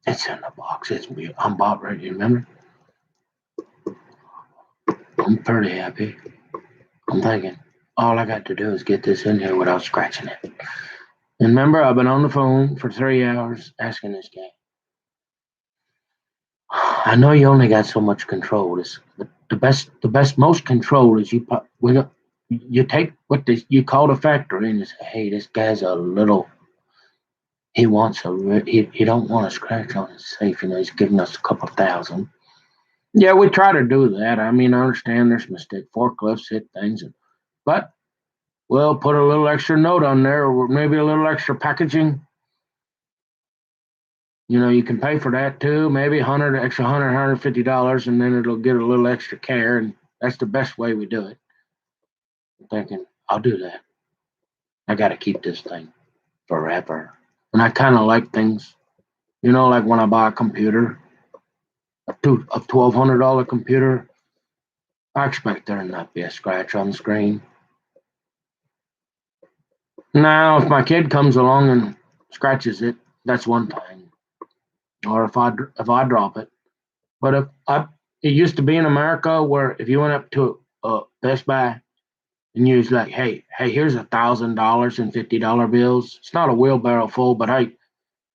It's in the box. I'm about ready, remember? I'm pretty happy. I'm thinking, all I got to do is get this in here without scratching it. And remember, I've been on the phone for 3 hours asking this guy. I know you only got so much control. Most control is you take what you call the factory and you say, hey, this guy's a little. He don't want to scratch on his safe. He's giving us a couple thousand. Yeah, we try to do that. I mean, I understand there's mistake. Forklifts hit things, but we'll put a little extra note on there, or maybe a little extra packaging. You can pay for that too. Maybe $150, and then it'll get a little extra care, and that's the best way we do it. I'm thinking, I'll do that. I got to keep this thing forever, and I kind of like things, like when I buy a computer, a $1,200 computer. I expect there to not be a scratch on the screen. Now, if my kid comes along and scratches it, that's one thing. Or if I drop it. But it used to be in America where if you went up to Best Buy and you was like, hey, here's $1,000 in $50 bills. It's not a wheelbarrow full, but hey,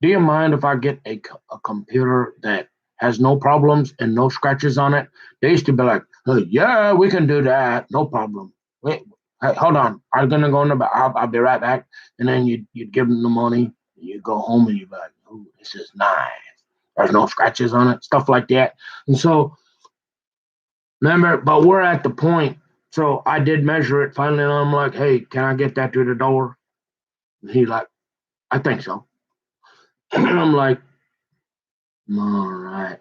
do you mind if I get a computer that has no problems and no scratches on it? They used to be like, oh, yeah, we can do that, no problem. Wait, hey, hold on, I'm gonna go in the back. I'll be right back. And then you'd give them the money. You go home and you're like, oh, this is nice. There's no scratches on it, stuff like that. And so remember, but we're at the point. So I did measure it finally, and I'm like, hey, can I get that through the door? And he's like, I think so. And I'm like, all right.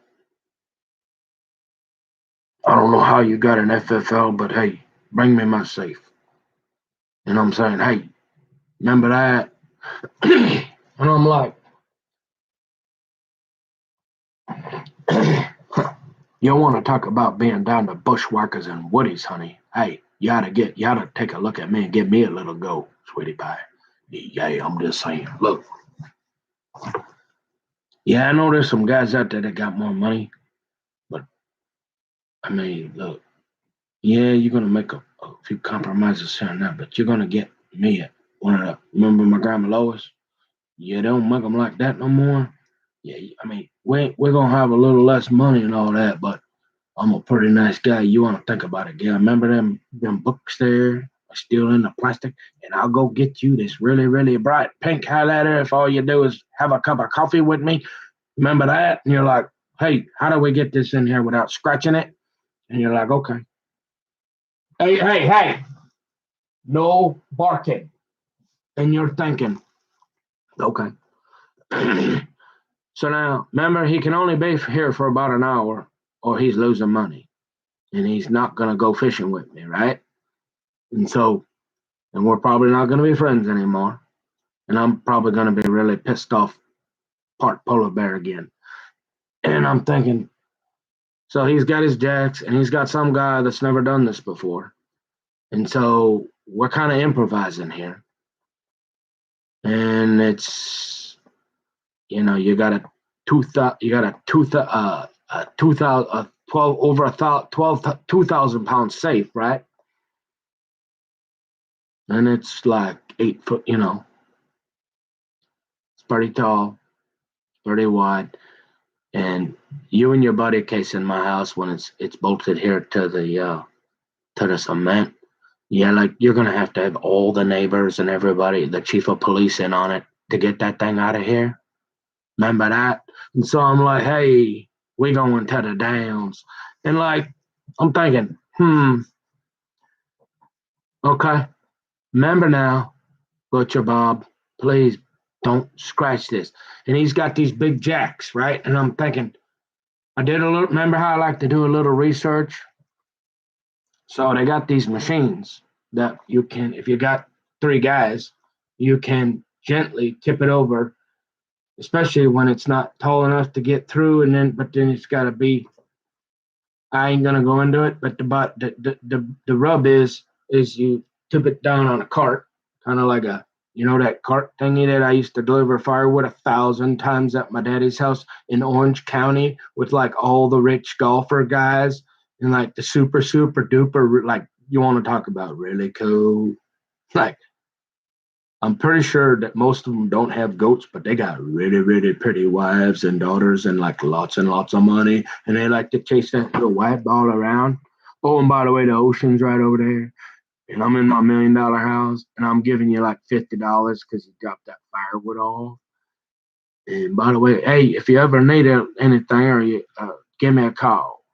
I don't know how you got an FFL, but hey, bring me my safe. And I'm saying, hey, remember that? And I'm like, you want to talk about being down to bushwhackers and woodies, honey? Hey, you ought to take a look at me and give me a little go, sweetie pie. Yeah, I'm just saying. Look, yeah, I know there's some guys out there that got more money, but I mean, look, yeah, you're gonna make a few compromises here and there, but you're gonna get me at one of the. Remember my grandma Lois? Yeah, they don't make them like that no more. Yeah, I mean, we're gonna have a little less money and all that, but I'm a pretty nice guy. You want to think about it, yeah? Remember them books there, still in the plastic, and I'll go get you this really, really bright pink highlighter if all you do is have a cup of coffee with me. Remember that? And you're like, hey, how do we get this in here without scratching it? And you're like, okay. Hey, no barking. And you're thinking, okay. So now, remember, he can only be here for about an hour or he's losing money and he's not going to go fishing with me, right? And so, and we're probably not going to be friends anymore. And I'm probably going to be really pissed off, part polar bear again. And I'm thinking, so he's got his jacks and he's got some guy that's never done this before. And so we're kind of improvising here. And it's, you got a 2,000 pound safe, right? And it's like 8 foot, it's pretty tall, pretty wide. And you and your buddy case in my house when it's bolted here to the cement. Yeah, like you're gonna have all the neighbors and everybody, the chief of police in on it to get that thing out of here. Remember that? And so I'm like, hey, we going to the downs. And like, I'm thinking, okay, remember now, Butcher Bob, please don't scratch this. And he's got these big jacks, right? And I'm thinking, I did a little, remember how I like to do a little research? So they got these machines that you can, if you got three guys, you can gently tip it over, especially when it's not tall enough to get through. And then, but then it's got to be. I ain't gonna go into it, but the rub is you tip it down on a cart, kind of like a that cart thingy that I used to deliver firewood 1,000 times at my daddy's house in Orange County with like all the rich golfer guys and like the super duper like you want to talk about really cool like I'm pretty sure that most of them don't have goats, but they got really pretty wives and daughters and like lots and lots of money, and they like to chase that little white ball around. Oh, and by the way, the ocean's right over there, and I'm in my $1 million house, and I'm giving you like $50 because you dropped that firewood off. And by the way, hey, if you ever need anything or you give me a call.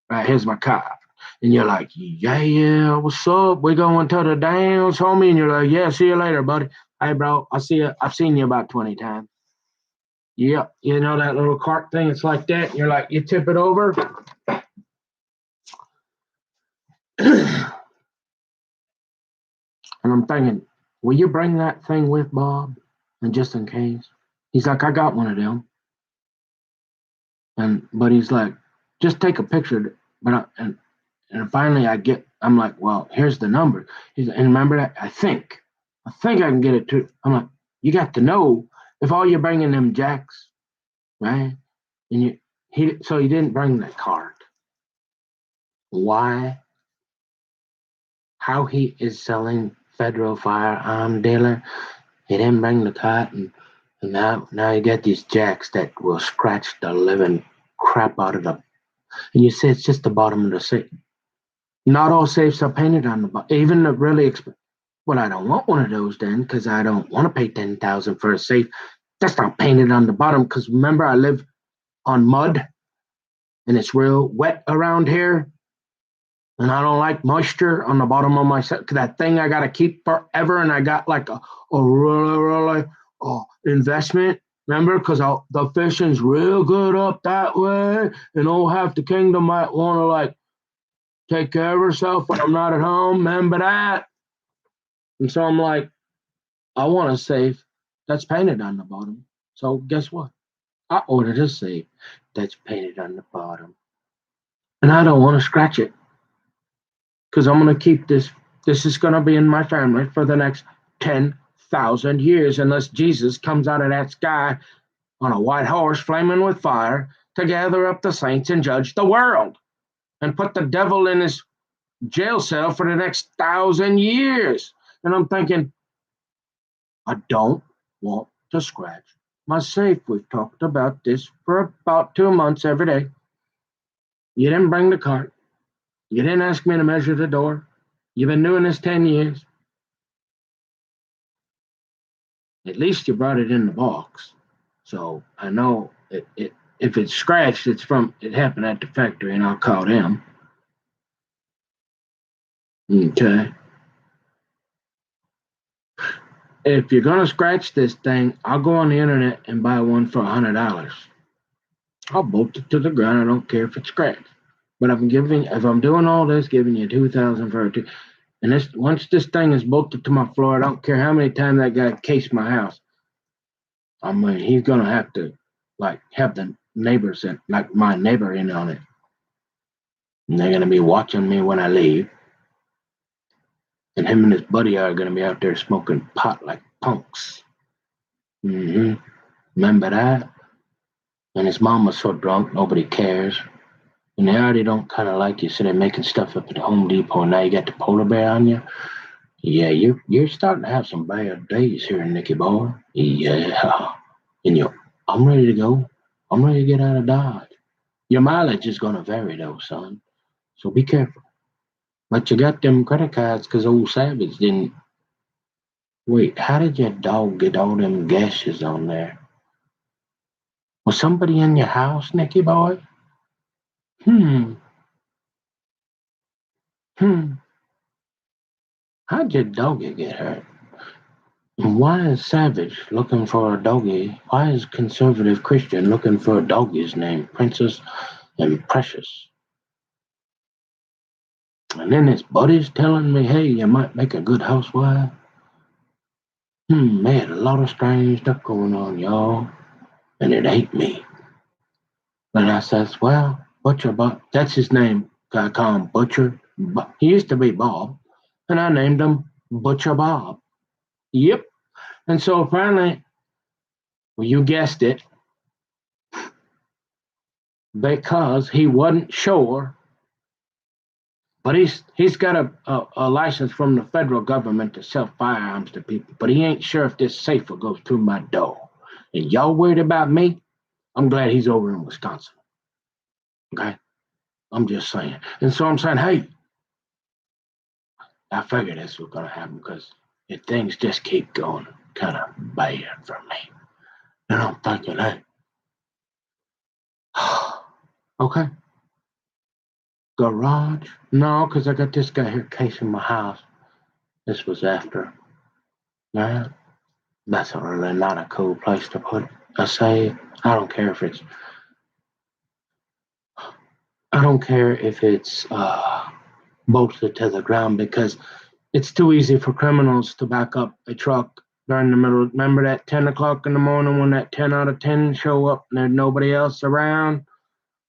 Right, here's my card. And you're like, yeah, what's up? We going to the downs, homie. And you're like, yeah, see you later, buddy. Hey, bro, I see you. I've seen you about 20 times. Yep, you know that little cart thing? It's like that. And you're like, you tip it over. And I'm thinking, will you bring that thing with Bob? And just in case. He's like, I got one of them. But he's like, just take a picture. And finally I'm like, well, here's the number. And remember that? I think I can get it too. I'm like, you got to know if all you're bringing them jacks, right? And so he didn't bring that card. Why? How he is selling federal firearm dealer? He didn't bring the card, and now you get these jacks that will scratch the living crap out of the. And you say it's just the bottom of the safe. Not all safes are painted on the bottom. Even the really expensive. Well, I don't want one of those then because I don't want to pay 10,000 for a safe. That's not painted on the bottom because remember I live on mud and it's real wet around here and I don't like moisture on the bottom of my set. That thing I got to keep forever and I got like a really investment. Remember, because the fishing's real good up that way and old half the kingdom might want to like take care of herself when I'm not at home. Remember that? And so I'm like, I want a safe that's painted on the bottom. So guess what? I ordered a safe that's painted on the bottom. And I don't want to scratch it because I'm going to keep this. This is going to be in my family for the next 10,000 years unless Jesus comes out of that sky on a white horse flaming with fire to gather up the saints and judge the world and put the devil in his jail cell for the next 1,000 years. And I'm thinking, I don't want to scratch my safe. We've talked about this for about 2 months every day. You didn't bring the cart. You didn't ask me to measure the door. You've been doing this 10 years. At least you brought it in the box. So I know if it's scratched, it happened at the factory and I'll call them. Okay. If you're going to scratch this thing, I'll go on the internet and buy one for $100. I'll bolt it to the ground. I don't care if it's scratched. But if I'm doing all this, giving you 2,000 for it, and once this thing is bolted to my floor, I don't care how many times that guy cased my house. I mean, he's gonna have to like have the neighbors and like my neighbor in on it, and they're gonna be watching me when I leave. And him and his buddy are gonna be out there smoking pot like punks. Remember that? And his mom was so drunk, nobody cares. And they already don't kind of like you, so they're making stuff up at the Home Depot. And now you got the polar bear on you. Yeah, you're starting to have some bad days here, Nicky boy. Yeah, and I'm ready to go. I'm ready to get out of Dodge. Your mileage is gonna vary though, son. So be careful. But you got them credit cards because old Savage didn't. Wait, how did your dog get all them gashes on there? Was somebody in your house, Nicky boy? Hmm. How'd your doggy get hurt? And why is Savage looking for a doggy? Why is conservative Christian looking for a doggies named Princess and Precious? And then his buddies telling me, hey, you might make a good housewife. They had a lot of strange stuff going on, y'all. And it ain't me. And I says, well, Butcher Bob, that's his name. I call him Butcher. He used to be Bob. And I named him Butcher Bob. Yep. And so finally, well, you guessed it, because he wasn't sure, but he's got a license from the federal government to sell firearms to people, but he ain't sure if this safe will go through my door. And y'all worried about me? I'm glad he's over in Wisconsin. Okay? I'm just saying. And so I'm saying, hey, I figured this was going to happen because if things just keep going kind of bad for me, then I'm thinking, hey, okay, garage? No, because I got this guy here casing my house. This was after. Man, that's really not a cool place to put a safe. I don't care if it's. I don't care if it's bolted to the ground, because it's too easy for criminals to back up a truck during the middle. Remember that 10 o'clock in the morning when that 10 out of 10 show up and there's nobody else around,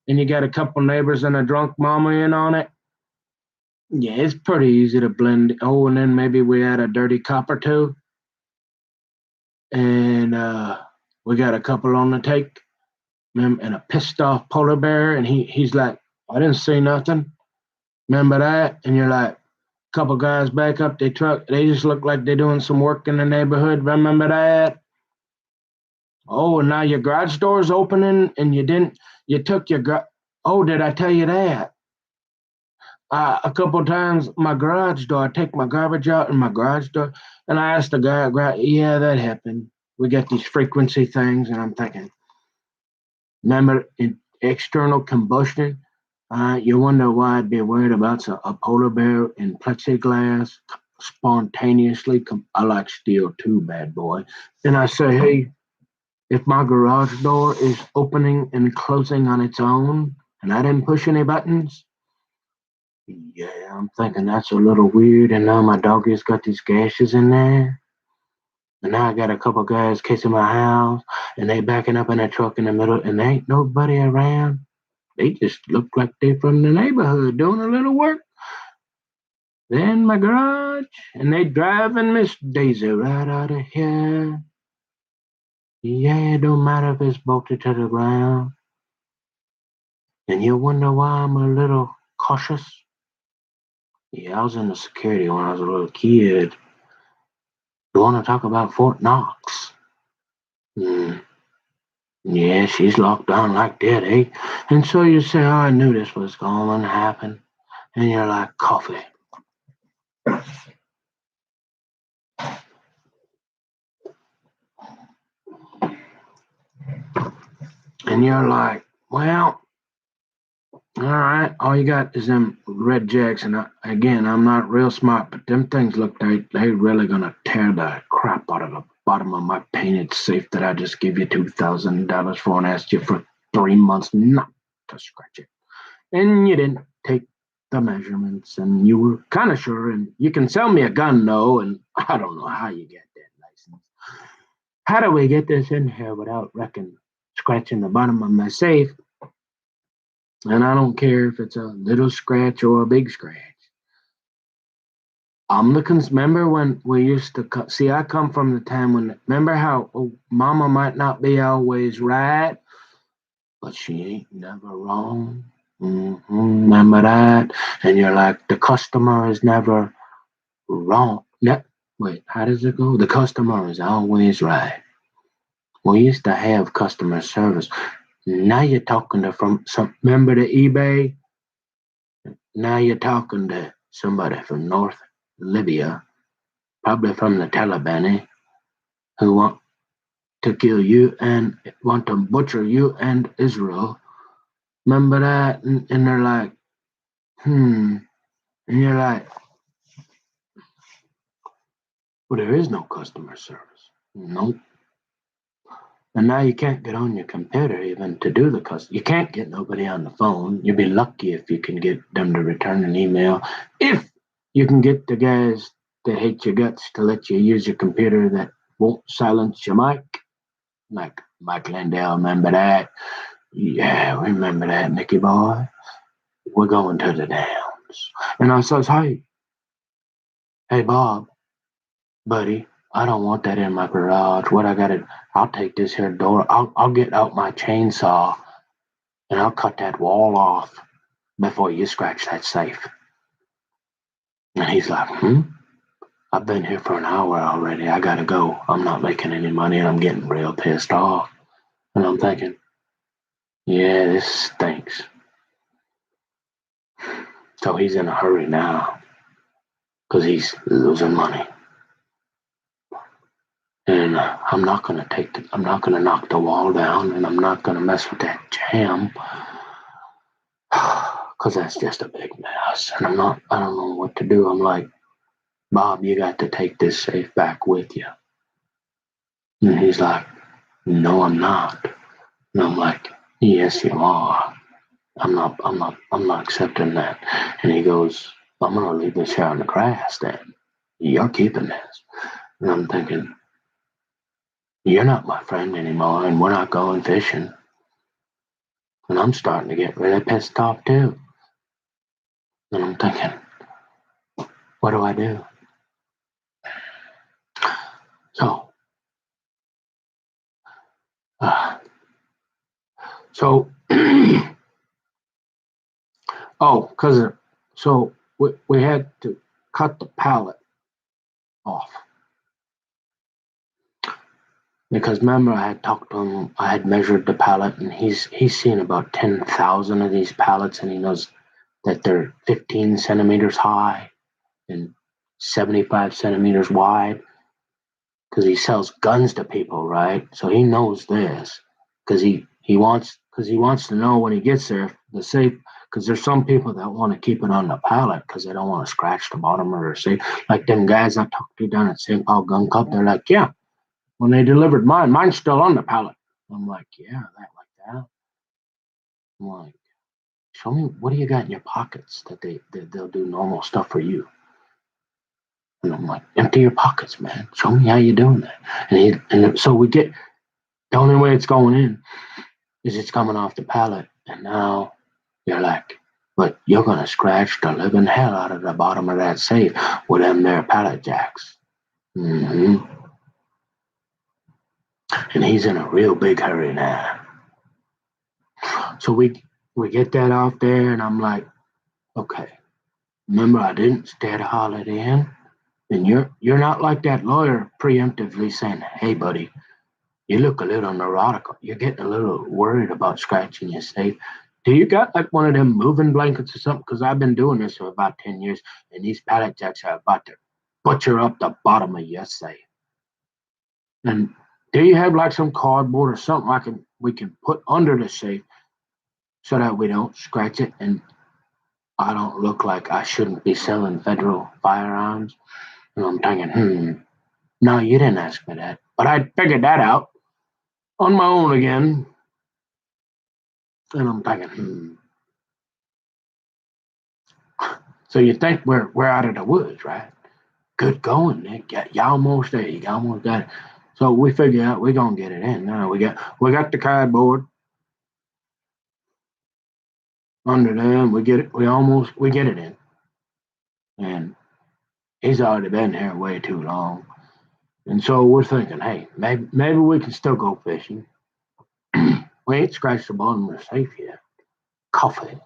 and you got a couple neighbors and a drunk mama in on it? Yeah, it's pretty easy to blend. Oh, and then maybe we had a dirty cop or two, and we got a couple on the take, and a pissed off polar bear, and he's like, I didn't see nothing. Remember that? And you're like, couple guys back up their truck. They just look like they're doing some work in the neighborhood. Remember that? Oh, and now your garage door's opening, and you took your oh, did I tell you that? A couple times, my garage door, I take my garbage out in my garage door, and I asked the guy, yeah, that happened. We got these frequency things, and I'm thinking, remember, external combustion? You wonder why I'd be worried about a polar bear in plexiglass spontaneously. I like steel too, bad boy. And I say, hey, if my garage door is opening and closing on its own, and I didn't push any buttons, yeah, I'm thinking that's a little weird. And now my doggy's got these gashes in there. And now I got a couple guys casing my house, and they backing up in a truck in the middle, and there ain't nobody around. They just look like they're from the neighborhood doing a little work. They're in my garage, and they driving Miss Daisy right out of here. Yeah, it don't matter if it's bolted to the ground. And you wonder why I'm a little cautious? Yeah, I was in the security when I was a little kid. You want to talk about Fort Knox? Mm, yeah, she's locked down like that, eh? And so you say, oh, I knew this was going to happen. And you're like, coffee. And you're like, well, all right, all you got is them red jacks, and again, I'm not real smart, but them things look like they really gonna tear the crap out of the bottom of my painted safe that I just gave you $2,000 for and asked you for 3 months not to scratch it, and you didn't take the measurements, and you were kind of sure, and you can sell me a gun though, and I don't know how you get that license. How do we get this in here without wrecking, scratching the bottom of my safe? And I don't care if it's a little scratch or a big scratch. Remember when we used to see? I come from the time when, remember how Mama might not be always right, but she ain't never wrong. Remember that? And you're like, the customer is never wrong. Wait, how does it go? The customer is always right. We used to have customer service. Now you're talking to from some. Remember the eBay? Now you're talking to somebody from North Libya, probably from the Taliban, who want. to kill you and want to butcher you and Israel. Remember that? And they're like, and you're like, well, there is no customer service. Nope. And now you can't get on your computer even to do the customer. You can't get nobody on the phone. You'll be lucky if you can get them to return an email. If you can get the guys that hate your guts to let you use your computer that won't silence your mic, like Mike Lindell, remember that? Yeah, remember that, Nicky boy. We're going to the downs. And I says, hey, Bob, buddy, I don't want that in my garage. What I gotta, I'll take this here door. I'll get out my chainsaw and I'll cut that wall off before you scratch that safe. And he's like, I've been here for an hour already. I gotta go. I'm not making any money and I'm getting real pissed off. And I'm thinking, yeah, this stinks. So he's in a hurry now because he's losing money. And I'm not gonna knock the wall down, and I'm not gonna mess with that jam, because that's just a big mess. And I don't know what to do. I'm like, Bob, you got to take this safe back with you. And he's like, no, I'm not. And I'm like, yes, you are. I'm not accepting that. And he goes, I'm gonna leave this here on the grass then. You're keeping this. And I'm thinking, you're not my friend anymore, and we're not going fishing. And I'm starting to get really pissed off too. And I'm thinking, what do I do? So, uh, so, so we had to cut the pallet off. Because remember, I had talked to him, I had measured the pallet, and he's seen about 10,000 of these pallets, and he knows that they're 15 centimeters high and 75 centimeters wide. Because he sells guns to people, right? So he knows this because he wants to know when he gets there the safe. Because there's some people that want to keep it on the pallet because they don't want to scratch the bottom of their safe. Like them guys I talked to down at St. Paul Gun Club, they're like, yeah, when they delivered mine's still on the pallet. I'm like, yeah, that. I'm like, show me what do you got in your pockets that they'll do normal stuff for you. And I'm like, empty your pockets, man. Show me how you're doing that. And so we get the only way it's going in is it's coming off the pallet. And now you're like, but you're gonna scratch the living hell out of the bottom of that safe with them there pallet jacks. hmm And he's in a real big hurry now. So we get that off there, and I'm like, okay. Remember, I didn't stay at a Holiday Inn, and you're not like that lawyer preemptively saying, "Hey, buddy, you look a little neurotic. You're getting a little worried about scratching your safe. Do you got like one of them moving blankets or something? Because I've been doing this for about 10 years, and these pallet jacks are about to butcher up the bottom of your safe. And do you have like some cardboard or something we can put under the safe so that we don't scratch it and I don't look like I shouldn't be selling federal firearms?" And I'm thinking, no, you didn't ask me that. But I figured that out on my own again. And I'm thinking, So you think we're out of the woods, right? Good going, Nick. You almost there. You almost got it. So we figure out we're gonna get it in. Now we got the cardboard under there. We get it. We get it in. And he's already been here way too long. And so we're thinking, hey, maybe we can still go fishing. We ain't scratched the bottom of the safe yet. Coffee.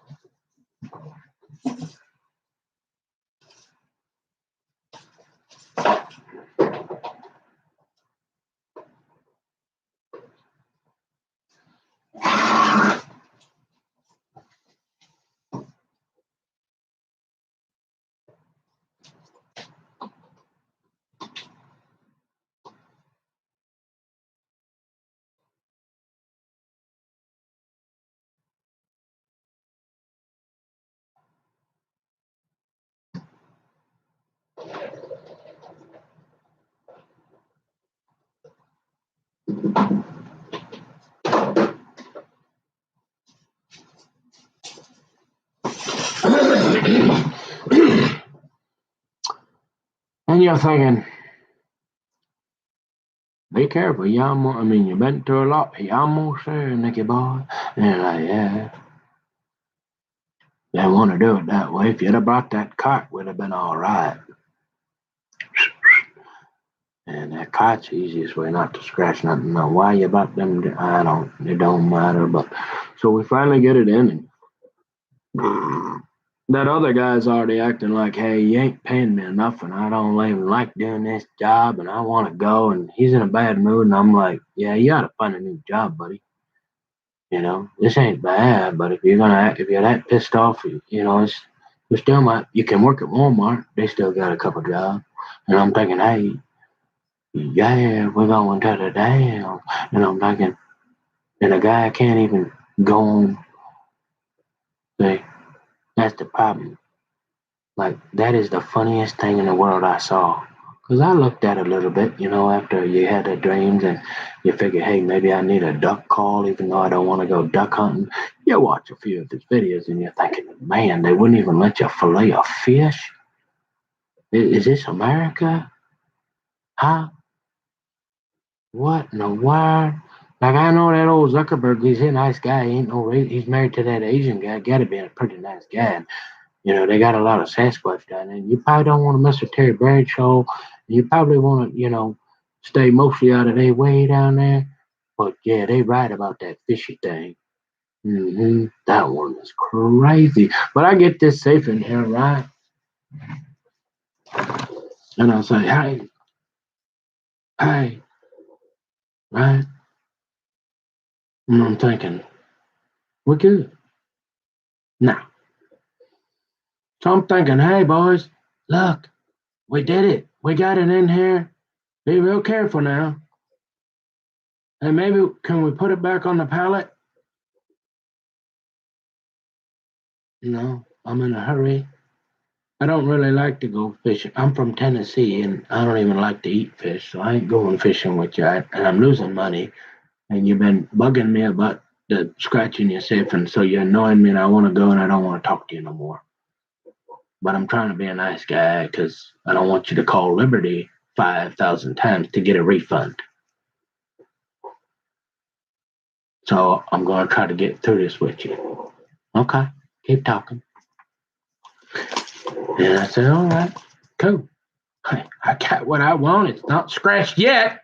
And you're thinking, be careful, you've been through a lot. You almost there, Nicky boy. And you're like, yeah, they want to do it that way. If you'd have brought that cart, we'd have been all right. And that cart's the easiest way not to scratch nothing. Now, why you brought them, it don't matter. But so we finally get it in, and that other guy's already acting like, hey, you ain't paying me enough, and I don't even like doing this job, and I want to go. And he's in a bad mood, and I'm like, yeah, you ought to find a new job, buddy. This ain't bad, but if you're that pissed off, you still might. You can work at Walmart. They still got a couple jobs, and I'm thinking, hey, yeah, we're going to the damn, and I'm thinking, and a guy can't even go on. Say, that's the problem. Like, that is the funniest thing in the world I saw. Because I looked at it a little bit, after you had the dreams and you figure, hey, maybe I need a duck call, even though I don't want to go duck hunting. You watch a few of his videos and you're thinking, man, they wouldn't even let you fillet a fish? Is this America? Huh? What in the world? Like, I know that old Zuckerberg, he's a nice guy. He ain't no, he's married to that Asian guy. Gotta be a pretty nice guy. They got a lot of Sasquatch down there. You probably don't want to mess with Terry Bradshaw. You probably want to, stay mostly out of their way down there. But yeah, they right about that fishy thing. That one is crazy. But I get this safe in here, right? And I say, hey, right? And I'm thinking, we're good. Now, so I'm thinking, hey, boys, look, we did it. We got it in here. Be real careful now. And maybe can we put it back on the pallet? No, I'm in a hurry. I don't really like to go fishing. I'm from Tennessee and I don't even like to eat fish, so I ain't going fishing with you. And I'm losing money. And you've been bugging me about the scratching yourself, and so you're annoying me, and I want to go and I don't want to talk to you no more. But I'm trying to be a nice guy because I don't want you to call Liberty 5,000 times to get a refund. So I'm going to try to get through this with you. Okay, keep talking. And I said, all right, cool. I got what I want. It's not scratched yet.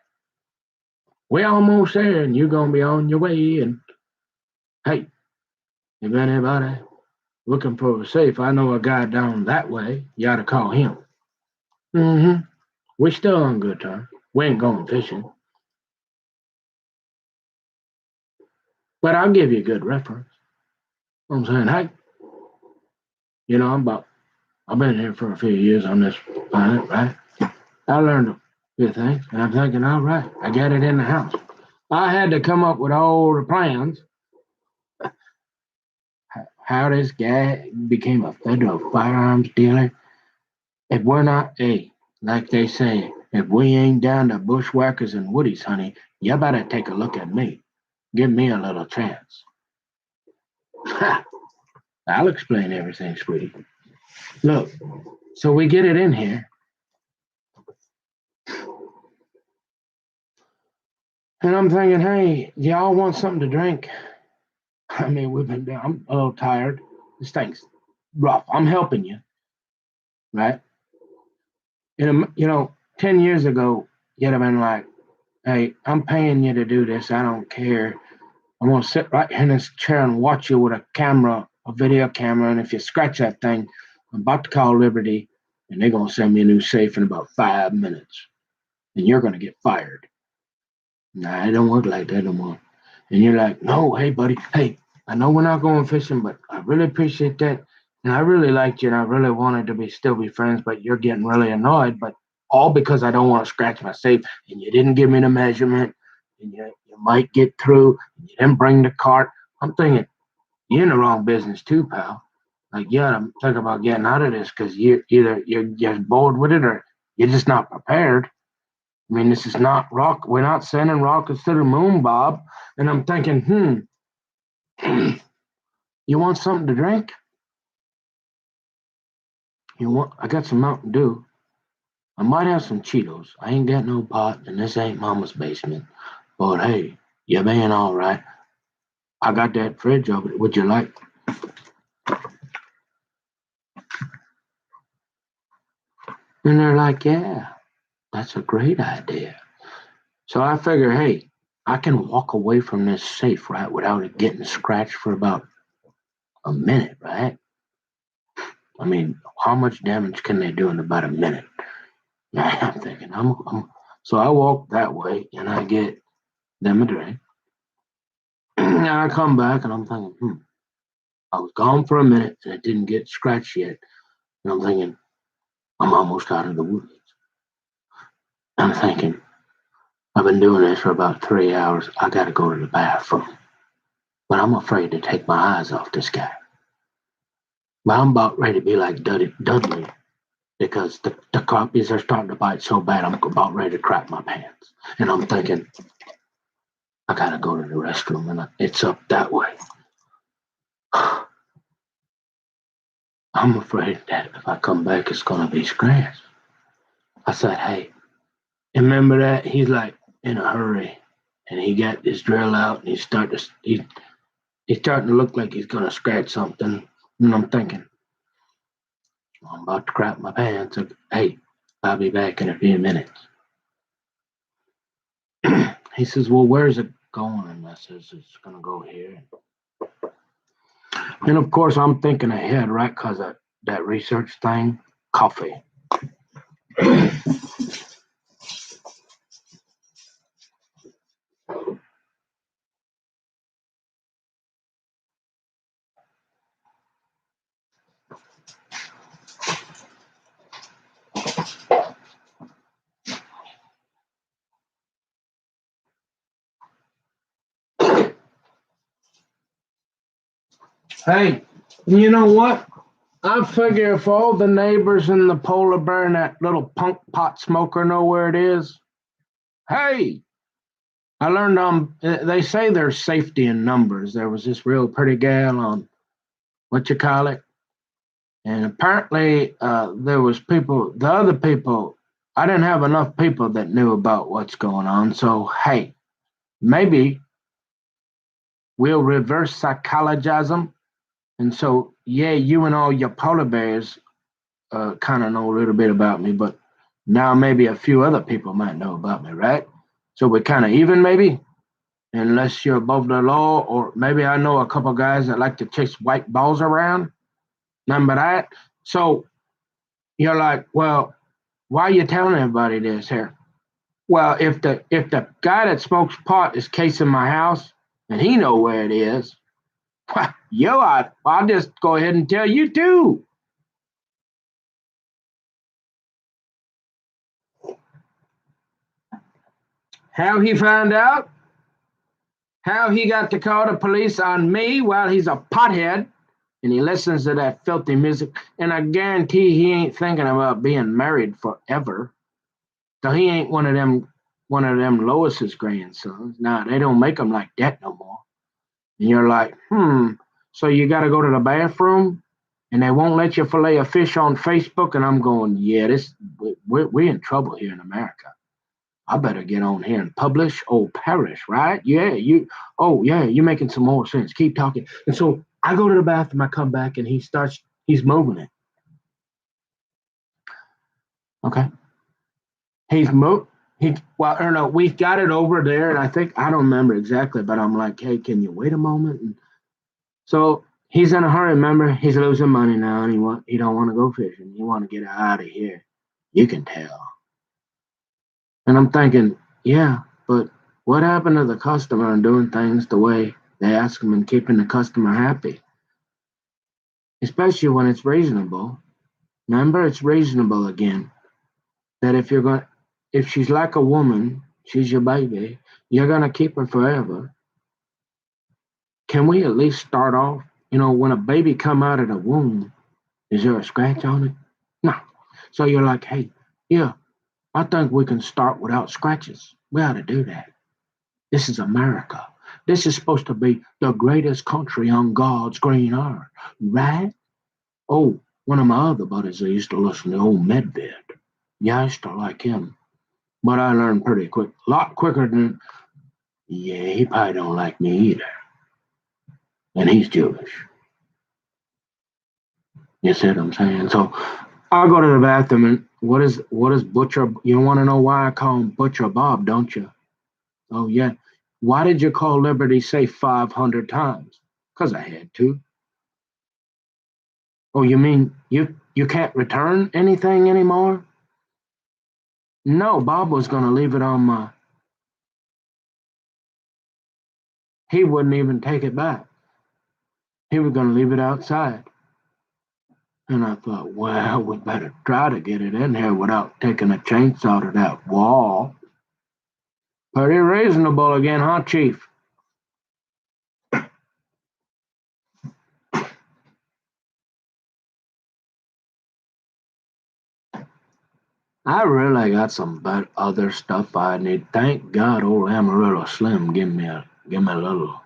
We're almost there, and you're going to be on your way. And hey, if anybody looking for a safe, I know a guy down that way. You ought to call him. We're still on good terms. We ain't going fishing. But I'll give you a good reference. I'm saying, hey, I've been here for a few years on this planet, right? I learned a few things, and I'm thinking, all right, I got it in the house. I had to come up with all the plans. How this guy became a federal firearms dealer. If we're not, like they say, if we ain't down to bushwhackers and woodies, honey, you better take a look at me. Give me a little chance. I'll explain everything, sweetie. Look, so we get it in here. And I'm thinking, hey, y'all want something to drink? I mean, I'm a little tired. This thing's rough. I'm helping you, right? 10 years ago, you'd have been like, hey, I'm paying you to do this. I don't care. I'm going to sit right here in this chair and watch you with a video camera. And if you scratch that thing, I'm about to call Liberty and they're going to send me a new safe in about 5 minutes. And you're going to get fired. Nah, it don't work like that no more. And you're like, no, hey, buddy, hey, I know we're not going fishing, but I really appreciate that. And I really liked you and I really wanted to still be friends, but you're getting really annoyed, but all because I don't want to scratch my safe and you didn't give me the measurement and you might get through and you didn't bring the cart. I'm thinking, you're in the wrong business too, pal. Like, yeah, I'm thinking about getting out of this because you're bored with it or you're just not prepared. I mean, this is not rock. We're not sending rockets to the moon, Bob. And I'm thinking, you want something to drink? I got some Mountain Dew. I might have some Cheetos. I ain't got no pot, and this ain't Mama's basement. But hey, you're being all right. I got that fridge over there. Would you like? And they're like, yeah, that's a great idea. So I figure, hey, I can walk away from this safe, right, without it getting scratched for about a minute, right? I mean, how much damage can they do in about a minute? I'm thinking, so I walk that way and I get them a drink. And I come back and I'm thinking, I was gone for a minute and it didn't get scratched yet. And I'm thinking, I'm almost out of the woods. I'm thinking, I've been doing this for about 3 hours. I got to go to the bathroom. But I'm afraid to take my eyes off this guy. But I'm about ready to be like Dudley because the crappies are starting to bite so bad, I'm about ready to crap my pants. And I'm thinking, I got to go to the restroom, and it's up that way. I'm afraid that if I come back, it's going to be scratched. I said, hey, remember that? He's like in a hurry, and he got his drill out, and he's starting to look like he's going to scratch something. And I'm thinking, I'm about to crap my pants. Hey, I'll be back in a few minutes. He says, well, where's it going? And I says, it's going to go here. And of course, I'm thinking ahead, right? Because of that research thing, coffee. Hey, you know what? I figure if all the neighbors in the polar bear and that little punk pot smoker know where it is, hey, I learned they say there's safety in numbers. There was this real pretty gal on what you call it, and apparently there was people. The other people, I didn't have enough people that knew about what's going on. So hey, maybe we'll reverse psychologize them. And so yeah, you and all your polar bears kind of know a little bit about me, but now maybe a few other people might know about me, right? So we're kind of even, maybe, unless you're above the law, or maybe I know a couple guys that like to chase white balls around. Remember that? So you're like, well, why are you telling everybody this here? Well, if the guy that smokes pot is casing my house and he know where it is, I'll just go ahead and tell you too. How he found out? How he got to call the police on me while he's a pothead and he listens to that filthy music. And I guarantee he ain't thinking about being married forever. So he ain't one of them Lois's grandsons. Nah, they don't make them like that no more. And you're like, so you got to go to the bathroom and they won't let you fillet a fish on Facebook. And I'm going, yeah, we're in trouble here in America. I better get on here and publish or perish, right? Yeah, you're making some more sense. Keep talking. And so I go to the bathroom, I come back, and he's moving it. Okay. Well, I don't know, we've got it over there, and I don't remember exactly, but I'm like, hey, can you wait a moment? And so he's in a hurry, remember, he's losing money now, and he don't want to go fishing. He want to get out of here. You can tell. And I'm thinking, yeah, but what happened to the customer and doing things the way they ask them and keeping the customer happy? Especially when it's reasonable. Remember, it's reasonable again. That if she's like a woman, she's your baby, you're gonna keep her forever. Can we at least start off? When a baby come out of the womb, is there a scratch on it? No. So you're like, hey, yeah, I think we can start without scratches. We ought to do that. This is America. This is supposed to be the greatest country on God's green earth, right? Oh, one of my other buddies that used to listen to old Medved. Yeah, I used to like him. But I learned pretty quick, a lot quicker than, yeah, he probably don't like me either. And he's Jewish. You see what I'm saying? So I'll go to the bathroom and what is Butcher? You want to know why I call him Butcher Bob, don't you? Oh yeah. Why did you call Liberty safe 500 times? Because I had to. Oh, you mean you can't return anything anymore? No, Bob was gonna leave it on my. He wouldn't even take it back. He was gonna leave it outside. And I thought, well, we better try to get it in here without taking a chainsaw to that wall. Pretty reasonable again, huh, Chief? I really got some other stuff I need. Thank God old Amarillo Slim give me a little,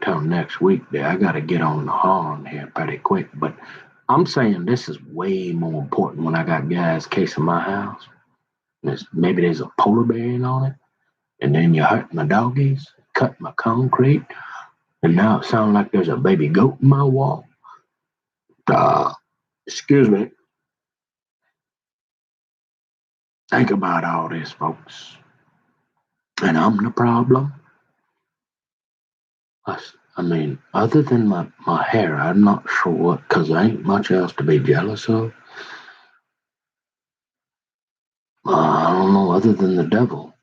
till next week there. I gotta get on the horn here pretty quick. But I'm saying this is way more important when I got guys casing my house. Maybe there's a polar bear on it, and then you hurt my doggies, cut my concrete, and now it sounds like there's a baby goat in my wall. Uh, Excuse me. Think about all this, folks. And I'm the problem. I mean, other than my hair, I'm not sure what, because there ain't much else to be jealous of. I don't know, other than the devil.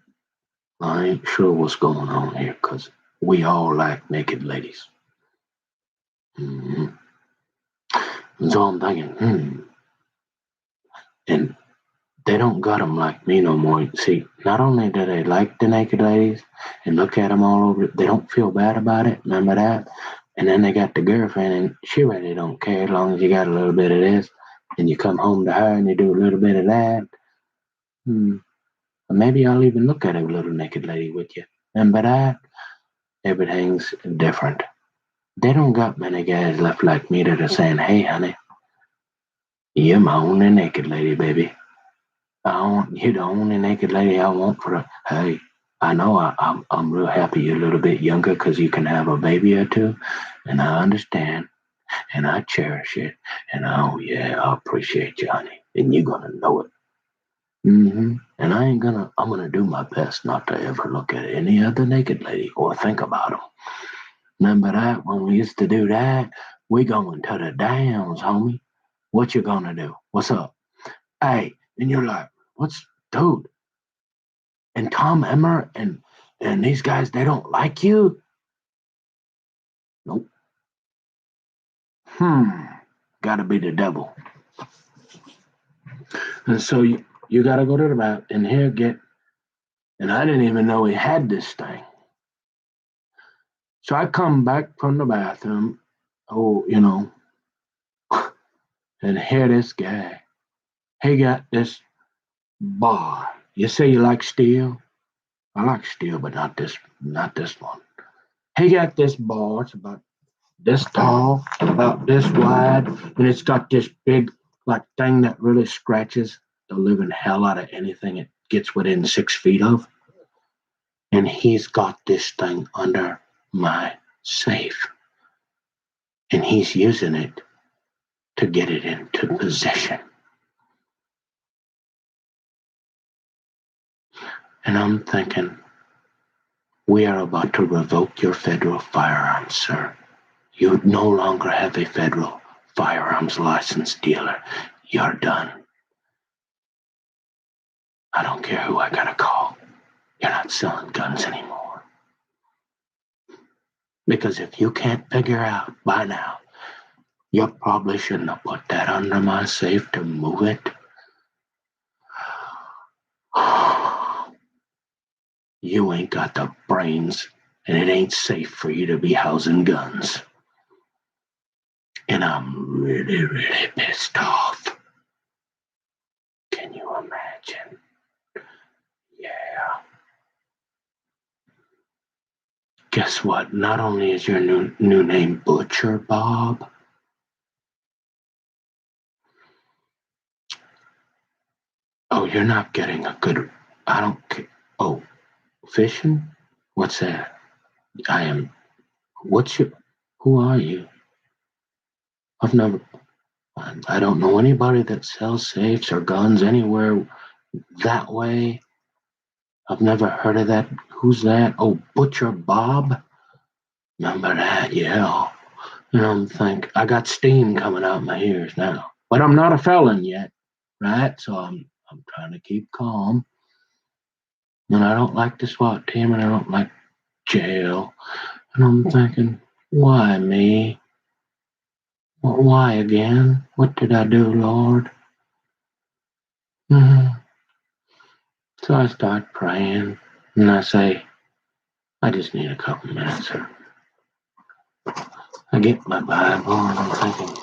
I ain't sure what's going on here, because we all like naked ladies. Mm-hmm. And so I'm thinking, and they don't got them like me no more. See, not only do they like the naked ladies and look at them all over, they don't feel bad about it. Remember that? And then they got the girlfriend, and she really don't care as long as you got a little bit of this, and you come home to her and you do a little bit of that. Hmm. Maybe I'll even look at a little naked lady with you. Remember that? Everything's different. They don't got many guys left like me that are saying, "Hey, honey, you're my only naked lady, baby. You're the only naked lady I want for a." Hey, I know I'm real happy you're a little bit younger because you can have a baby or two, and I understand, and I cherish it, and oh yeah, I appreciate you, honey, and you're gonna know it. And I'm gonna do my best not to ever look at any other naked lady or think about them. Remember that when we used to do that? We going to the downs, homie. What you gonna do? What's up? Hey, and you're like, what's, dude? And Tom Emmer and these guys, they don't like you? Nope. Gotta be the devil. And so you gotta go to the bath and here and I didn't even know he had this thing. So I come back from the bathroom, oh, and hear this guy. He got this bar. You say you like steel? I like steel, but not this one. He got this bar. It's about this tall, about this wide, and it's got this big like thing that really scratches the living hell out of anything it gets within 6 feet of. And he's got this thing under my safe, and he's using it to get it into possession. And I'm thinking, we are about to revoke your federal firearms, sir. You no longer have a federal firearms license, dealer. You're done. I don't care who I gotta call. You're not selling guns anymore. Because if you can't figure out by now, you probably shouldn't have put that under my safe to move it. You ain't got the brains, and it ain't safe for you to be housing guns. And I'm really, really pissed off. Guess what? Not only is your new name Butcher Bob, oh, you're not getting a good. I don't care. Oh, fishing? What's that? I am. What's your. Who are you? I've never. I don't know anybody that sells safes or guns anywhere that way. I've never heard of that. Who's that? Oh, Butcher Bob? Remember that? Yeah. I'm think I got steam coming out my ears now. But I'm not a felon yet, right? So I'm trying to keep calm. And I don't like the SWAT team and I don't like jail. And I'm thinking, why me? Well, why again? What did I do, Lord? Mhm. So I start praying and I say, I just need a couple minutes. I get my Bible and I'm thinking,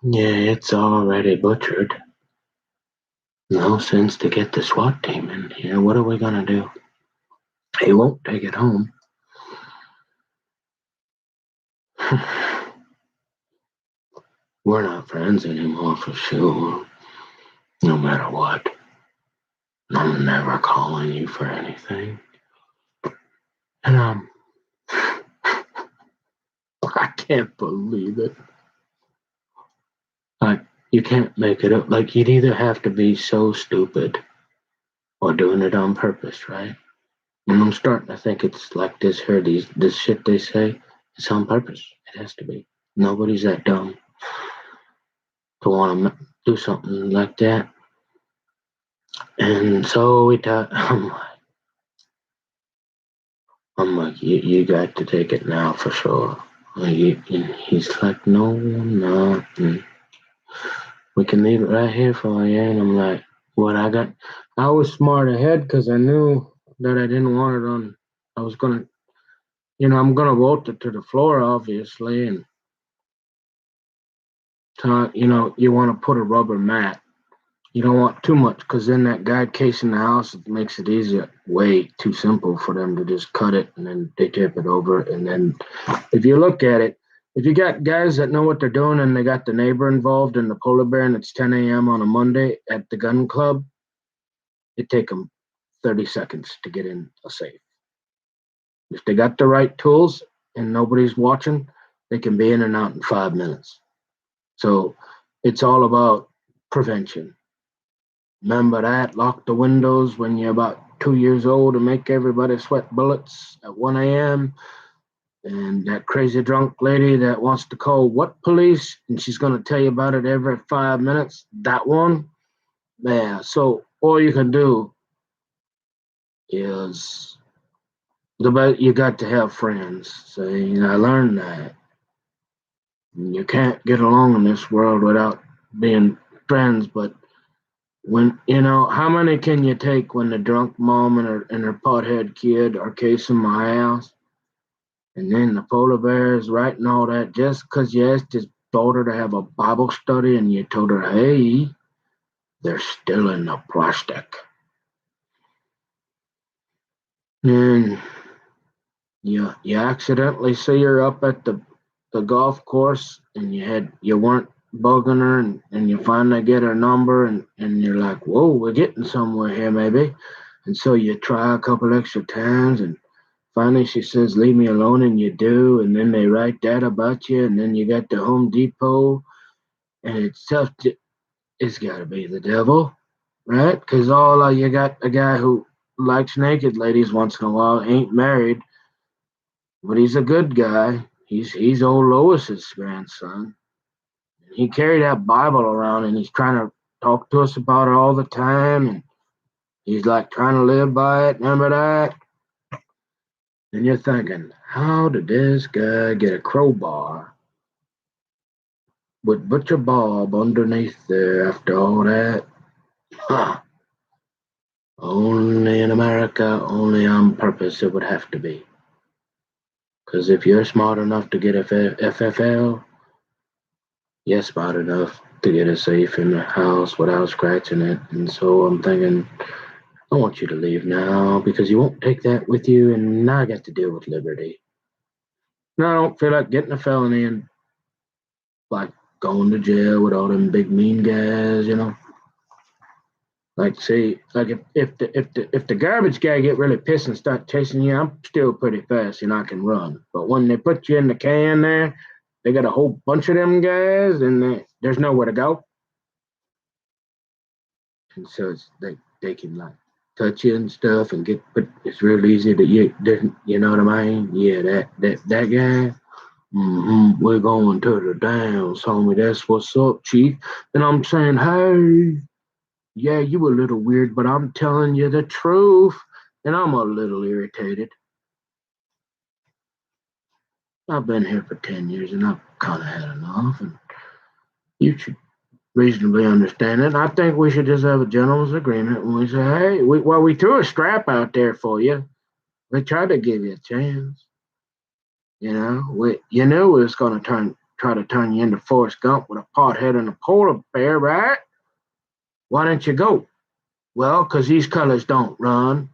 yeah, it's already butchered. No sense to get the SWAT team in here. What are we going to do? He won't take it home. We're not friends anymore for sure. No matter what. I'm never calling you for anything. And I can't believe it. Like, you can't make it up. Like, you'd either have to be so stupid or doing it on purpose, right? And I'm starting to think it's like this shit they say, it's on purpose. It has to be. Nobody's that dumb to want to do something like that. And so we talk. I'm like, you got to take it now for sure. And he's like, no, I'm not. And we can leave it right here for you. And I'm like, what I got? I was smart ahead because I knew that I didn't want it on. I was gonna, I'm gonna vault it to the floor, obviously, and you want to put a rubber mat. You don't want too much because then that guide case in the house, it makes it easier. Way too simple for them to just cut it and then they tape it over. And then if you look at it, if you got guys that know what they're doing and they got the neighbor involved in the polar bear and it's 10 a.m. on a Monday at the gun club, it take them 30 seconds to get in a safe. If they got the right tools and nobody's watching, they can be in and out in 5 minutes. So it's all about prevention. Remember that? Lock the windows when you're about 2 years old and make everybody sweat bullets at 1 a.m. And that crazy drunk lady that wants to call what police and she's going to tell you about it every 5 minutes. That one, yeah. So all you can do is you got to have friends. So I learned that you can't get along in this world without being friends, but when how many can you take when the drunk mom and her pothead kid are casing my house, and then the polar bears writing all that just because you asked his daughter to have a Bible study and you told her, hey, they're still in the plastic, and you accidentally see her up at the golf course and you weren't bugging her and you finally get her number and you're like, whoa, we're getting somewhere here maybe. And so you try a couple extra times and finally she says, leave me alone, and you do, and then they write that about you, and then you got the Home Depot, and it's tough to, it's gotta be the devil, right? Because you got a guy who likes naked ladies once in a while, ain't married, but he's a good guy. He's old Lois's grandson. He carried that Bible around and he's trying to talk to us about it all the time. And he's like trying to live by it. Remember that? And you're thinking, how did this guy get a crowbar with Butcher Bob underneath there after all that? Huh. Only in America, only on purpose it would have to be. Because if you're smart enough to get a FFL, you're smart enough to get a safe in the house without scratching it. And so I'm thinking, I want you to leave now because you won't take that with you, and now I got to deal with Liberty. No, I don't feel like getting a felony and like going to jail with all them big mean guys, you know. Like, see, like if the garbage guy get really pissed and start chasing you, I'm still pretty fast and I can run. But when they put you in the can there, they got a whole bunch of them guys, and there's nowhere to go, and so they can like touch you and stuff and get. But it's real easy to you know what I mean? Yeah, that guy. We're going to the downs, homie. That's what's up, Chief. And I'm saying, hey, yeah, you a little weird, but I'm telling you the truth. And I'm a little irritated. I've been here for 10 years and I've kind of had enough. And you should reasonably understand it. I think we should just have a gentleman's agreement when we say, hey, we threw a strap out there for you. We tried to give you a chance. You know, you knew we was going to try to turn you into Forrest Gump with a pothead and a polar bear, right? Why didn't you go? Well, 'cause these colors don't run.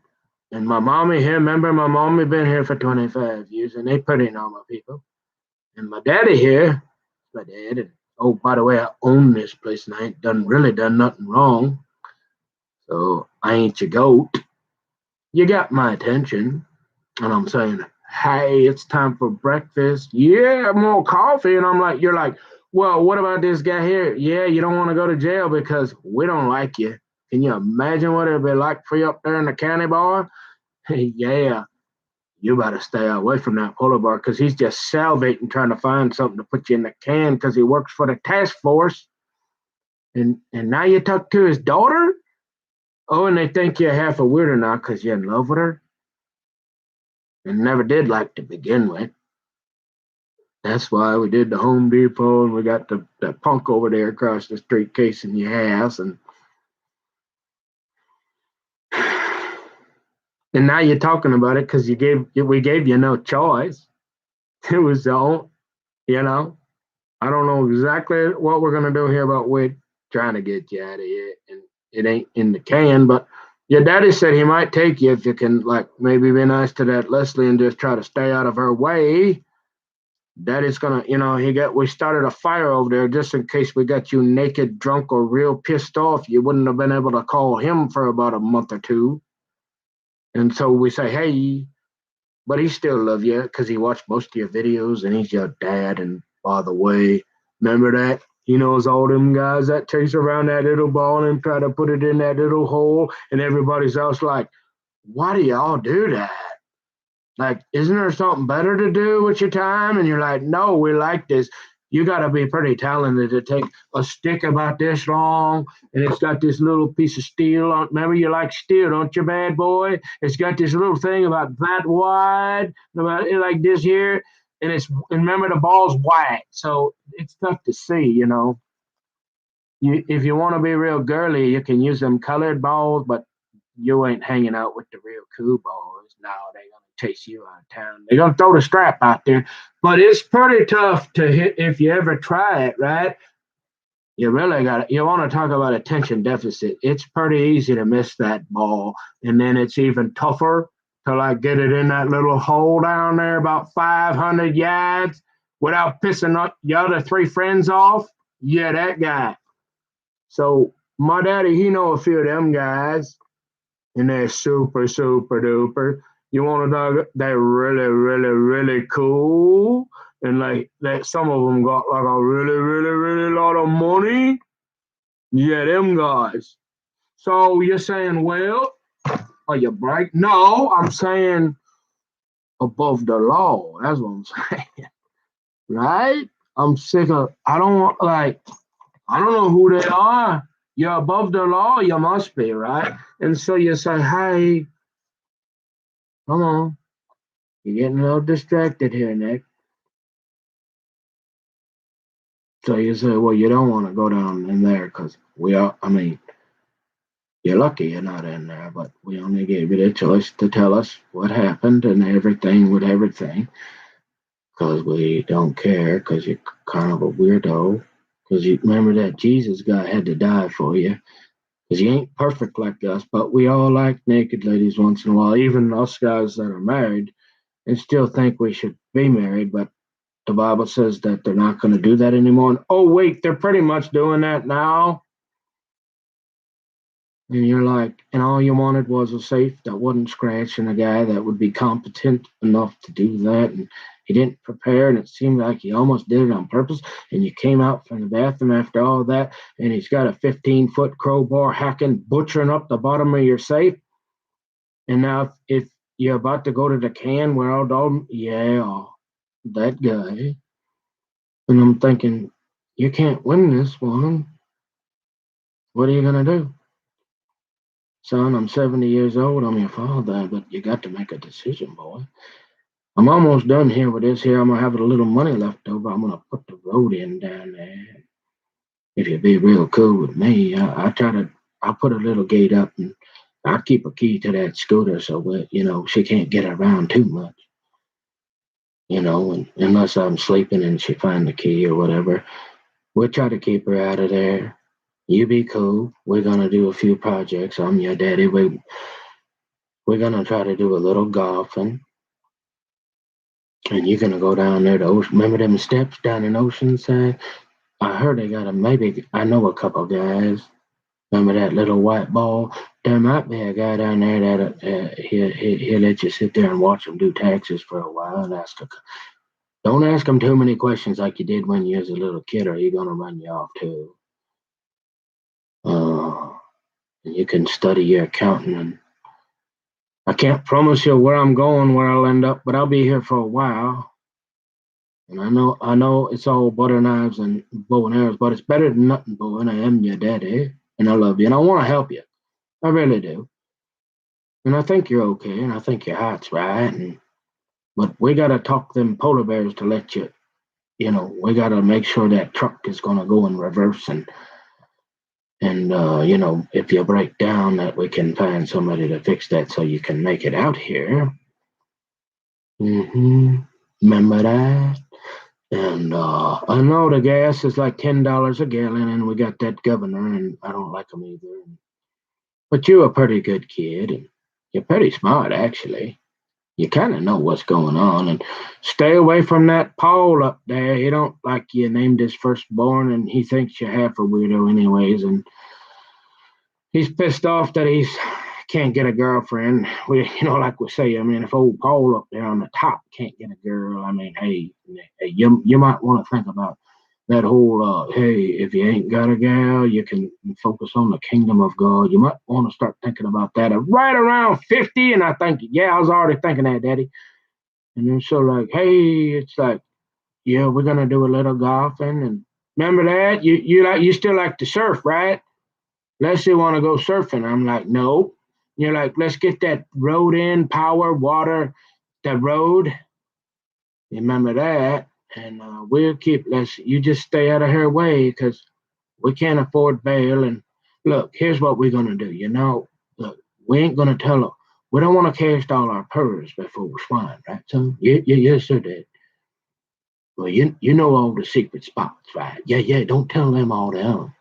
And my mommy here, remember my mommy been here for 25 years and they put in all my people. And my daddy here, my dad, and oh, by the way, I own this place and I ain't really done nothing wrong. So I ain't your goat. You got my attention. And I'm saying, hey, it's time for breakfast. Yeah, more coffee. And I'm like, you're like, well, what about this guy here? Yeah, you don't want to go to jail because we don't like you. Can you imagine what it'd be like for you up there in the county bar? Yeah, you better stay away from that polar bear because he's just salivating trying to find something to put you in the can because he works for the task force. And now you talk to his daughter? Oh, and they think you're half a weirdo now because you're in love with her and never did like to begin with. That's why we did the Home Depot and we got the punk over there across the street casing your ass and now you're talking about it because we gave you no choice. It was all, you know. I don't know exactly what we're gonna do here, but we're trying to get you out of here, and it ain't in the can. But your daddy said he might take you if you can, like, maybe be nice to that Leslie and just try to stay out of her way. Daddy's gonna, we started a fire over there just in case we got you naked, drunk, or real pissed off. You wouldn't have been able to call him for about a month or two. And so we say, hey, but he still love you because he watched most of your videos and he's your dad. And by the way, remember that? He knows all them guys that chase around that little ball and try to put it in that little hole. And everybody's else like, why do y'all do that? Like, isn't there something better to do with your time? And you're like, no, we like this. You got to be pretty talented to take a stick about this long and it's got this little piece of steel on. Remember, you like steel, don't you, bad boy? It's got this little thing about that wide, about it like this here. And remember, the ball's white, so it's tough to see, you know. If you want to be real girly, you can use them colored balls, but you ain't hanging out with the real cool boys. No, they're gonna chase you out of town. They're gonna throw the strap out there, but it's pretty tough to hit if you ever try it, right? You really got it. You want to talk about attention deficit? It's pretty easy to miss that ball, and then it's even tougher to like get it in that little hole down there about 500 yards without pissing your other three friends off. Yeah, that guy. So my daddy, he know a few of them guys, and they're super, super duper. You want to know they're really, really, really cool, and like that, some of them got like a really, really, really lot of money. Yeah, them guys. So you're saying, well, are you bright? No, I'm saying above the law. That's what I'm saying, right? I'm sick of. I don't want like. I don't know who they are. You're above the law. You must be, right? And so you say, hey, come on. You're getting a little distracted here, Nick. So you say, well, you don't want to go down in there because I mean, you're lucky you're not in there, but we only gave you the choice to tell us what happened and everything with everything because we don't care because you're kind of a weirdo. Because you remember that Jesus guy had to die for you Because you ain't perfect like us, but we all like naked ladies once in a while, even us guys that are married and still think we should be married, but the Bible says that they're not going to do that anymore. And, oh, wait, they're pretty much doing that now. And you're like, and all you wanted was a safe that wasn't scratched and a guy that would be competent enough to do that. And he didn't prepare, and it seemed like he almost did it on purpose. And you came out from the bathroom after all that, and he's got a 15-foot crowbar hacking, butchering up the bottom of your safe. And now, if you're about to go to the can where all dog, yeah, that guy. And I'm thinking, you can't win this one. What are you going to do? Son, I'm 70 years old. I'm your father, but you got to make a decision, boy. I'm almost done here with this here. I'm going to have a little money left over. I'm going to put the road in down there. If you be real cool with me, I'll put a little gate up and I'll keep a key to that scooter so that, she can't get around too much. And unless I'm sleeping and she find the key or whatever, we'll try to keep her out of there. You be cool. We're gonna do a few projects. I'm your daddy. We're gonna try to do a little golfing, and you're gonna go down there to Ocean. Remember them steps down in Oceanside? I heard they got a maybe. I know a couple guys. Remember that little white ball? There might be a guy down there that he'll let you sit there and watch him do taxes for a while and ask. Don't ask him too many questions like you did when you was a little kid, or he's gonna run you off too. Uh, you can study your accounting, and I can't promise you where I'm going, where I'll end up, but I'll be here for a while. And I know it's all butter knives and bow and arrows, but it's better than nothing, boy. And I am your daddy, and I love you, and I want to help you. I really do. And I think you're okay, and I think your heart's right. But we gotta talk them polar bears to let you. We gotta make sure that truck is gonna go in reverse, and if you break down, that we can find somebody to fix that so you can make it out here. Remember that? And I know the gas is like $10 a gallon, and we got that governor, and I don't like him either. But you're a pretty good kid, and you're pretty smart, actually. You kind of know what's going on, and stay away from that Paul up there. He don't like you named his firstborn, and he thinks you're half a weirdo, anyways. And he's pissed off that he's can't get a girlfriend. Like we say, I mean, if old Paul up there on the top can't get a girl, I mean, hey, you might want to think about that whole, hey, if you ain't got a gal, you can focus on the kingdom of God. You might want to start thinking about that at right around 50. And I think, yeah, I was already thinking that, Daddy. And then so like, hey, it's like, yeah, we're gonna do a little golfing, and remember that you still like to surf, right? Leslie want to go surfing. I'm like, no. You're like, let's get that road in, power, water, the road. You remember that? And we'll keep Leslie. You just stay out of her way because we can't afford bail. And look, here's what we're gonna do. Look, we ain't gonna tell her. We don't want to cast all our pearls before we swine, right? So, yes, sir, Dad. Well, you know all the secret spots, right? Yeah. Don't tell them all down.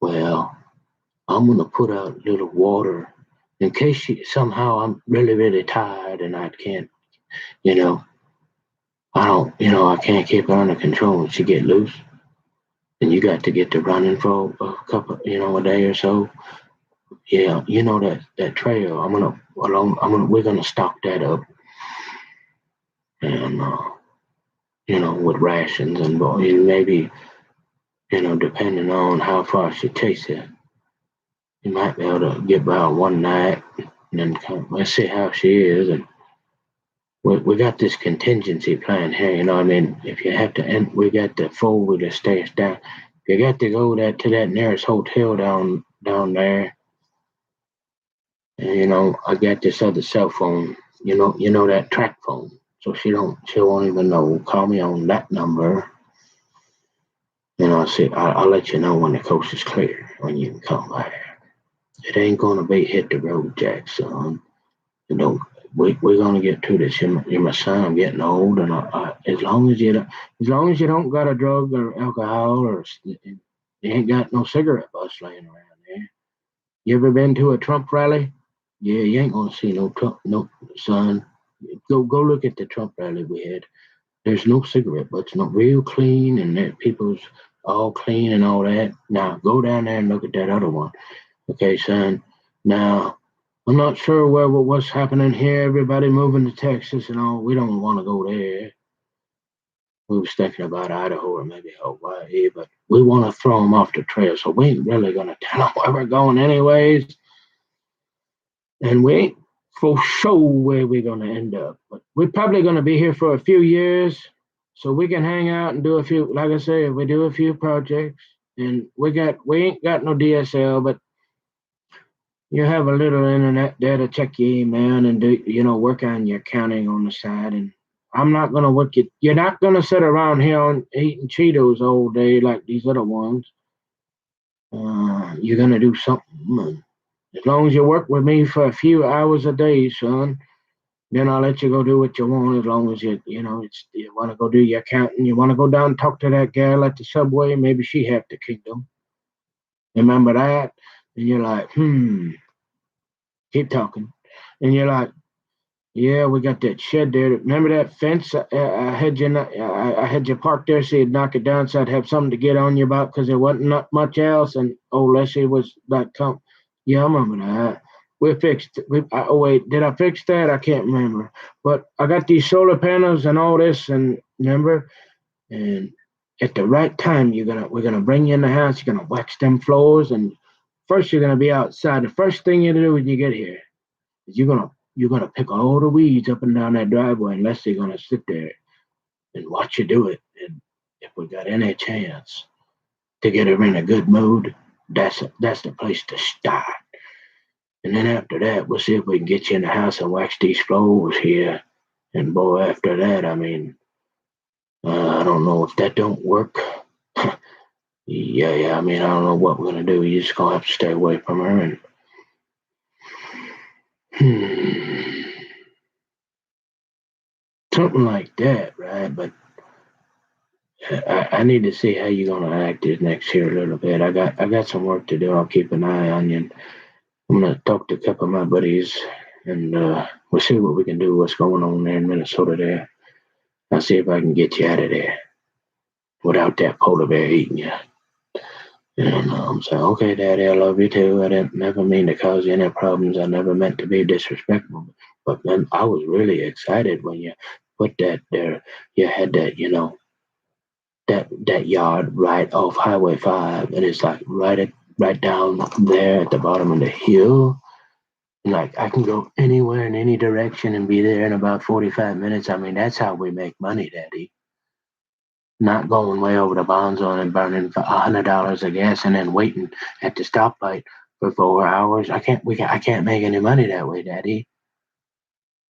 Well, I'm gonna put out a little water in case somehow I'm really, really tired and I can't, you know, I can't keep her under control and she get loose. And you got to get to running for a couple, a day or so. Yeah, that trail. We're gonna stock that up, and with rations and maybe, depending on how far she takes it, you might be able to get by one night, and then let's see how she is, and we got this contingency plan here. I mean, if you have to, and we got the four-wheeler stays down. You got to go to that nearest hotel down there. And, I got this other cell phone. That track phone. So she won't even know. Call me on that number. I'll let you know when the coast is clear when you can come back. It ain't gonna be hit the road, Jack, son. We're gonna get to this. You're my son. I'm getting old, and as long as you don't got a drug or alcohol or you ain't got no cigarette butts laying around there, You ever been to a Trump rally? Yeah, you ain't gonna see no Trump, no son. Go look at the Trump rally we had. There's no cigarette butts, no real clean, and that people's all clean and all that. Now go down there and look at that other one. Okay, son. Now I'm not sure what's happening here. Everybody moving to Texas and all. We don't want to go there. We was thinking about Idaho or maybe Hawaii, but we want to throw them off the trail, so we ain't really gonna tell them where we're going anyways. And we ain't for sure where we're gonna end up. But we're probably gonna be here for a few years, so we can hang out and do a few. Like I say, we do a few projects, and we ain't got no DSL, but you have a little internet there to check your email and do work on your accounting on the side. And I'm not gonna work it. You're not gonna sit around here on eating Cheetos all day like these other ones. You're gonna do something. As long as you work with me for a few hours a day, son, then I'll let you go do what you want. As long as you want to go do your accounting, you want to go down and talk to that gal at the subway. Maybe she have the kingdom. Remember that? And you're like, keep talking. And you're like, yeah, we got that shed there. Remember that fence? I had you parked there so you'd knock it down so I'd have something to get on you about because there wasn't not much else. And Leslie was like, come. Yeah, I remember that. We fixed. Wait, did I fix that? I can't remember. But I got these solar panels and all this, and remember, and at the right time, we're gonna bring you in the house. You're gonna wax them floors, and first you're gonna be outside. The first thing you do when you get here is you're gonna pick all the weeds up and down that driveway, and Leslie's gonna sit there and watch you do it. And if we got any chance to get her in a good mood, that's the place to start. And then after that, we'll see if we can get you in the house and wax these floors here. And boy, after that, I mean, I don't know if that don't work. Yeah. I mean, I don't know what we're gonna do. You just gonna have to stay away from her and something like that, right? But I need to see how you're gonna act this next year a little bit. I got some work to do. I'll keep an eye on you. I'm gonna talk to a couple of my buddies, and we'll see what we can do. What's going on there in Minnesota? There, I'll see if I can get you out of there without that polar bear eating you. And I'm saying, okay, Daddy, I love you too. I didn't never mean to cause you any problems. I never meant to be disrespectful. But man, I was really excited when you put that there. You had that, that yard right off Highway 5, and it's like right down there at the bottom of the hill. Like I can go anywhere in any direction and be there in about 45 minutes. I mean, that's how we make money, Daddy. Not going way over the bond zone and burning for $100 of gas and then waiting at the stoplight for 4 hours. I can't make any money that way, Daddy.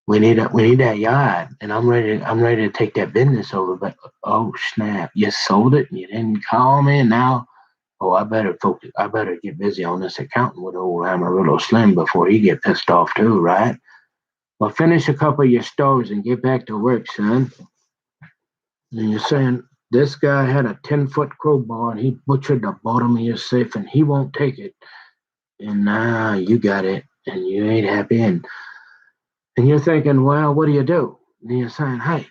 We need that yard, and I'm ready to take that business over. But oh snap, you sold it and you didn't call me, and now I better focus. I better get busy on this accounting with old Amarillo Slim before he get pissed off too, right? Well, finish a couple of your stories and get back to work, son. And you're saying this guy had a 10-foot crowbar and he butchered the bottom of your safe and he won't take it. And now you got it and you ain't happy. And you're thinking, well, what do you do? And you're saying, hey,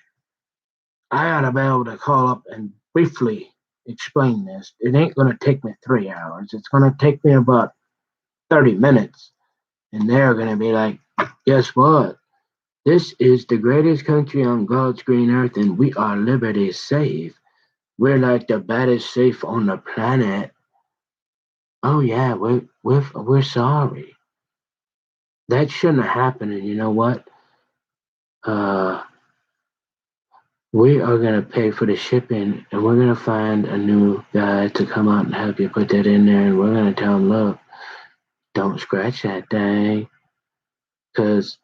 I ought to be able to call up and briefly explain this. It ain't going to take me 3 hours. It's going to take me about 30 minutes. And they're going to be like, guess what? This is the greatest country on God's green earth, and we are liberty safe. We're like the baddest safe on the planet. Oh yeah, we're sorry. That shouldn't have happened. And you know what? We are gonna pay for the shipping, and we're gonna find a new guy to come out and help you put that in there. And we're gonna tell him, look, don't scratch that thing, because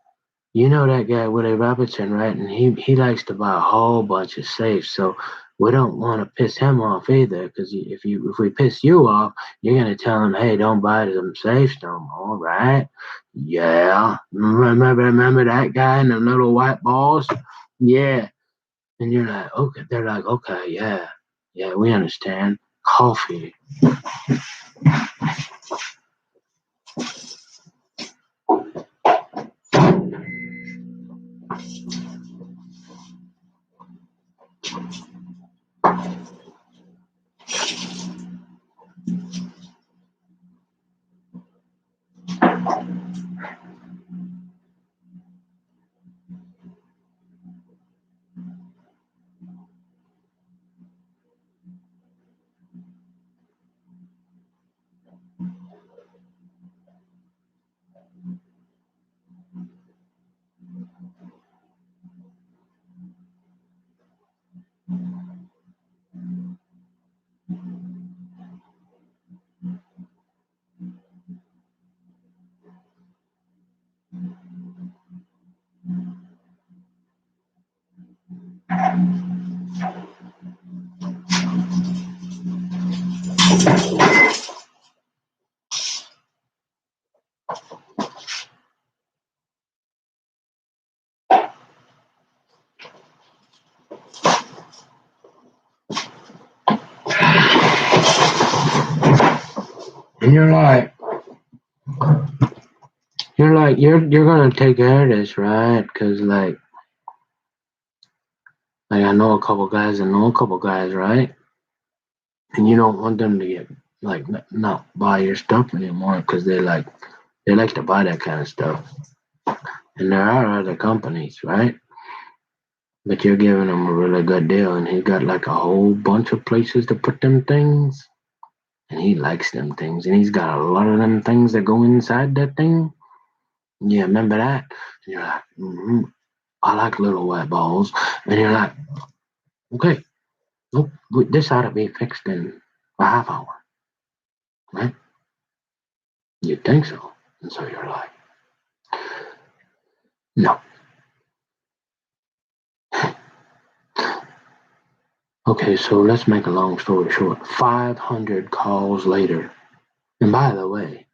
you know that guy Willie Robertson, right? And he likes to buy a whole bunch of safes. So we don't want to piss him off either, because if we piss you off, you're gonna tell him, hey, don't buy them safes no more, right? Yeah. Remember that guy and the little white balls? Yeah. And you're like, okay. They're like, okay, yeah, we understand. Coffee. And you're gonna take care of this, right? Because I know a couple guys that know a couple guys, right? And you don't want them to get not buy your stuff anymore because they like to buy that kind of stuff. And there are other companies, right? But you're giving him a really good deal, and he got like a whole bunch of places to put them things, and he likes them things, and he's got a lot of them things that go inside that thing. Yeah, remember that? And you're like, I like little white balls, and you're like, okay, look, this ought to be fixed in a half hour, right? You'd think so, and so you're like, no. Okay, so let's make a long story short. 500 calls later. And by the way,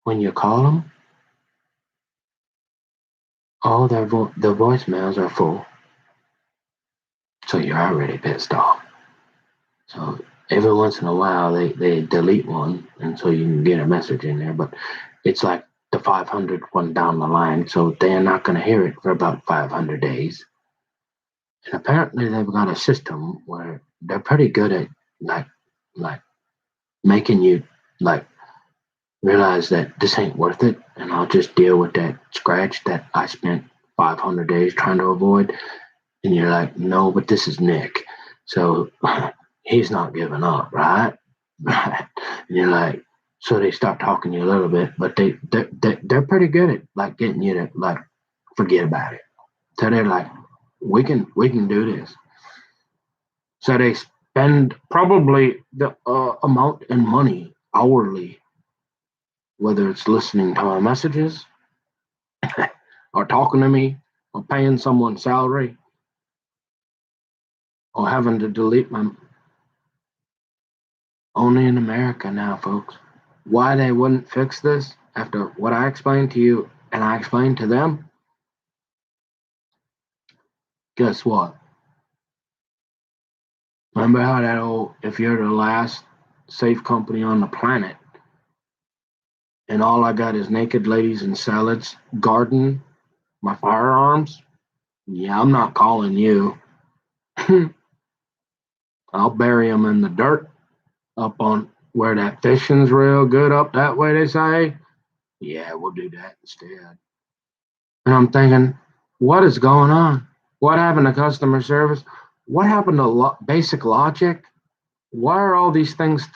when you call them, all the voicemails are full. So you're already pissed off. So every once in a while, they delete one, and so you can get a message in there. But it's like the 500 one down the line, so they're not going to hear it for about 500 days. And apparently, they've got a system where they're pretty good at like like making you like realize that this ain't worth it, and I'll just deal with that scratch that I spent 500 days trying to avoid. And you're like, no, but this is Nick, so he's not giving up, right? Right. And you're like, so they start talking to you a little bit, but they're pretty good at like getting you to like forget about it. So they're like, we can do this. So they spend probably the amount in money hourly, whether it's listening to my messages or talking to me or paying someone's salary or having to delete my only in America now, folks. Why they wouldn't fix this after what I explained to you and I explained to them? Guess what? Remember how that old, if you're the last safe company on the planet and all I got is naked ladies and salads guarding my firearms? Yeah, I'm not calling you. I'll bury them in the dirt up on where that fishing's real good up that way, they say. Yeah, we'll do that instead. And I'm thinking, what is going on? What happened to customer service? What happened to basic logic? Why are all these things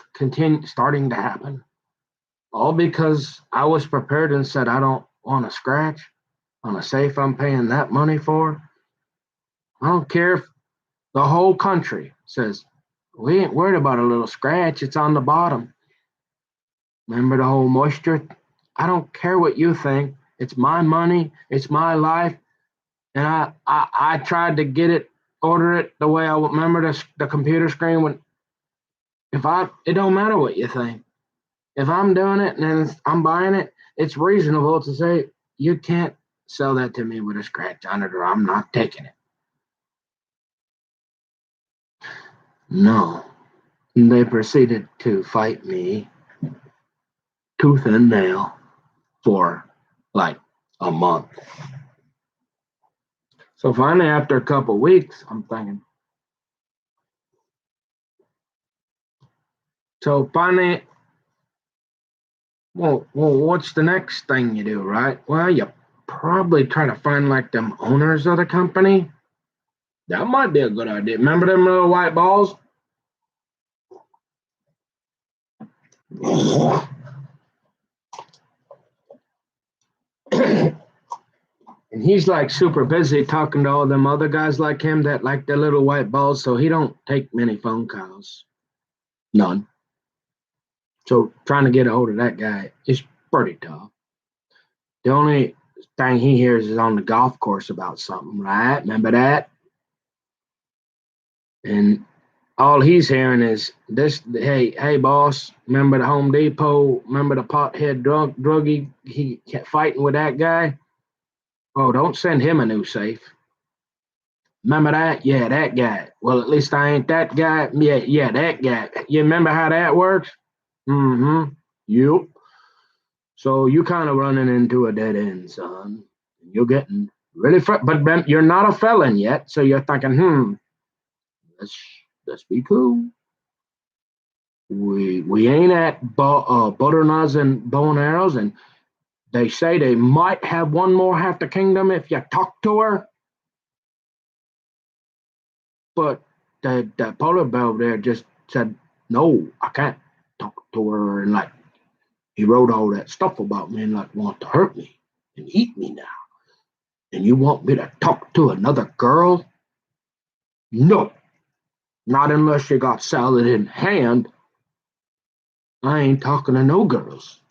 starting to happen? All because I was prepared and said I don't want to scratch on a safe I'm paying that money for. I don't care if the whole country says we ain't worried about a little scratch. It's on the bottom. Remember the whole moisture? I don't care what you think. It's my money. It's my life. And I tried to get it, order it the way I remember the computer screen. When it don't matter what you think. If I'm doing it and I'm buying it, it's reasonable to say you can't sell that to me with a scratch on it, or I'm not taking it. No, they proceeded to fight me tooth and nail for like a month. So finally, after a couple of weeks, I'm thinking. So finally, well, what's the next thing you do, right? Well, you probably try to find like them owners of the company. That might be a good idea. Remember them little white balls? And he's like super busy talking to all them other guys like him that like the little white balls, so he don't take many phone calls. None. So trying to get a hold of that guy is pretty tough. The only thing he hears is on the golf course about something, right? Remember that? And all he's hearing is this: hey, boss, remember the Home Depot? Remember the pothead druggie? He kept fighting with that guy. Oh, don't send him a new safe. Remember that? Yeah, that guy. Well, at least I ain't that guy. Yeah, that guy. You remember how that works? Mm-hmm. Yep. So you kind of running into a dead end, son. You're getting really, but you're not a felon yet. So you're thinking, let's be cool. We ain't at butternut and bow and arrows, and they say they might have one more half the kingdom if you talk to her. But the polar bear there just said, no, I can't talk to her. And like, he wrote all that stuff about me and like want to hurt me and eat me now. And you want me to talk to another girl? No, not unless you got salad in hand. I ain't talking to no girls.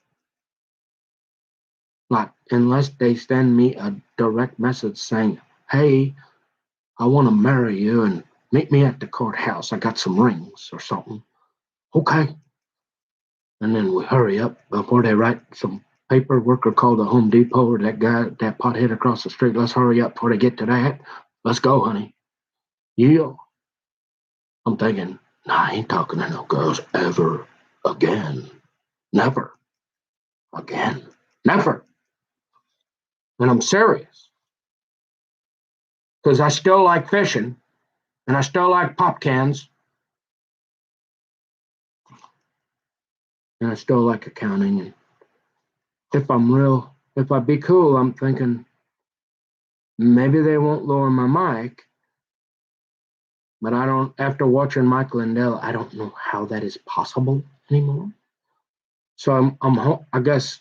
Like, unless they send me a direct message saying, hey, I want to marry you and meet me at the courthouse. I got some rings or something. Okay. And then we hurry up before they write some paperwork or call the Home Depot or that guy, that pothead across the street. Let's hurry up before they get to that. Let's go, honey. Yeah. I'm thinking, nah, I ain't talking to no girls ever again. Never. Again. Never. And I'm serious. Because I still like fishing and I still like pop cans and I still like accounting. And if I be cool, I'm thinking maybe they won't lower my mic. But I don't, after watching Mike Lindell, I don't know how that is possible anymore. So I guess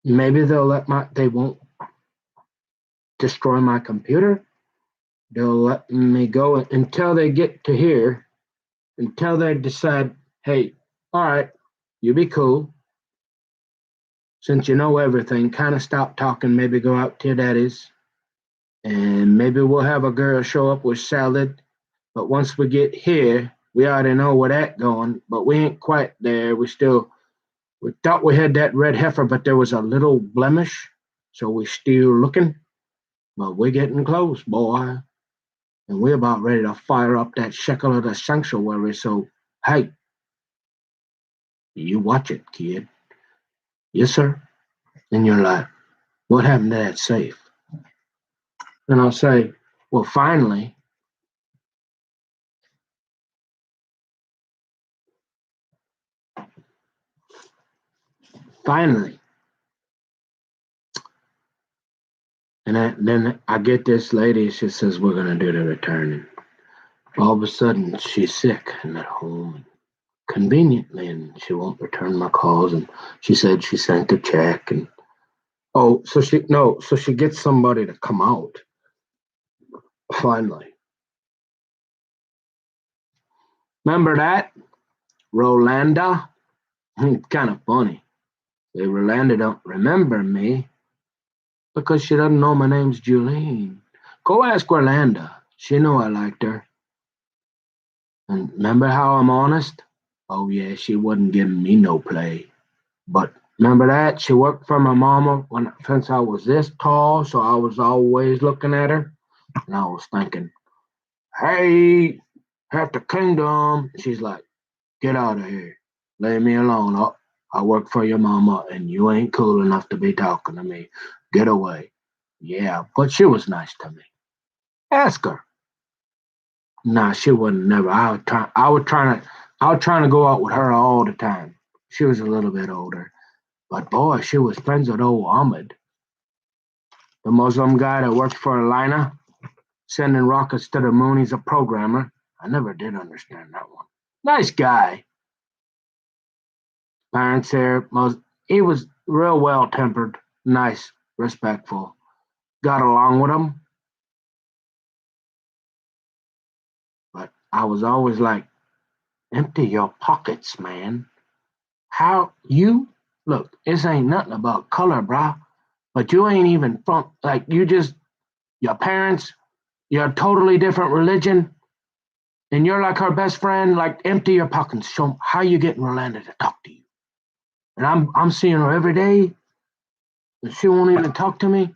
maybe they won't destroy my computer. They'll let me go until they get to here, until they decide, hey, all right, you be cool. Since you know everything, kind of stop talking, maybe go out to your daddy's, and maybe we'll have a girl show up with salad. But once we get here, we already know where that going, but we ain't quite there. We thought we had that red heifer, but there was a little blemish, so we still looking. But we're getting close, boy. And we're about ready to fire up that shekel of the sanctuary. So, hey, you watch it, kid. Yes, sir. And you're like, what happened to that safe? And I'll say, well, finally. And then I get this lady, she says, we're going to do the return. All of a sudden, she's sick and at home. Conveniently, and she won't return my calls. And she said she sent a check. And so she gets somebody to come out. Finally, remember that Rolanda? Kind of funny. Rolanda don't remember me because she doesn't know my name's Julene. Go ask Rolanda. She knew I liked her. And remember how I'm honest? Oh yeah, she wasn't giving me no play. But remember that? She worked for my mama since I was this tall, so I was always looking at her. And I was thinking, hey, half the kingdom. She's like, get out of here. Leave me alone. I work for your mama, and you ain't cool enough to be talking to me. Get away. Yeah, but she was nice to me. Ask her. Nah, she wasn't never. I was trying to go out with her all the time. She was a little bit older, but boy, she was friends with old Ahmed, the Muslim guy that worked for Alina, sending rockets to the moon. He's a programmer. I never did understand that one. Nice guy. Parents there, he was real well tempered, nice, respectful. Got along with him, but I was always like, empty your pockets, man. How you look, this ain't nothing about color, brah. But you ain't even from like you just your parents, you're a totally different religion, and you're like her best friend, like empty your pockets. Show how you getting Rolanda to talk to you. And I'm seeing her every day, and she won't even talk to me.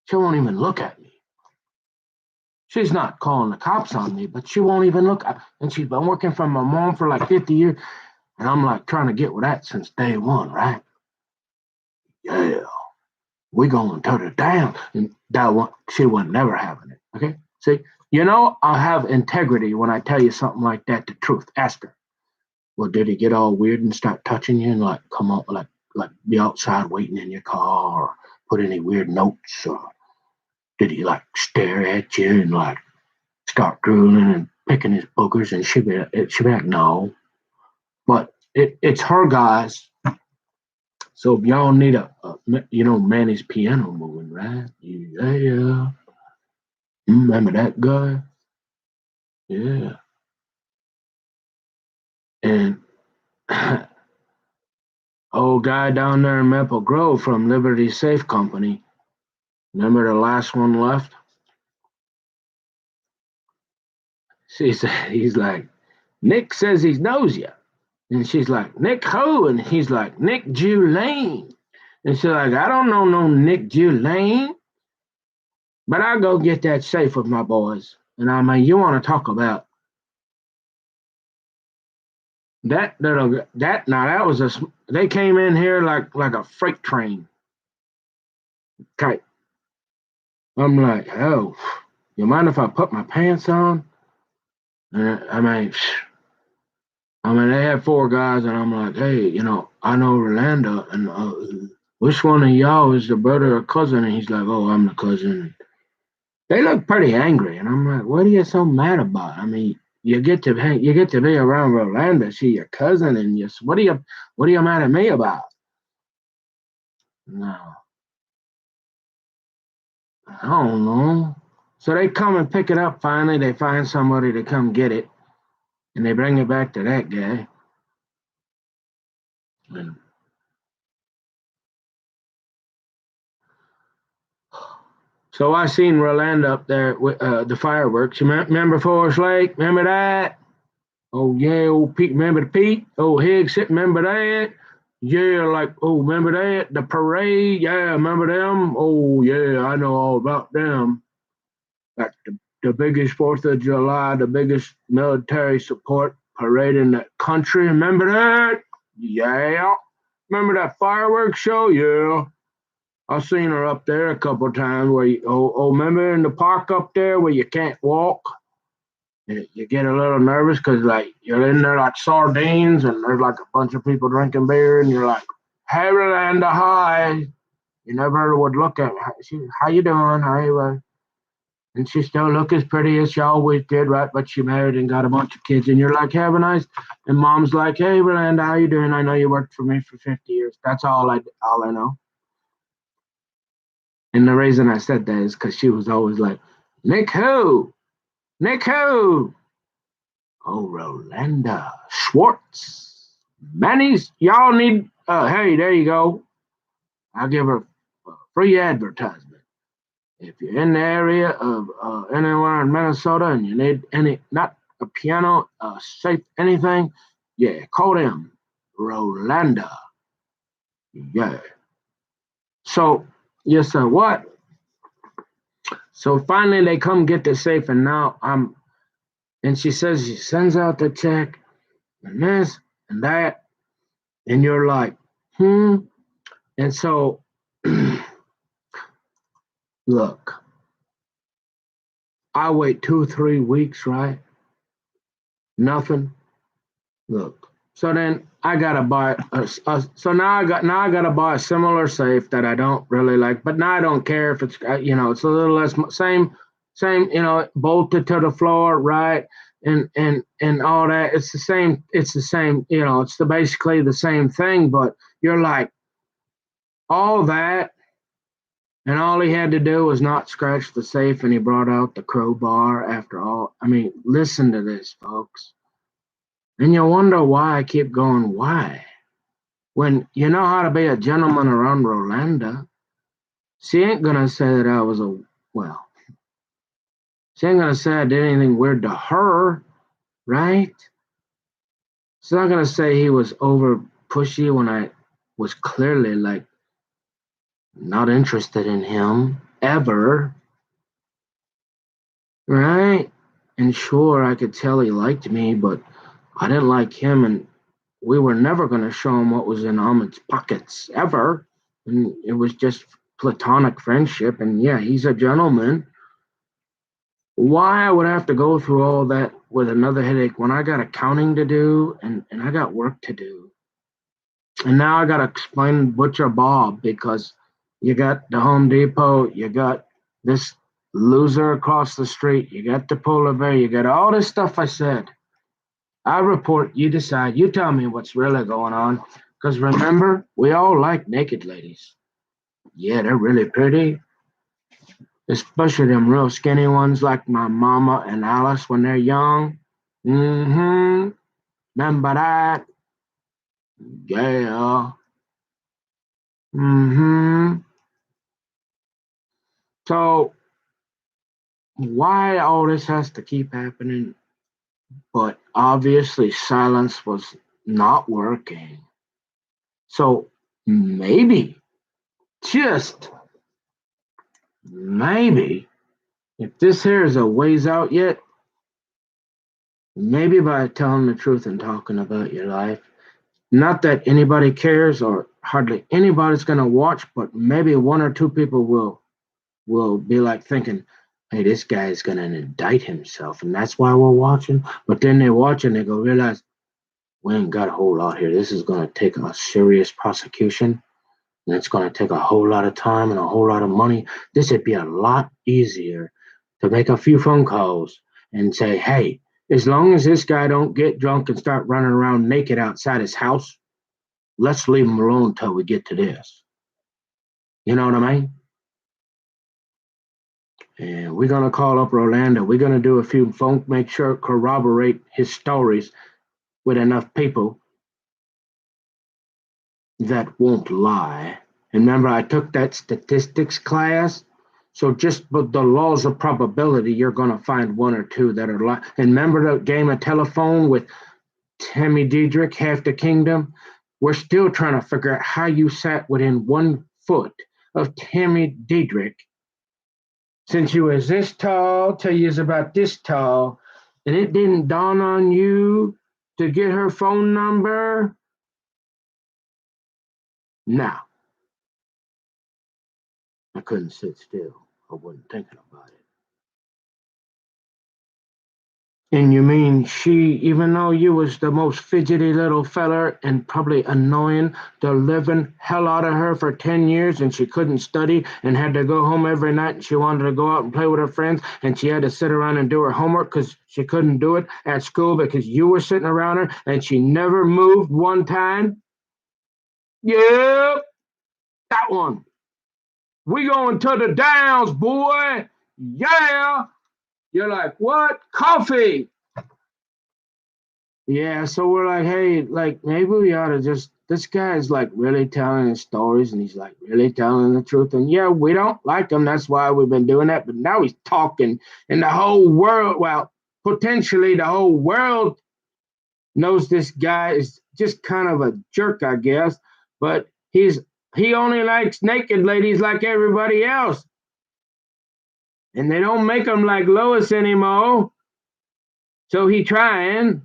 She won't even look at me. She's not calling the cops on me, but she won't even look at. And she's been working for my mom for like 50 years, and I'm like trying to get with that since day one, right? Yeah, we gonna turn it down, and that one she wasn't never having it. Okay, see, I'll have integrity when I tell you something like that. The truth. Ask her. Well, did he get all weird and start touching you and like come up like be outside waiting in your car or put any weird notes or did he like stare at you and like start drooling and picking his boogers and she'd be like no, but it's her guys. So if y'all need Manny's piano moving, right? Yeah. Remember that guy? Yeah. And old guy down there in Maple Grove from Liberty Safe Company. Remember the last one left? He's like, Nick says he knows you. And she's like, Nick who? And he's like, Nick Julane. And she's like, I don't know no Nick Julane, but I'll go get that safe with my boys. And I mean, you want to talk about that was they came in here like a freight train. Okay. I'm like, oh, you mind if I put my pants on? I mean, they had four guys, and I'm like, hey, I know Rolando, and which one of y'all is the brother or cousin? And he's like, oh, I'm the cousin. They look pretty angry, and I'm like, what are you so mad about? I mean, you get to be around Rolando, she your cousin, and what are you mad at me about? No, I don't know. So they come and pick it up. Finally, they find somebody to come get it, and they bring it back to that guy. And so I seen Rolando up there with the fireworks. You remember Forest Lake? Remember that? Oh yeah, old Pete. Remember the Pete? Oh Higgs, remember that? Yeah, like remember that? The parade? Yeah, remember them? Oh yeah, I know all about them. Like the biggest Fourth of July, the biggest military support parade in the country. Remember that? Yeah. Remember that fireworks show? Yeah. I've seen her up there a couple of times where remember in the park up there where you can't walk? You get a little nervous because like you're in there like sardines and there's like a bunch of people drinking beer and you're like, hey, Rolanda, hi. You never would look at her. How you doing? How you and she still look as pretty as she always did, right? But she married and got a bunch of kids. And you're like, have a nice. And mom's like, hey, Rolanda, how you doing? I know you worked for me for 50 years. That's all I know. And the reason I said that is because she was always like, Nick who? Nick who? Oh, Rolanda Schwartz. Manny's, y'all need, hey, there you go. I'll give her a free advertisement. If you're in the area of anywhere in Minnesota and you need not a piano, safe, anything, yeah, call them. Rolanda. Yeah. So, yes, sir, what? So finally they come get the safe and now and she says she sends out the check and this and that. And you're like, hmm. And so, look, I wait 2, 3 weeks, right? Nothing. Look. So then I gotta buy so now I gotta buy a similar safe that I don't really like, but now I don't care if it's it's a little less same bolted to the floor, right? And all that. It's the same, basically the same thing, but you're like all that, and all he had to do was not scratch the safe, and he brought out the crowbar after all. I mean, listen to this, folks. And you wonder why I keep going, why? When you know how to be a gentleman around Rolanda, she ain't gonna say that I was well, she ain't gonna say I did anything weird to her, right? She's not gonna say he was over pushy when I was clearly like not interested in him ever, right? And sure, I could tell he liked me, but I didn't like him, and we were never going to show him what was in Ahmed's pockets ever. And it was just platonic friendship. And yeah, he's a gentleman. Why I would have to go through all that with another headache when I got accounting to do and I got work to do? And now I got to explain Butcher Bob because you got the Home Depot, you got this loser across the street, you got the polar bear, you got all this stuff I said. I report, you decide, you tell me what's really going on. Because remember, we all like naked ladies. Yeah, they're really pretty, especially them real skinny ones like my mama and Alice when they're young. Mm-hmm. Remember that? Yeah. Mm-hmm. So why all this has to keep happening? But obviously silence was not working. So maybe, just maybe, if this here is a ways out yet, maybe by telling the truth and talking about your life. Not that anybody cares or hardly anybody's gonna watch, but maybe 1 or 2 people will be like thinking, hey, this guy's gonna indict himself, and that's why we're watching. But then they watch and they go realize we ain't got a whole lot here. This is gonna take a serious prosecution, and it's gonna take a whole lot of time and a whole lot of money. This would be a lot easier to make a few phone calls and say, hey, as long as this guy don't get drunk and start running around naked outside his house, let's leave him alone till we get to this. You know what I mean? And we're gonna call up Rolando. We're gonna do a few phone, make sure corroborate his stories with enough people that won't lie. And remember, I took that statistics class. So just with the laws of probability, you're gonna find 1 or 2 that are lying. And remember the game of telephone with Tammy Diedrich, Half the Kingdom? We're still trying to figure out how you sat within 1 foot of Tammy Diedrich since you was this tall till you was about this tall, and it didn't dawn on you to get her phone number? Now, I couldn't sit still. I wasn't thinking about it. And you mean she, even though you was the most fidgety little feller and probably annoying the living hell out of her for 10 years, and she couldn't study and had to go home every night, and she wanted to go out and play with her friends, and she had to sit around and do her homework because she couldn't do it at school because you were sitting around her, and she never moved one time? Yep, that one. We going to the Downs, boy. Yeah. You're like, what? Coffee. Yeah, so we're like, hey, like maybe we ought to just. This guy's like really telling his stories, and he's like really telling the truth. And yeah, we don't like him. That's why we've been doing that. But now he's talking, and the whole world, well, potentially the whole world knows this guy is just kind of a jerk, I guess. But he only likes naked ladies like everybody else, and they don't make him like Lois anymore. So he trying.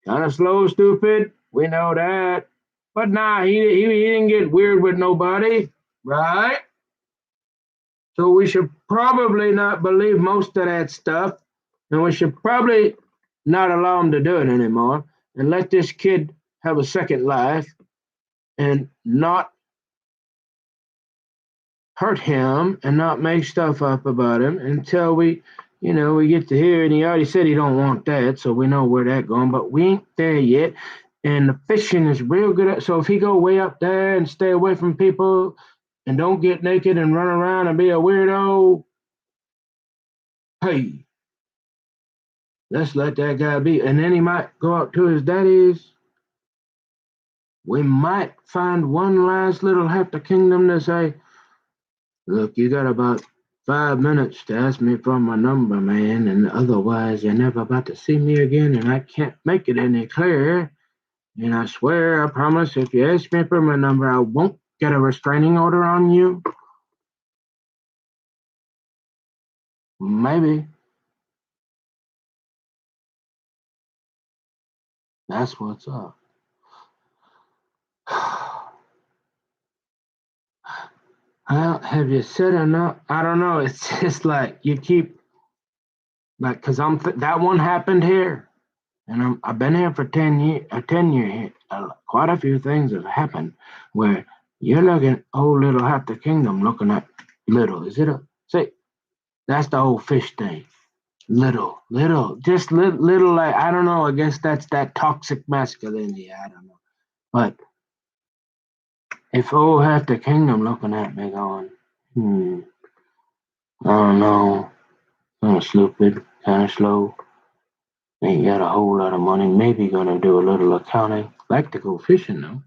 Kind of slow, stupid. We know that. But nah, he didn't get weird with nobody, right? So we should probably not believe most of that stuff, and we should probably not allow him to do it anymore, and let this kid have a second life, and not hurt him, and not make stuff up about him until we get to hear. And he already said he don't want that, so we know where that going. But we ain't there yet, and the fishing is real good. So if he go way up there and stay away from people, and don't get naked and run around and be a weirdo, hey, let's let that guy be. And then he might go out to his daddy's. We might find one last little Happy Kingdom to say, look, you got about 5 minutes to ask me for my number, man, and otherwise you're never about to see me again, and I can't make it any clearer. And I swear, I promise, if you ask me for my number, I won't get a restraining order on you. Maybe. That's what's up. Well, have you said enough? I don't know. It's just like you keep like, cause that one happened here, and I've been here for 10 years. 10 years. Quite a few things have happened where you're looking old little half the kingdom looking at little. Is it a say? That's the old fish thing. Little, just little. Like I don't know. I guess that's that toxic masculinity. I don't know, but if old half the kingdom looking at me going, I don't know, kind of stupid, kind of slow, ain't got a whole lot of money, maybe gonna do a little accounting, like to go fishing though.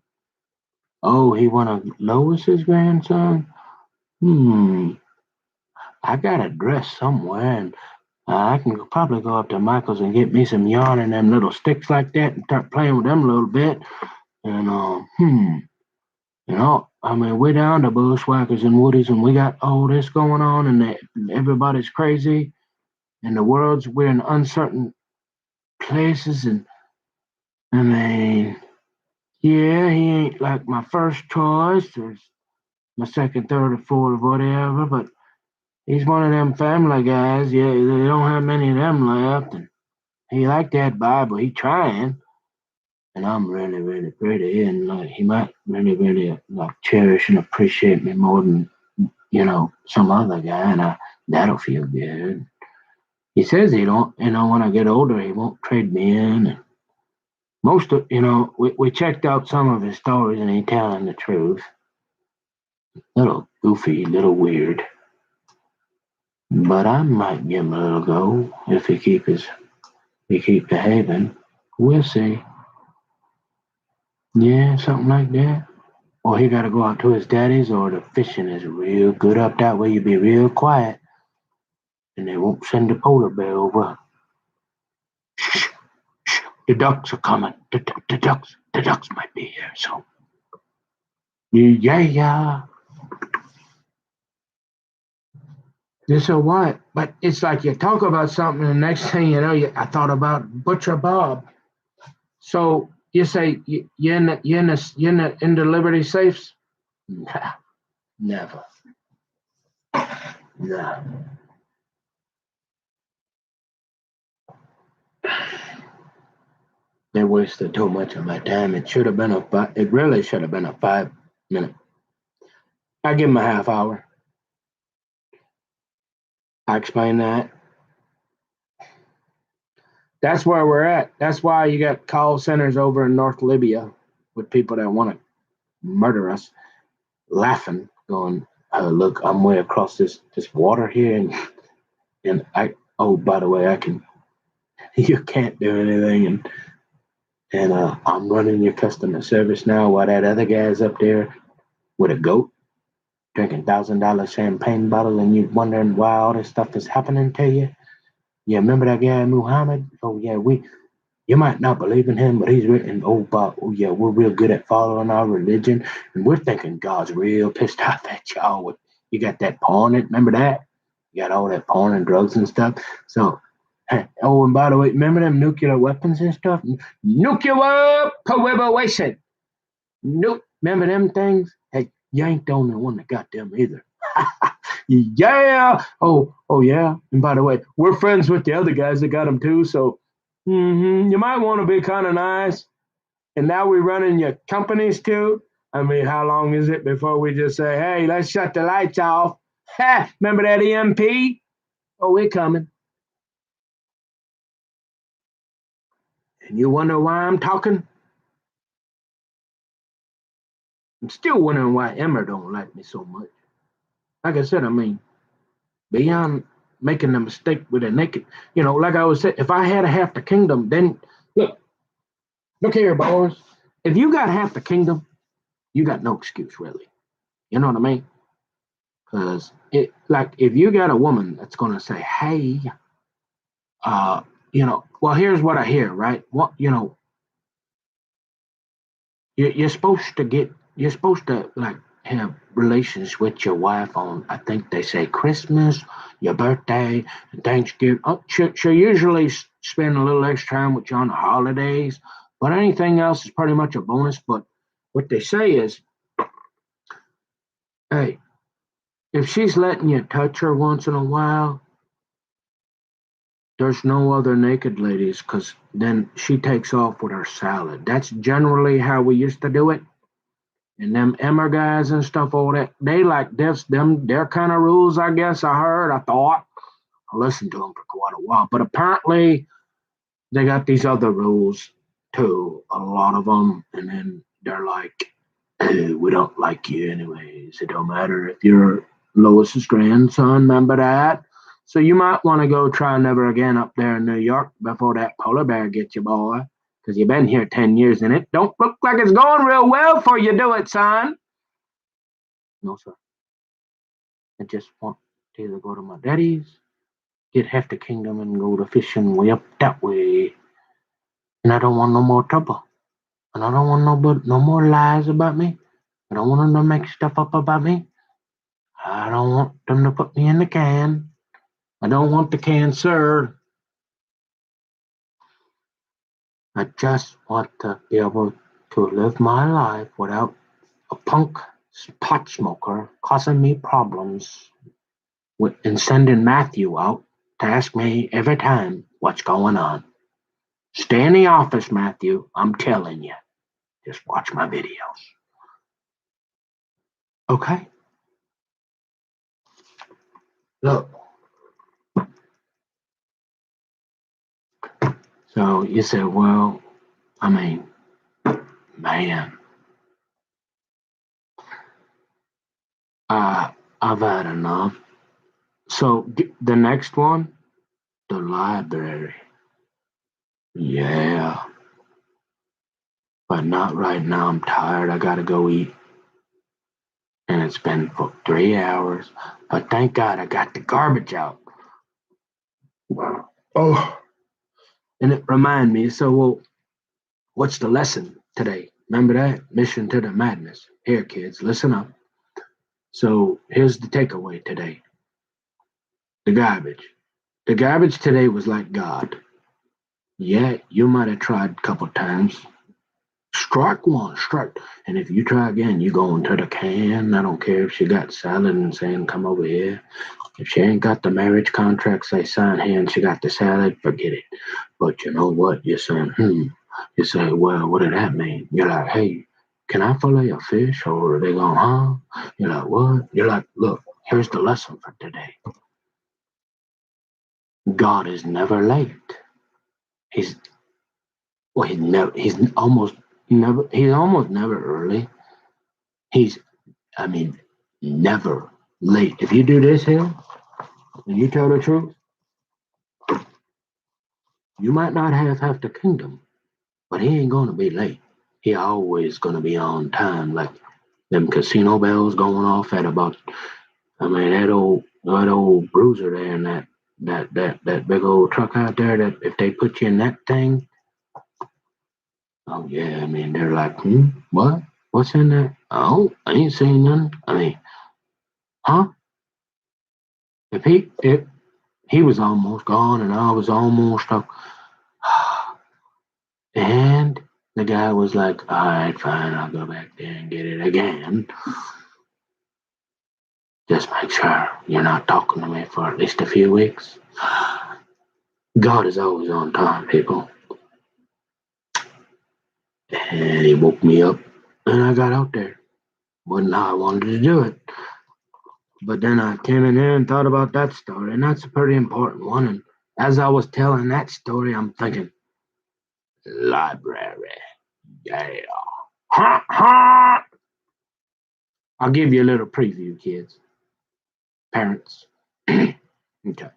Oh, he wanna Lois's grandson? Hmm, I got a dress somewhere, and I can probably go up to Michael's and get me some yarn and them little sticks like that and start playing with them a little bit. And I mean, we're down to Bushwhackers and Woodies, and we got all this going on, and everybody's we're in uncertain places, and I mean, yeah, he ain't like my first choice or my second, third, or fourth, or whatever, but he's one of them family guys. Yeah, they don't have many of them left, and he like that Bible. He trying, and I'm really, really pretty, and like he might really, really like cherish and appreciate me more than some other guy, and that'll feel good. He says he don't, when I get older, he won't trade me in. And most of, we checked out some of his stories, and he telling the truth. Little goofy, little weird, but I might give him a little go if he keep behaving. We'll see. Yeah, something like that. Or he got to go out to his daddy's, or the fishing is real good up that way. You be real quiet, and they won't send the polar bear over. Shh, shh, the ducks are coming. The ducks might be here. So, yeah. This or what? But it's like you talk about something, and the next thing you know, I thought about Butcher Bob. So you say you're in the Liberty safes? Nah, never. Nah. They wasted too much of my time. It should have been it really should have been a 5 minute. I give them a half hour. I explain that. That's where we're at. That's why you got call centers over in North Libya with people that want to murder us, laughing, going, "Look, I'm way across this water here, and I. Oh, by the way, I can. You can't do anything, and I'm running your customer service now while that other guy's up there with a goat drinking $1,000 champagne bottle, and you wondering why all this stuff is happening to you. Yeah, remember that guy Muhammad? Oh yeah, you might not believe in him, but he's written, oh yeah, we're real good at following our religion, and we're thinking God's real pissed off at y'all. You got that porn, remember that? You got all that porn and drugs and stuff. So, oh, and by the way, remember them nuclear weapons and stuff? Nuclear collaboration. Nope. Remember them things? Hey, you ain't the only one that got them either. Yeah. Oh, yeah. And by the way, we're friends with the other guys that got them too. So, you might want to be kind of nice. And now we're running your companies too. I mean, how long is it before we just say, "Hey, let's shut the lights off"? Ha! Remember that EMP? Oh, we're coming. And you wonder why I'm talking? I'm still wondering why Emma don't like me so much. Like I said, I mean, beyond making a mistake with a naked, like I was saying, if I had a half the kingdom, then look, look here, boys. If you got half the kingdom, you got no excuse, really. You know what I mean? Because like, if you got a woman that's gonna say, "Hey, well, here's what I hear, right? What, you're supposed to like have relations with your wife on, I think they say Christmas, your birthday, and Thanksgiving. Oh, she'll usually spend a little extra time with you on the holidays, but anything else is pretty much a bonus. But what they say is, hey, if she's letting you touch her once in a while, there's no other naked ladies, because then she takes off with her salad. That's generally how we used to do it. And them Emmer guys and stuff, all that, they like this, them, their kind of rules, I guess. I heard, I thought. I listened to them for quite a while. But apparently, they got these other rules too, a lot of them. And then they're like, "Hey, we don't like you anyways. It don't matter if you're Lois's grandson, remember that? So you might want to go try never again up there in New York before that polar bear gets you, boy. Because you've been here 10 years and it don't look like it's going real well for you, do it, son?" No, sir. I just want to either go to my daddy's, get half the kingdom, and go to fishing way up that way. And I don't want no more trouble. And I don't want no more lies about me. I don't want them to make stuff up about me. I don't want them to put me in the can. I don't want the can, sir. I just want to be able to live my life without a punk pot smoker causing me problems and sending Matthew out to ask me every time what's going on. Stay in the office, Matthew. I'm telling you. Just watch my videos. Okay? Look. So you said, well, I mean, man, I've had enough. So the next one, the library. Yeah, but not right now. I'm tired. I gotta go eat. And it's been for 3 hours. But thank God I got the garbage out. Oh, and it reminded me. So, well, what's the lesson today? Remember that? Mission to the madness. Here, kids, listen up. So, here's the takeaway today: the garbage. The garbage today was like God. Yeah, you might have tried a couple times. Strike one, strike. And if you try again, you go into the can. I don't care if she got salad and saying, "Come over here." If she ain't got the marriage contract, say sign here, and she got the salad, forget it. But you know what? You're saying, You say, well, what did that mean? You're like, "Hey, can I fillet a fish?" Or they go, "Huh?" You're like, "What?" You're like, "Look, here's the lesson for today. God is never late. He's he's almost never early. He's I mean never late. If you do this here and you tell the truth, you might not have half the kingdom, but he ain't gonna be late. He always gonna be on time, like them casino bells going off at about. I mean, that old bruiser there and that big old truck out there. That if they put you in that thing, oh yeah. I mean, they're like, what? What's in there? Oh, I ain't seen none. I mean, huh? If he was almost gone and I was almost up, and The guy was like, all right, fine, I'll go back there and get it again. Just make sure you're not talking to me for at least a few weeks. God is always on time, people. And he woke me up, and I got out there. Wasn't how I wanted to do it. But then I came in here and thought about that story, and that's a pretty important one. And as I was telling that story, I'm thinking, library, yeah. Ha ha! I'll give you a little preview, kids, parents. Okay.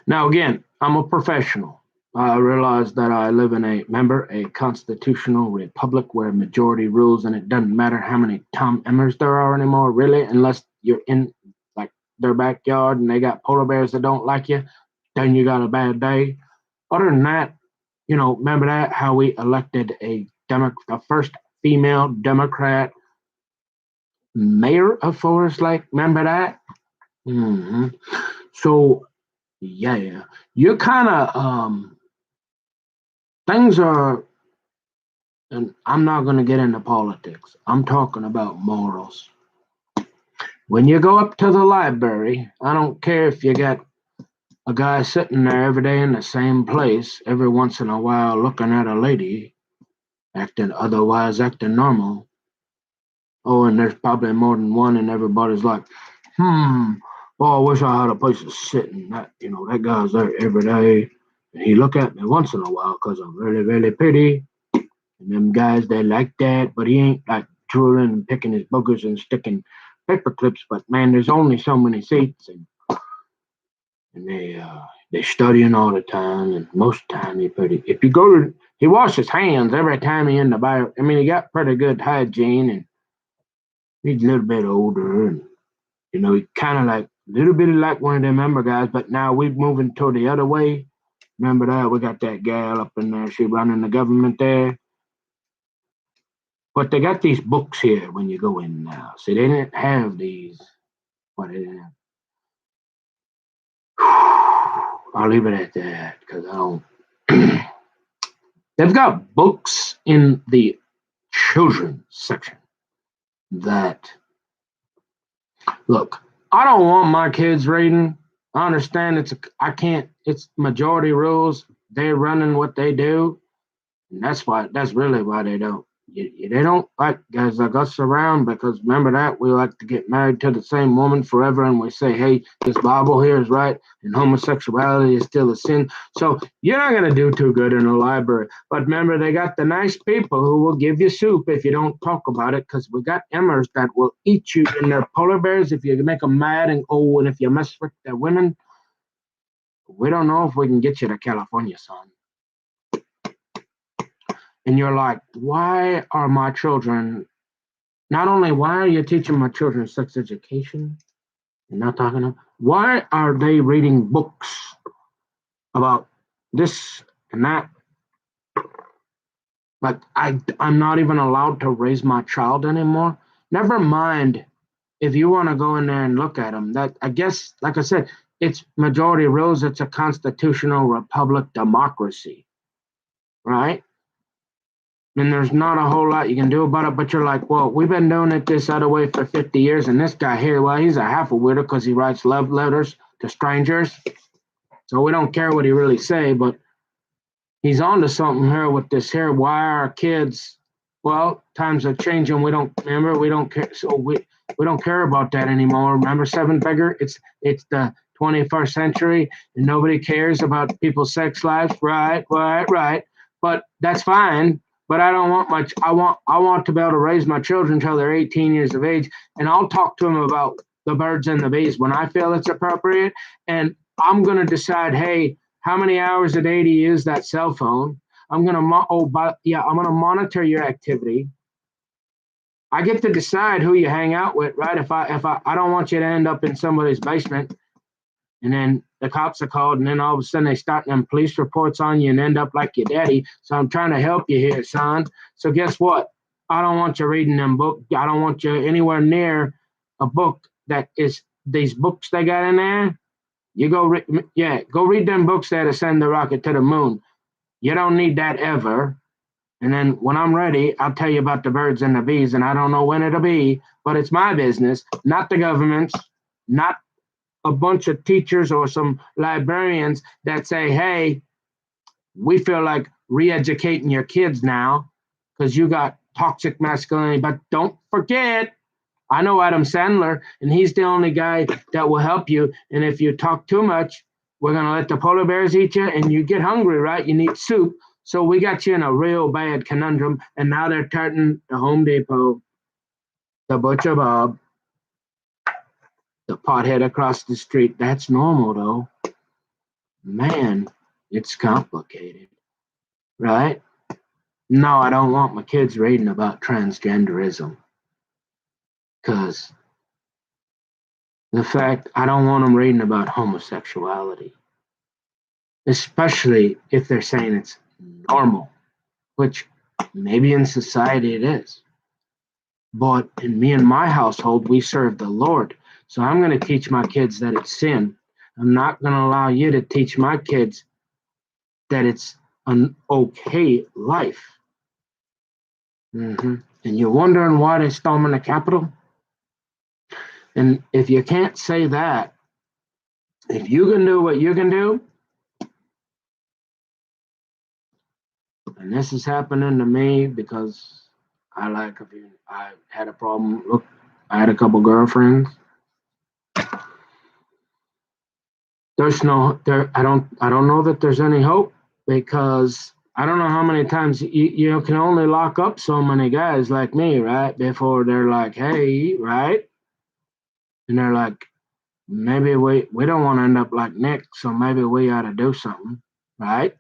Now, again, I'm a professional. I realize that I live in a constitutional republic where majority rules, and it doesn't matter how many Tom Emmers there are anymore, really, unless you're in like their backyard and they got polar bears that don't like you, then you got a bad day. Other than that, remember that how we elected the first female Democrat mayor of Forest Lake? Remember that? hmm So yeah, you kind of things are, and I'm not going to get into politics. I'm talking about morals. When you go up to the library, I don't care if you got a guy sitting there every day in the same place, every once in a while looking at a lady, acting normal. Oh, and there's probably more than one, and everybody's like, oh, I wish I had a place to sit. And that guy's there every day. And he look at me once in a while because I'm really, really pretty. And them guys, they like that, but he ain't like drooling and picking his boogers and sticking paper clips. But man, there's only so many seats, and they studying all the time. And most time he pretty. If you go to, he washes hands every time he in the bar. I mean, he got pretty good hygiene, and he's a little bit older, and he kind of like a little bit like one of them member guys. But now we're moving toward the other way. Remember that we got that gal up in there. She running the government there. But they got these books here when you go in now. See, they didn't have these. What they didn't have. I'll leave it at that because I don't. They've got books in the children's section that look. I don't want my kids reading. I understand I can't. It's majority rules. They're running what they do, and that's really why they don't. They don't like guys like us around because remember that we like to get married to the same woman forever, and we say, "Hey, this Bible here is right, and homosexuality is still a sin." So you're not gonna do too good in a library. But remember, they got the nice people who will give you soup if you don't talk about it, because we got Emmers that will eat you in their polar bears if you make them mad, and if you mess with the women. We don't know if we can get you to California, son. And you're like, why are my children, not only why are you teaching my children sex education? You're not talking to, why are they reading books about this and that? Like, I'm not even allowed to raise my child anymore. Never mind if you want to go in there and look at them. That, I guess, like I said, it's majority rules. It's a constitutional republic democracy, right? And there's not a whole lot you can do about it, but you're like, well, we've been doing it this other way for 50 years, and this guy here, well, he's a half a weirdo because he writes love letters to strangers. So we don't care what he really say, but he's on to something here with this here. Why are kids, well, times are changing. We don't care. So we don't care about that anymore. Remember Seven Figure? It's the 21st century, and nobody cares about people's sex lives. Right. But that's fine. But I don't want much. I want to be able to raise my children until they're 18 years of age, and I'll talk to them about the birds and the bees when I feel it's appropriate. And I'm going to decide, hey, how many hours a day do you use that cell phone? I'm going to I'm going to monitor your activity. I get to decide who you hang out with, right? If I don't want you to end up in somebody's basement, and then the cops are called, and then all of a sudden they start them police reports on you and end up like your daddy. So I'm trying to help you here, son. So guess what? I don't want you reading them books. I don't want you anywhere near a book that is these books they got in there. You go read them books there to send the rocket to the moon. You don't need that ever. And then when I'm ready, I'll tell you about the birds and the bees, and I don't know when it'll be, but it's my business, not the government's, not a bunch of teachers or some librarians that say, hey, we feel like re-educating your kids now because you got toxic masculinity. But don't forget, I know Adam Sandler, and he's the only guy that will help you. And if you talk too much, we're gonna let the polar bears eat you, and you get hungry, right? You need soup. So we got you in a real bad conundrum. And now they're tarting the Home Depot, the Butcher Bob, the pothead across the street. That's normal, though. Man, it's complicated, right? No, I don't want my kids reading about transgenderism because the fact I don't want them reading about homosexuality, especially if they're saying it's normal, which maybe in society it is. But in me and my household, we serve the Lord. So I'm going to teach my kids that it's sin. I'm not going to allow you to teach my kids that it's an okay life. And you're wondering why they storming the Capitol? And if you can't say that, if you can do what you can do, and this is happening to me because I had a problem. Look, I had a couple girlfriends. There's no there. I don't know that there's any hope because I don't know how many times you can only lock up so many guys like me, right? Before they're like, hey, right? And they're like, maybe we don't want to end up like Nick, so maybe we ought to do something, right?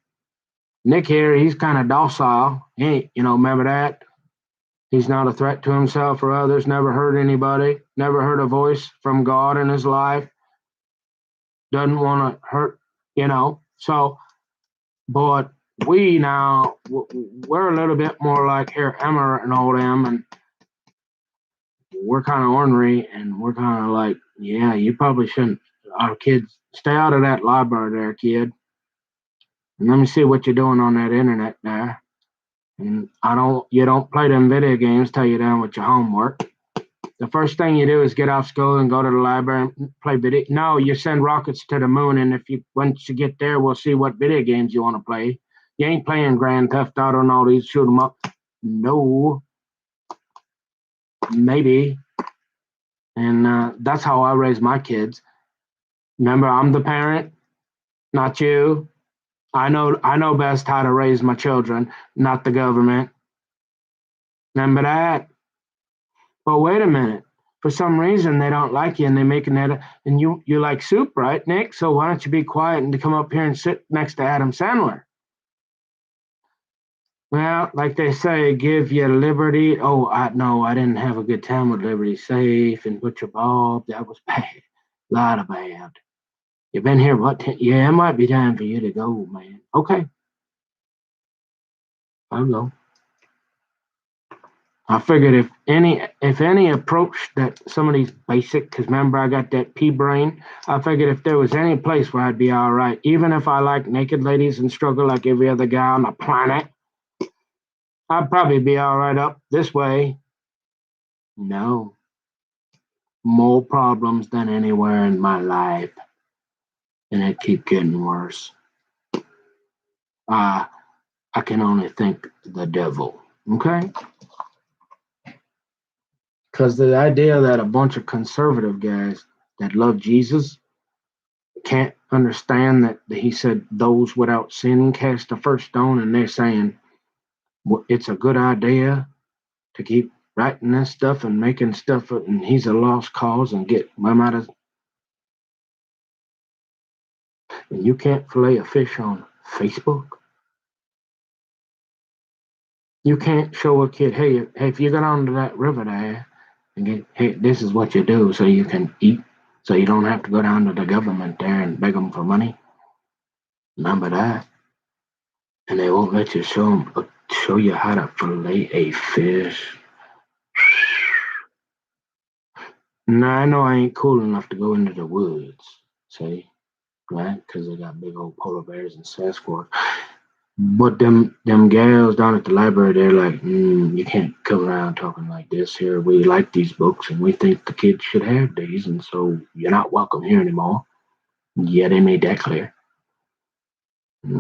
Nick here, he's kind of docile. He ain't, remember that? He's not a threat to himself or others, never hurt anybody, never heard a voice from God in his life, doesn't want to hurt. So, but we now, we're a little bit more like here, Emma and old Em, and we're kind of ornery, and we're kind of like, yeah, you probably shouldn't. Our kids, stay out of that library there, kid. And let me see what you're doing on that internet there. And you don't play them video games till you're done with your homework. The first thing you do is get off school and go to the library and play video. No, you send rockets to the moon, and once you get there, we'll see what video games you want to play. You ain't playing Grand Theft Auto and all these shoot 'em up. No, maybe. And that's how I raise my kids. Remember, I'm the parent, not you. I know best how to raise my children, not the government. Remember that? But wait a minute. For some reason, they don't like you, and they're making that. And you like soup, right, Nick? So why don't you be quiet and come up here and sit next to Adam Sandler? Well, like they say, give you liberty. Oh, no, I didn't have a good time with Liberty Safe and Butcher Bob. That was bad, a lot of bad. You've been here what? Yeah, it might be time for you to go, man. Okay, I'll go. I figured if any approach that some of these basic, because remember I got that pea brain. I figured if there was any place where I'd be all right, even if I like naked ladies and struggle like every other guy on the planet, I'd probably be all right up this way. No, more problems than anywhere in my life, and it keep getting worse. I can only thank the devil. Okay. Because the idea that a bunch of conservative guys that love Jesus can't understand that he said those without sin cast the first stone, and they're saying, well, it's a good idea to keep writing this stuff and making stuff, and he's a lost cause and get them out of. And you can't fillet a fish on Facebook. You can't show a kid, hey, if you get onto that river there and get, hey, this is what you do so you can eat, so you don't have to go down to the government there and beg them for money. Remember that. And they won't let you show you how to fillet a fish. Now I know I ain't cool enough to go into the woods, see, right? Because they got big old polar bears and Sasquatch. But them gals down at the library, they're like, you can't come around talking like this here. We like these books and we think the kids should have these, and so you're not welcome here anymore. Yeah, they made that clear. We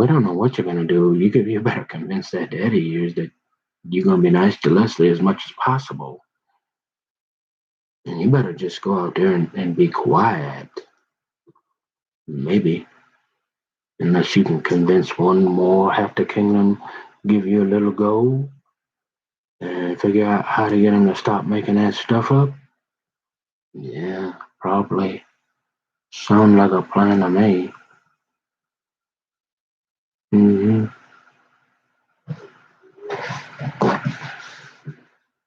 don't know what you're gonna do. You better convince that daddy of yours that you're gonna be nice to Leslie as much as possible. And you better just go out there and be quiet. Maybe. Unless you can convince one more half the kingdom, give you a little go, and figure out how to get them to stop making that stuff up. Yeah, probably. Sound like a plan to me. hmm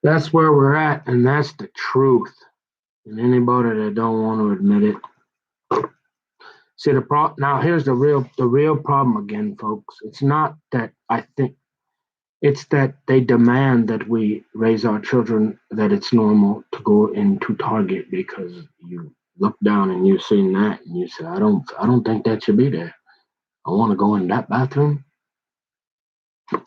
That's where we're at, and that's the truth. And anybody that don't want to admit it. See now here's the real problem again, folks. It's not that I think it's that they demand that we raise our children that it's normal to go into Target because you look down and you've seen that and you say, I don't think that should be there. I want to go in that bathroom.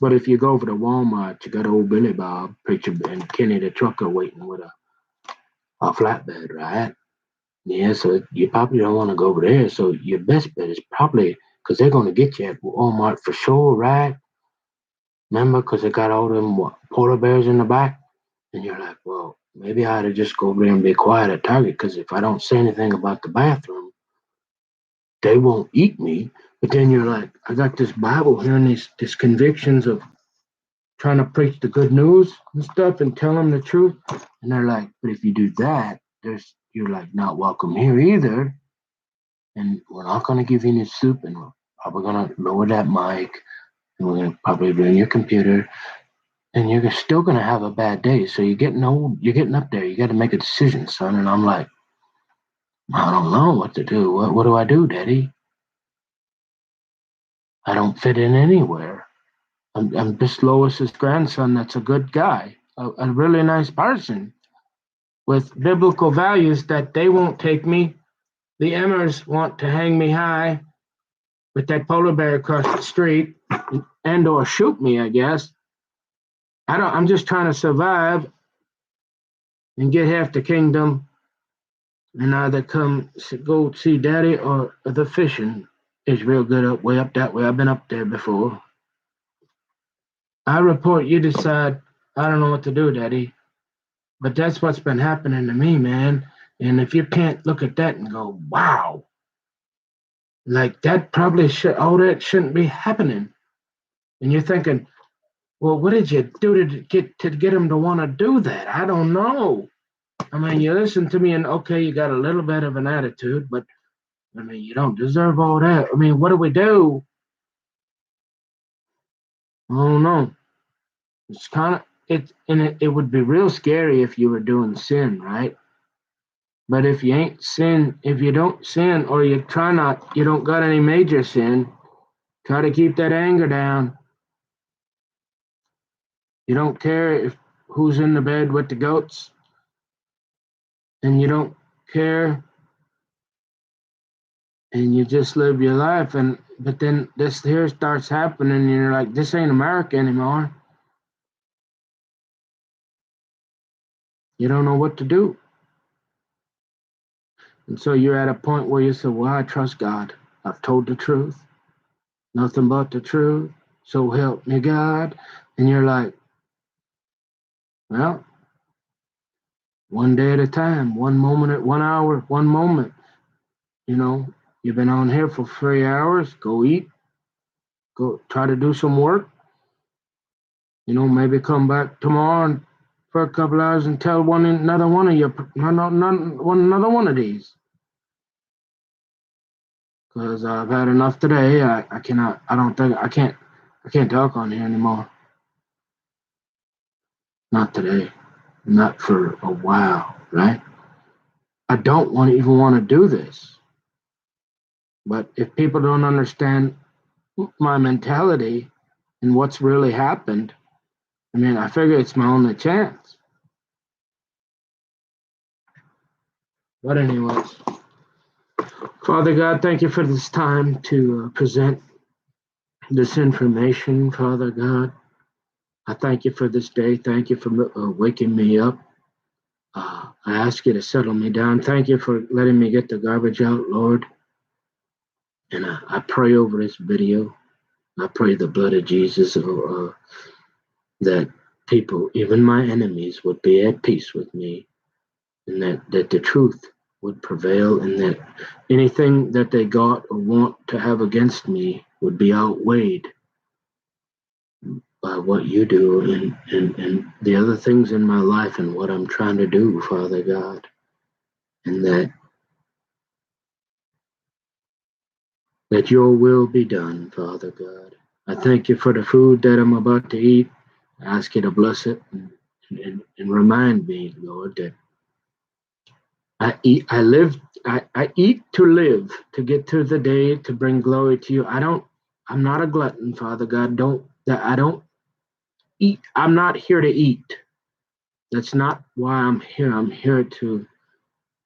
But if you go over to Walmart, you got old Billy Bob, preacher, and Kenny the trucker waiting with a flatbed, right? Yeah, so you probably don't want to go over there. So your best bet is probably because they're going to get you at Walmart for sure, right? Remember, because they got all them polar bears in the back? And you're like, well, maybe I ought to just go over there and be quiet at Target because if I don't say anything about the bathroom, they won't eat me. But then you're like, I got this Bible here and these convictions of trying to preach the good news and stuff and tell them the truth. And they're like, but if you do that, you're like not welcome here either. And we're not going to give you any soup, and we're probably going to lower that mic, and we're going to probably ruin your computer, and you're still going to have a bad day. So you're getting old, you're getting up there. You got to make a decision, son. And I'm like, I don't know what to do. What do I do, Daddy? I don't fit in anywhere. I'm just Lois's grandson. That's a good guy, a really nice person with biblical values that they won't take me. The Emmers want to hang me high with that polar bear across the street and or shoot me, I guess. I'm just trying to survive and get half the kingdom and either go see daddy or the fishing is real good up way up that way. I've been up there before. I report, you decide. I don't know what to do, daddy. But that's what's been happening to me, man. And if you can't look at that and go, wow, like that probably should all that shouldn't be happening. And you're thinking, well, what did you do to get him to want to do that? I don't know. I mean, you listen to me and okay, you got a little bit of an attitude, but I mean, you don't deserve all that. I mean, what do we do? I don't know. It's kind of it would be real scary if you were doing sin, right? But if you ain't sin, if you don't sin or you don't got any major sin, try to keep that anger down. You don't care if who's in the bed with the goats, and you don't care, and you just live your life. And but then this here starts happening, and you're like, this ain't America anymore. You don't know what to do. And so you're at a point where you say, well, I trust God. I've told the truth, nothing but the truth. So help me God. And you're like, well, one day at a time, one moment at 1 hour, one moment. You know, you've been on here for 3 hours. Go eat. Go try to do some work. Maybe come back tomorrow and for a couple hours and tell another one of your another one of these. Because I've had enough today. I cannot. I don't think I can't. I can't talk on here anymore. Not today. Not for a while. Right. I don't even want to do this. But if people don't understand my mentality and what's really happened, I mean, I figure it's my only chance. But anyways, Father God, thank you for this time to present this information, Father God. I thank you for this day. Thank you for waking me up. I ask you to settle me down. Thank you for letting me get the garbage out, Lord. And I pray over this video. I pray the blood of Jesus that people, even my enemies, would be at peace with me, and that the truth would prevail, and that anything that they got or want to have against me would be outweighed by what you do and the other things in my life and what I'm trying to do, Father God. And that your will be done, Father God. I thank you for the food that I'm about to eat. I ask you to bless it and remind me, Lord, that I eat to live, to get through the day, to bring glory to you. I'm not a glutton, Father God. I don't eat. I'm not here to eat. That's not why I'm here. I'm here to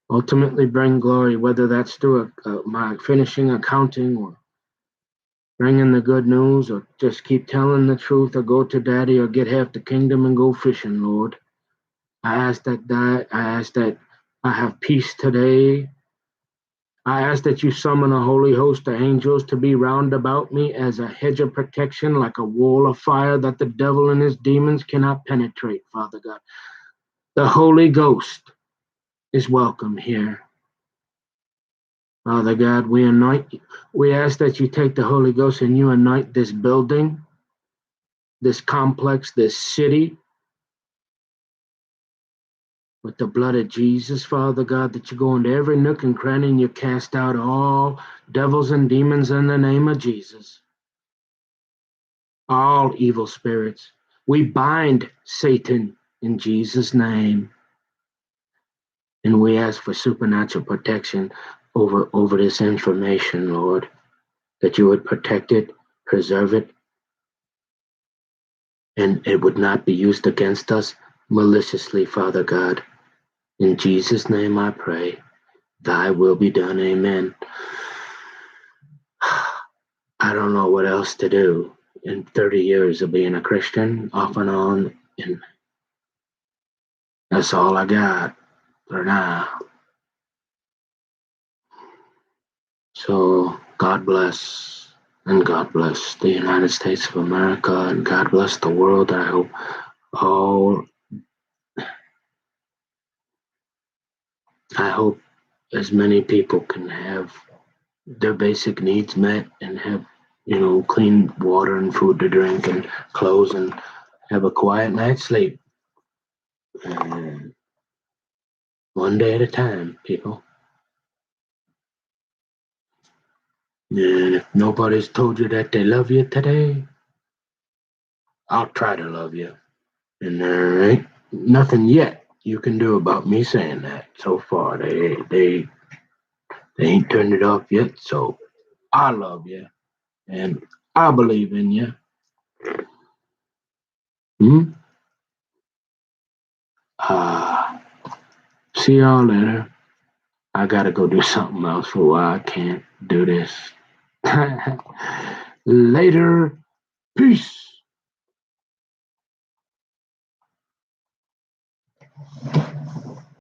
ultimately bring glory, whether that's through my finishing accounting or bringing the good news or just keep telling the truth or go to daddy or get half the kingdom and go fishing, Lord. I ask that I have peace today. I ask that you summon a holy host of angels to be round about me as a hedge of protection, like a wall of fire that the devil and his demons cannot penetrate, Father God. The Holy Ghost is welcome here. Father God, we ask that you take the Holy Ghost and you anoint this building, this complex, this city, with the blood of Jesus, Father God, that you go into every nook and cranny and you cast out all devils and demons in the name of Jesus. All evil spirits. We bind Satan in Jesus' name. And we ask for supernatural protection over this information, Lord, that you would protect it, preserve it, and it would not be used against us maliciously, Father God. In Jesus' name I pray. Thy will be done. Amen. I don't know what else to do in 30 years of being a Christian, off and on, and that's all I got for now. So God bless, and God bless the United States of America, and God bless the world. I hope as many people can have their basic needs met and have, clean water and food to drink and clothes and have a quiet night's sleep. And one day at a time, people. And if nobody's told you that they love you today, I'll try to love you. And there ain't nothing yet you can do about me saying that so far. They ain't turned it off yet, so I love you. And I believe in you. See y'all later. I gotta go do something else for a while. I can't do this. Later. Peace.